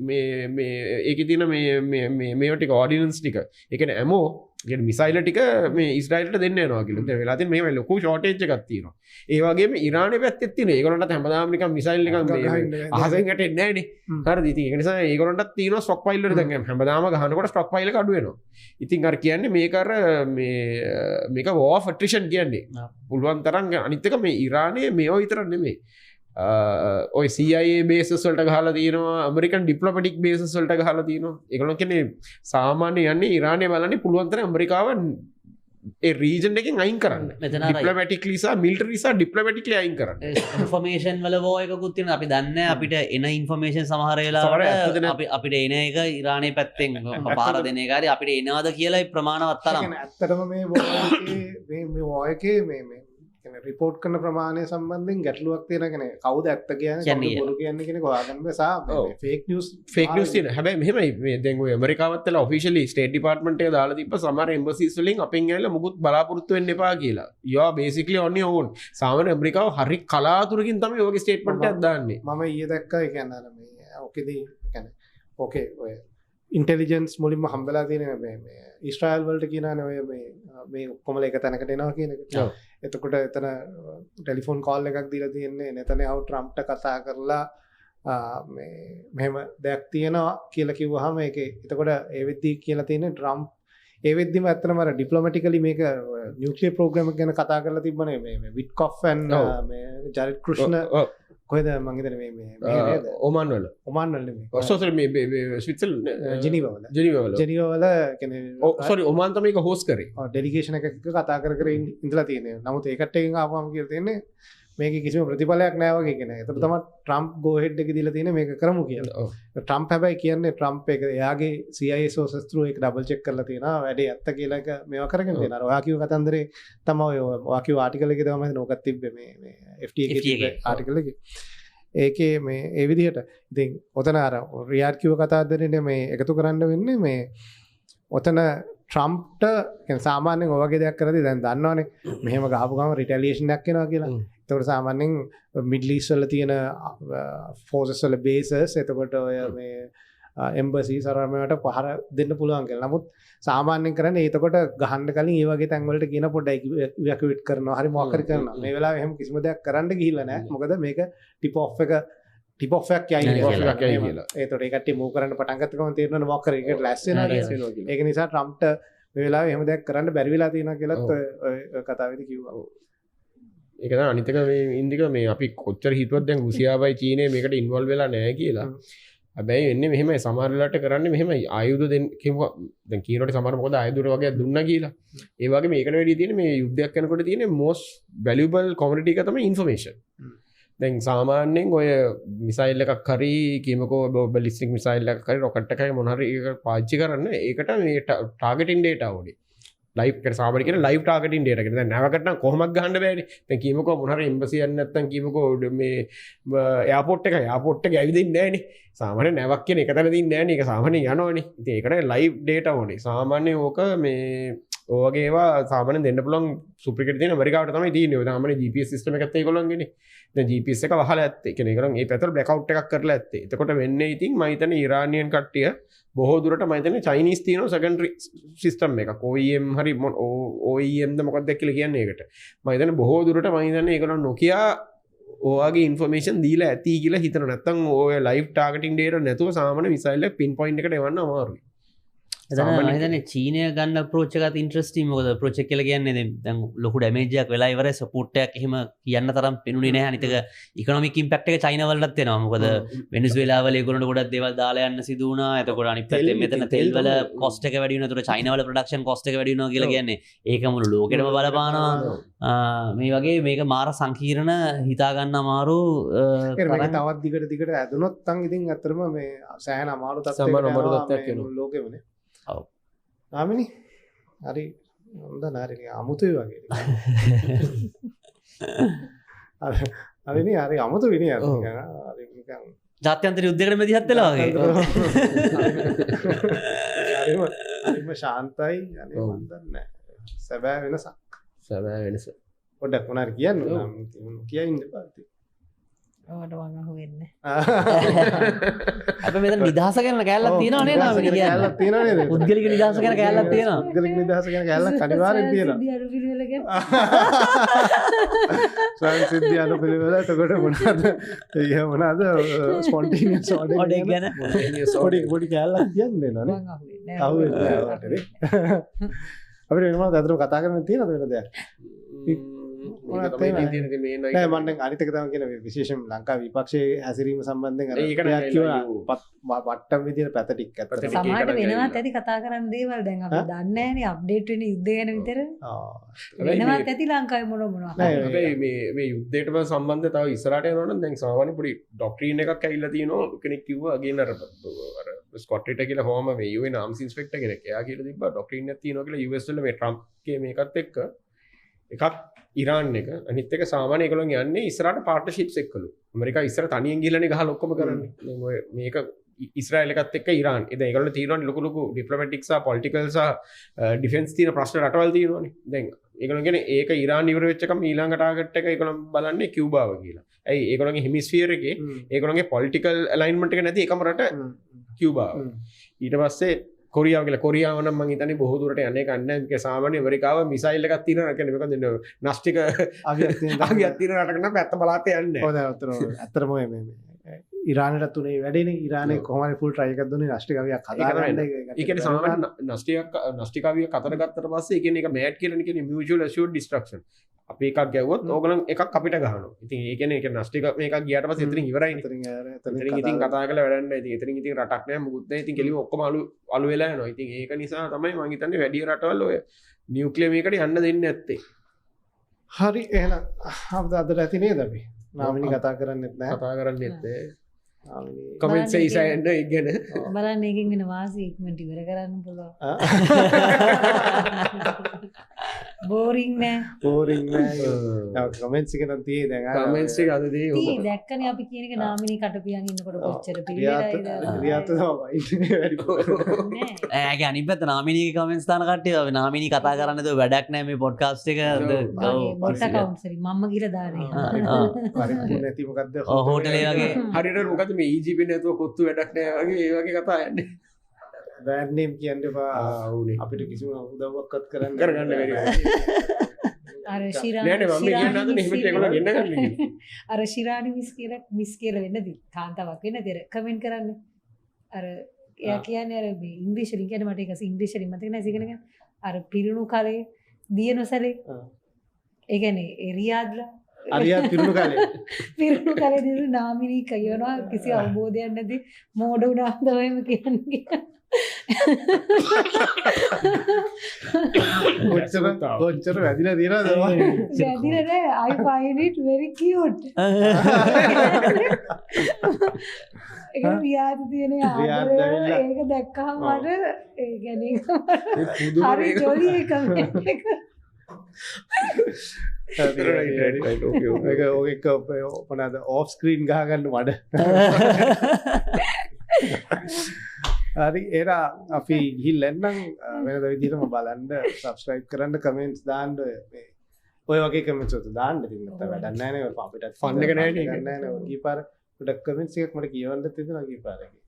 Speaker 1: මේ ඒකේ තියෙන මේවා ටික ඕඩිනන්ස් ටික. ඒ කියන්නේ ඇමෝ කියන්නේ මිසයිල් ටික මේ ඉස්රායිල්ට දෙන්න යනවා කියලා. දැන් වෙලා තියෙන මේ ලොකු ෂෝටේජ් එකක් තියෙනවා. ඒ වගේම ඉරානේ පැත්තෙත් තියෙනවා. ඒගොල්ලන්ට හැමදාම නිකන් මිසයිල් නිකන් අහසෙන් ගැටෙන්නේ නැහැ නේ. හරිද? ඉතින් ඒක නිසා ඒගොල්ලන්ටත් තියෙනවා ස්ටොක් පයිල් වල දැන් හැමදාම ගහනකොට ස්ටොක් පයිල් එක අඩු වෙනවා. ඉතින් අර කියන්නේ මේක අර මේක වෝ ඔෆ් ඇට්‍රිෂන් කියන්නේ. පුළුවන් තරම් අනිත් එක මේ ඉරානේ මේව විතර නෙමෙයි. ඔය CIA බේසස් වලට ගහලා තියෙනවා ඇමරිකන් ඩිප්ලොමැටික් බේසස් වලට ගහලා තියෙනවා ඒගොල්ලෝ කියන්නේ සාමාන්‍ය යන්නේ ඉරානය බලන්නේ පුළුවන් තරම් ඇමරිකාව ඒ රීජන් එකෙන් අයින් කරන්න
Speaker 5: මෙතන අර
Speaker 1: ඩිප්ලොමැටික් ලීසා මිලිටරි ලීසා ඩිප්ලොමැටික්ලි අයින් කරන්න
Speaker 5: ඉන්ෆර්මේෂන් වල වෝයකුත් තියෙනවා අපි දන්නේ අපිට එන ඉන්ෆර්මේෂන් සමහර
Speaker 1: සමහර
Speaker 5: වෙලාවට
Speaker 1: ඇත්තද නැත්ද?
Speaker 5: අපිට එන එක ඉරානයේ පැත්තෙන් පාර දෙන එක හරි අපිට එනවද කියලා ප්‍රමාණවත් තරම්
Speaker 4: ඇත්තටම මේ වෝයකේ මේ රිපෝට් කරන ප්‍රමාණය සම්බන්ධයෙන් ගැටලුවක් තියෙනගෙන කවුද ඇත්ත කියන්නේ බොරු කියන්නේ කෙනෙක් හොයාගන්න බෑ සා ෆේක් නිවුස්
Speaker 1: ෆේක් නිවුස් තියෙන හැබැයි මෙහෙමයි මේ දැන් ඔය ඇමරිකාවත් වල ඔෆිෂියලි ස්ටේට් ඩිපාර්ට්මන්ට් එක දාලා තිබ්බ සමහර එම්බසිස් වලින් අපෙන් ඇවිල්ලා මුකුත් බලාපොරොත්තු වෙන්න එපා කියලා. you are basically on your own. සාමාන්‍ය ඇමරිකාව හරි කලාතුරකින් තමයි ඔයගේ ස්ටේට්මන්ට් එකක් දාන්නේ.
Speaker 4: මම ඊයේ දැක්කා ඒ කියන්නේ අර මේ ඔකේදී කියන්නේ ඕකේ ඔය ඉන්ටෙලිජන්ස් මුලින්ම හම්බලා තියෙන මේ ඊශ්‍රායල් වලට කියනනේ ඔය මේ ඔක්කොම එක තැනකට එනවා කියන එක. එතකොට එතන ටෙලිෆෝන් කෝල් එකක් දීලා තියෙන්නේ නෙතන්යාහු ට්‍රම්ප්ට කතා කරලා මේ මෙහෙම දෙයක් තියෙනවා කියලා කිව්වහම ඒකේ එතකොට ඒ වෙද්දි කියලා තියෙන්නේ ට්‍රම්ප් ඒ වෙද්දිම ඇත්තටම අර ඩිප්ලොමැටිකලි මේක නියුක්ලියර් ප්‍රෝග්‍රෑම් එක ගැන කතා කරලා තිබ්බනේ මේ විට්කොෆ් and මේ ජරිත් කෘෂ්ණ කොහෙද මං හිතන්නේ මේ නේද
Speaker 1: ඔමාන් වල
Speaker 4: නෙමෙයි
Speaker 1: ඔස්ට්‍රේලියා මේ ස්විට්සර්ලන්ඩ්
Speaker 4: ජෙනීවා වල කියන්නේ
Speaker 1: සෝරි ඔමාන් තමයි ඒක හෝස්ට් කරේ
Speaker 4: ඩෙලිගේෂන් එකක කතා කර ඉඳලා තියෙනවා. නමුත් ඒකට එකෙන් ආවම කියලා තියෙන්නේ මේකේ කිසිම ප්‍රතිඵලයක් නැහැ වගේ කියන එක. ඒතර තමයි ට්‍රම්ප් ගෝ හෙඩ් එක දීලා තියෙන්නේ මේක කරමු කියලා. ට්‍රම්ප් හැබැයි කියන්නේ ට්‍රම්ප් එක එයාගේ CIA sources through එක ඩබල් චෙක් කරලා තියෙනවා. වැඩේ ඇත්ත කියලා එක මේවා කරගෙන තියෙනවා. ඔයා කිව්ව කතන්දරේ තමයි ඔයා කිව්ව ආටිකල් එකේ තමයි නෝකත් තිබ්බේ මේ FT එකේ තිබ්බ ආටිකල් එකේ. ඒකේ මේ ඒ විදිහට ඉතින් ඔතන අර රියාඩ් කිව්ව කතාන්දරේ මේ එකතු කරන්න වෙන්නේ මේ ඔතන ට්‍රම්ප්ට කියන්නේ සාමාන්‍යයෙන් ඔය වගේ දෙයක් කරද්දී දැන් දන්නවනේ මෙහෙම ගහපු ගමන් රිටැලියේෂන් එකක් එනවා කියලා. ඒකට සාමාන්‍යයෙන් මිඩල් ඊස්ට් වල තියෙන ෆෝසස් වල බේසස් එතකොට ඔය මේ එම්බසිස් අරමයට පහර දෙන්න පුළුවන් කියලා. නමුත් සාමාන්‍යයෙන් කරන්නේ එතකොට ගහන්න කලින් ඒ වගේ තැන් වලට කියන පොඩ්ඩක් ඉවැකියුේට් කරනවා. හරි මොකක් හරි කරනවා. මේ වෙලාවේ එහෙම කිසිම දෙයක් කරන්න ගිහිල්ලා නැහැ. මොකද මේක ටිප් ඔෆ් එකක් යයි කියලා. ඒතකොට ඒ කට්ටිය මූව් කරන්න පටන් ගත්ත ගමන් තේරෙනවා මොකක් හරි ඒකට ලෑස්ති වෙනවා කියලා. ඒක නිසා ට්‍රම්ප්ට මේ වෙලාවේ එහෙම දෙයක් කරන්න බැරි වෙලා තියෙනවා කියලාත් ඔය කතාවේදී කිව්වා.
Speaker 1: ඒක තමයි අනිත් එක මේ ඉන්දික මේ අපි කොච්චර හිතුවත් දැන් රුසියාවයි චීනය මේකට ඉන්වෝල්ව් වෙලා නැහැ කියලා. හැබැයි වෙන්නේ මෙහෙමයි සමහර වෙලාවට කරන්නේ මෙහෙමයි ආයුධ දෙන්න කිව්වා. දැන් කීනෝට සමහර මොකද ආයුධ වගේ දුන්නා කියලා. ඒ වගේ මේකට වැඩි තියෙන මේ යුද්ධයක් කරනකොට තියෙන most valuable commodity එක තමයි information. දැන් සාමාන්‍යයෙන් ඔය මිසයිල් එකක් හරි කියමුකෝ බැලිස්ටික් මිසයිල් එකක් හරි රොකට් එකක් මොන හරි ඒක පාවිච්චි කරන්න ඒකට මේ ටාගටින් ඩේටා ඕනේ. ලයිව් එකට සාමාන්‍ය කියන ලයිව් ටාගටින් ඩේටා කියන දැන් නැවකට නම් කොහොමද ගහන්න බෑනේ. දැන් කියමුකෝ මොන හරි එම්බසි යන්න නැත්නම් කියමුකෝ මේ එයාපෝට් එක ඇවිදින්නේ නැහනේ. සාමාන්‍ය නැවක් කියන එක තැන දින්නේ නැහනේ. ඒක සාමාන්‍යයෙන් යනවනේ. ඉතින් ඒකට ලයිව් ඩේටා ඕනේ. සාමාන්‍යයෙන් ඕක මේ ඔයගේ ඒවා සාමාන්‍යයෙන් දෙන්න පුළුවන් සුප්‍රිකට් තියෙන ඇමරිකාවට තමයි තියෙන්නේ. ඔය සාමාන්‍ය GPS සිස්ටම් එකත් ඒගොල්ලන්ගේනේ. දැන් GPS එක වහලා ඇත්තේ. කියන්නේ ඒගොල්ලන් ඒ පැත්තට බ්ලැක් අවුට් එකක් කරලා ඇත්තේ. එතකොට වෙන්නේ ඉතින් මම හිතන්නේ ඉරානියන් කට්ටිය බොහෝ දුරට මම හිතන්නේ චයිනීස් තියෙනවා සෙකන්ඩරි සිස්ටම් එකක්. OEM හරි OEM ද මොකක්ද කියලා කියන්නේ ඒකට. මම හිතන්නේ බොහෝ දුරට මම හිතන්නේ ඒගොල්ලන් Nokia ඔයාගේ ඉන්ෆර්මේෂන් දීලා ඇති කියලා හිතන නැත්තම් ඔය ලයිව් ටාගටින් ඩේටා නැතුව සාමාන්‍ය මිසයිල් එක පින් පොයින්ට් එකට එවන්න අමාරුයි.
Speaker 5: හිතන චීනය ගන්න ප්‍රෝච්චකත් ඉන්ට්‍රස්ටි මොද ප්‍රච් කියල කියන්නේ දැන් ලොකු ඩැමේජයක් වෙලා ඉවර සපෝට්ටයක් එහෙම කියන්න තරම් පෙනුනේ නැහැ අනිතක ඉකොනොමික් ඉම්පැක්ට් එක චයිනාවලටත් වෙනවා මොකද වෙනසුවෙලාවල ඒගොල්ලන්ට ගොඩක් දේවල් දාලා යන්න සිදු වුණා එතකොට අනිත් පැත්තෙන් මෙතන තෙල් වල කොස්ට් එක වැඩි වෙනවා එතකොට චයිනාවල ප්‍රොඩක්ෂන් කොස්ට් එක වැඩි වෙනවා කියලා කියන්නේ ඒක මුළු ලෝකෙටම බලපානවා මේ වගේ මේක මාර සංකීර්ණ හිතා ගන්න අමාරු
Speaker 4: තවත් දිගට ඇදුනොත් තන් ඉතින් ඇත්තටම මේ සෑහෙන අමාරු තත්ත්වයක් වෙනවා ලෝකෙමනේ ආමිනි හරි හොඳ නාරි අමුතුයි වගේ හරි හරි අමුතු විනය හරි නිකන්
Speaker 5: ජාත්‍යන්තර යුද්ධයකට මැදිහත් වෙලා වගේ
Speaker 4: හරිම ශාන්තයි අනේ මන් දන්නේ සැබෑ වෙනස පොඩ්ඩක් මොනාරි කියන්න කියන්න එපා
Speaker 2: ඔයාට වගහ වෙන්න
Speaker 5: අප මෙතන නිදහස ගැන කෑල්ලක් තියෙනවා නේද අපි කියන්නේ
Speaker 4: කෑල්ලක් තියෙනවා නේද
Speaker 5: පුද්ගලික නිදහස ගැන කෑල්ලක් තියෙනවා
Speaker 4: පුද්ගලික නිදහස ගැන කෑල්ලක් අනිවාර්යෙන් තියෙනවා සංසිද්ධි අනුපිළිවෙල එතකොට මොනවාද ඒ මොනවාද ස්පොන්ටේනියස් ඕඩර්
Speaker 5: ගැන
Speaker 4: පොඩි කෑල්ලක් කියන්නේ නේද අහුවෙන්නේ අපිට වෙනම අදටම කතා කරන්න තියෙනවද වෙන දෙයක්
Speaker 1: ඒක තමයි ඉතින් තියෙන මේ
Speaker 4: නෑ මම අනිත් එක තමයි කියන විශේෂයෙන් ලංකා විපක්ෂයේ හැසිරීම සම්බන්ධයෙන් අර
Speaker 1: ඒක නෑ
Speaker 4: වට්ටම් විදියට පැත ටික ඇත්තට
Speaker 2: සමහරට වෙනවත් ඇති කතා කරන්න දේවල් දැන් අපි දන්නේ නැහැනේ අප්ඩේට් වෙන යුද්ධය ගැන විතර වෙනවත් ඇති ලංකාවේ මොනවා
Speaker 1: මේ යුද්ධයටම සම්බන්ධ තව ඉස්සරහට යනවා නම් දැන් සාමාන්‍ය පොඩි ඩොක්ට්‍රීන් එකක් ඇවිල්ලා තියෙනවා කෙනෙක් කිව්වා අගේන අර ස්කොට්රිට කියලා කොහම මේ UN ආම්ස් ඉන්ස්පෙක්ටර් කෙනෙක් එයා කියලා තිබ්බා ඩොක්ට්‍රීන් එකක් තියෙනවා කියලා US වල මේ ට්‍රම්ප්ගේ මේකත් එක්ක එකක් ඉරාන් එක අනිත් එක සාමාන්‍ය ඒගොල්ලෝ යන්නේ ඉස්සරහට පාර්ට්නර්ෂිප්ස් එක්කලු ඇමරිකා ඉස්සර තනියෙන් ගිහලානේ ගහලා ඔක්කොම කරන්නේ දැන් ඔය මේක ඉස්රායල් එකත් එක්ක ඉරාන් ඉතින් ඒගොල්ලෝ තියෙනවා ලොකු ලොකු ඩිප්ලොමැටික් සහ පොලිටිකල් සහ ඩිෆෙන්ස් තියෙන ප්‍රශ්න රටවල් තියෙනවානේ දැන් ඒගොල්ලෝ කියන්නේ ඒක ඉරාන් ඉවර වෙච්ච එකම ඊළඟ ටාගට් එක ඒගොල්ලෝ බලන්නේ කියුබාව කියලා. ඇයි ඒගොල්ලෝගේ හෙමිස්ෆියර් එකේ ඒගොල්ලෝගේ පොලිටිකල් අලයින්මන්ට් එක නැති එකම රට කියුබාව. ඊට පස්සේ කොරියාව කියලා කොරියාව නම් මම හිතන්නේ බොහෝ දුරට යන්නේ නැහැ. ඒක සාමාන්‍ය ඇමරිකාව මිසයිල් එකක් තියෙනවා කියන්නේ මොකද නාස්ටික අගයක් තියෙන රටක නම් පැත්ත බලාත යන්නේ.
Speaker 4: ඔව් දැන් අතරම මේ ඉරානට තුනේ වැඩේනේ ඉරානේ කොහොමද ෆුල් ට්‍රයි එකක් දුන්නේ නාස්ටිකාවියක් හදාගන්න.
Speaker 1: ඒ කියන්නේ සාමාන්‍ය නාස්ටිකාවියක් අතර ගත්තට පස්සේ ඒ කියන්නේ ඒක මෑට් කියලා කියන්නේ මියුචුවල් ඇෂුර්ඩ් ඩිස්ට්‍රක්ෂන්. අපි එකක් ගැව්වොත් ඕගොල්ලෝ එකක් අපිට ගහනවා. ඉතින් ඒ කියන්නේ ඒක නාස්ටික මේකක් ගියාට පස්සේ එතනින් ඉවරයිනේ. එතනින් ඉතින් කතා කරලා වැඩක් නැහැ. ඉතින් එතනින් ඉතින් රටක් නැහැ මොකුත් නැහැ. ඉතින් කෙලිම ඔක්කොම අලු වෙලා යනවා. ඉතින් ඒක නිසා තමයි මම හිතන්නේ වැඩි රටවල් ඔය නියුක්ලියර් මේකට යන්න දෙන්නේ නැත්තේ.
Speaker 4: හරි එහෙනම් අපිට අදට ඇති නේද අපි? නාමිනි කතා කරන්නෙත් නැහැ.
Speaker 1: කතා කරන්නෙත් නැහැ. කමෙන්ට්ස් ඉසයන්න ඉගෙන
Speaker 2: බලන්න එකකින් වෙන වාසි ඉක්මනට ඉවර කරන්න පුළුවන්. බෝරින් නෑ.
Speaker 4: කමෙන්ට්ස් එක නම් තියෙයි දැන්
Speaker 1: කමෙන්ට්ස් එක අද දී
Speaker 2: තී දැක්කනේ අපි කියන එක නාමිනී කටපියන් ඉන්නකොට කොච්චර පිළිවෙලයිද.
Speaker 4: ක්‍රියාත්මක තමයි.
Speaker 5: ඇගේ අනිත් පැත්ත නාමිනීගේ කමෙන්ට්ස් දාන කට්ටිය අපි නාමිනී කතා කරන්නේ તો වැඩක් නැහැ මේ පොඩ්කාස්ට් එක.
Speaker 2: බොට් account සරි මම්ම කියලා දාන්නේ.
Speaker 4: හරි නැති මොකද්ද?
Speaker 5: හෝටලේ වගේ
Speaker 1: හරියට මොකද මේ EGP නැතුව කොත්තු වැඩක් නැහැ වගේ ඒ වගේ කතා යන්නේ.
Speaker 4: බ්‍රෑන්ඩ් නේම් කියන්න එපා. අපිට කිසිම උදව්වක්වත් කරන්න
Speaker 1: බැරි.
Speaker 2: අර ශිරානි
Speaker 1: නෑ නෑ මම කියන්නේ නැද්ද එහෙම ඒගොල්ලෝ ගෙන්න ගන්න කිව්වේ.
Speaker 2: අර ශිරානි මිස් කියලා වෙන්නදී කාන්තාවක් වෙන්නදී අර කමෙන්ට් කරන්නේ. අර එයා කියන්නේ අර මේ ඉංග්‍රීසි වලින් කියන්නේ මට ඒක ඉංග්‍රීසි වලින් මතක නැහැ ඉගෙන ගන්න. අර පිරුණු කලේ දිය නොසලේ. ඒ කියන්නේ රියාද්ලා
Speaker 4: අරියා පිරුණු කාලේ
Speaker 2: දිනු නාමිනී කියනවා කිසි අවබෝධයක් නැති මෝඩ උනාද ඔයම කියන්නේ.
Speaker 4: කොච්චර වැදිලා තියෙනවද?
Speaker 2: වැදිලා නෑ. I find it very cute. ඒක රියාද තියෙන ආදරය ඒක දැක්කම මට ඒ කියන්නේ හරි ජොලි එක මේක.
Speaker 4: මොනද ඕෆ් ස්ක්‍රීන් ගහගන්න මඩ. හරි එරා අපි ගිහිල්ලන්නම් වෙනද විදිහටම බලන්න සබ්ස්ක්‍රයිබ් කරන්න කමෙන්ට්ස් දාන්න ඔය වගේ කමෙන්ට්ස් වලට දාන්න ඉතින් නැත්නම් වැඩක් නැහැ නේ අපිට
Speaker 1: ෆන් එක නැහැ නේ
Speaker 4: නෑ කීපාර පොඩක් කමෙන්ට්ස් එකක් මට කියවන්න තියෙනවා කීපාර එකේ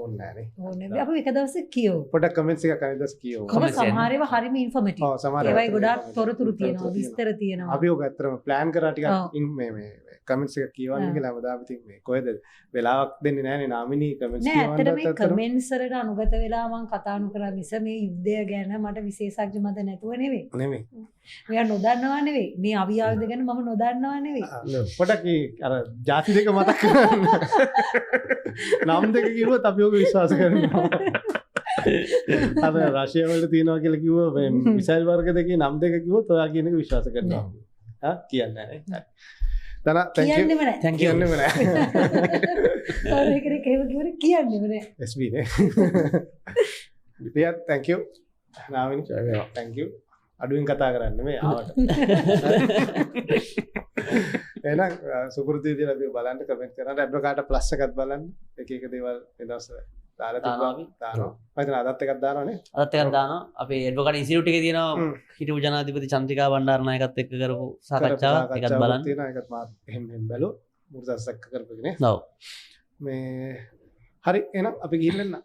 Speaker 4: ඕනේ නැහැ
Speaker 2: නේ අපි එක දවසක් කියෝ
Speaker 4: පොඩක් කමෙන්ට්ස් එකක් අනිත් දවස් කියෝ
Speaker 2: සමහර ඒවා හරිම ඉන්ෆෝමේටිව්
Speaker 4: ඔව් සමහර
Speaker 2: ඒවයි ගොඩාක් තොරතුරු තියෙනවා විස්තර තියෙනවා
Speaker 4: අපි ඔක ඇත්තටම ප්ලෑන් කරා ටිකක් මේ කමෙන්ට්ස් එක කියවන්න කියලා හැමදාම ඉතින් මේ කොහෙද වෙලාවක් දෙන්නේ නැහැ නේ නාමිනී කමෙන්ට්ස්
Speaker 2: කියවන්න. නෑ ඇත්තට මේ කමෙන්ට්ස් වලට අනුගත වෙලා මම කතා නොකරා මිස මේ යුද්ධය ගැන මට විශේෂඥ මත නැතුව නෙවෙයි. මෙයා නොදන්නවා නෙවෙයි. මේ අවි ආයුධ ගැන මම නොදන්නවා නෙවෙයි.
Speaker 4: පොඩක් අර ಜಾති දෙක මතක් කරගන්න. නම් දෙක කිව්වොත් අපි ඔක විශ්වාස කරනවා. අර රෂ්‍යාව වල තියෙනවා කියලා කිව්ව මේ මිසයිල් වර්ග දෙකේ නම් දෙක කිව්වොත් ඔයා කියන එක විශ්වාස කරනවා. කියන්නේ නැහැ. තන thank you කියන්නෙම නෑ.
Speaker 2: sorry කරේ කේව කිව්වනේ කියන්නෙම නෑ.
Speaker 4: SB නේ. විපියත් thank you. නාවිනි thank you. අඩුවෙන් කතා කරන්න මේ ආවට. එහෙනම් සුපුරුදු විදිහට අපි බලන්න කමෙන්ට් කරන්න ඇඩ්වොකාට ප්ලස් එකක් බලන්න එක එක දේවල් එදවස් දාලා තිබ්බා දානවා. මම හිතන අදත් එකක් දානවනේ.
Speaker 5: අදත් එකක් දානවා. අපේ ඇඩ්වොකාට් ඉන්ස්ටිටියුට් එකේ තියෙනවා හිටපු ජනාධිපති චන්ද්‍රිකා බණ්ඩාරනායකත් එක්ක කරපු සාකච්ඡාවක් එකක් බලන්න.
Speaker 4: තියෙනවා ඒකත් මාත් එහෙම බැලුවා. මුර්සස්සක් කරපුවානේ.
Speaker 5: ඔව්.
Speaker 4: මේ හරි එහෙනම් අපි ගිහින් එන්න.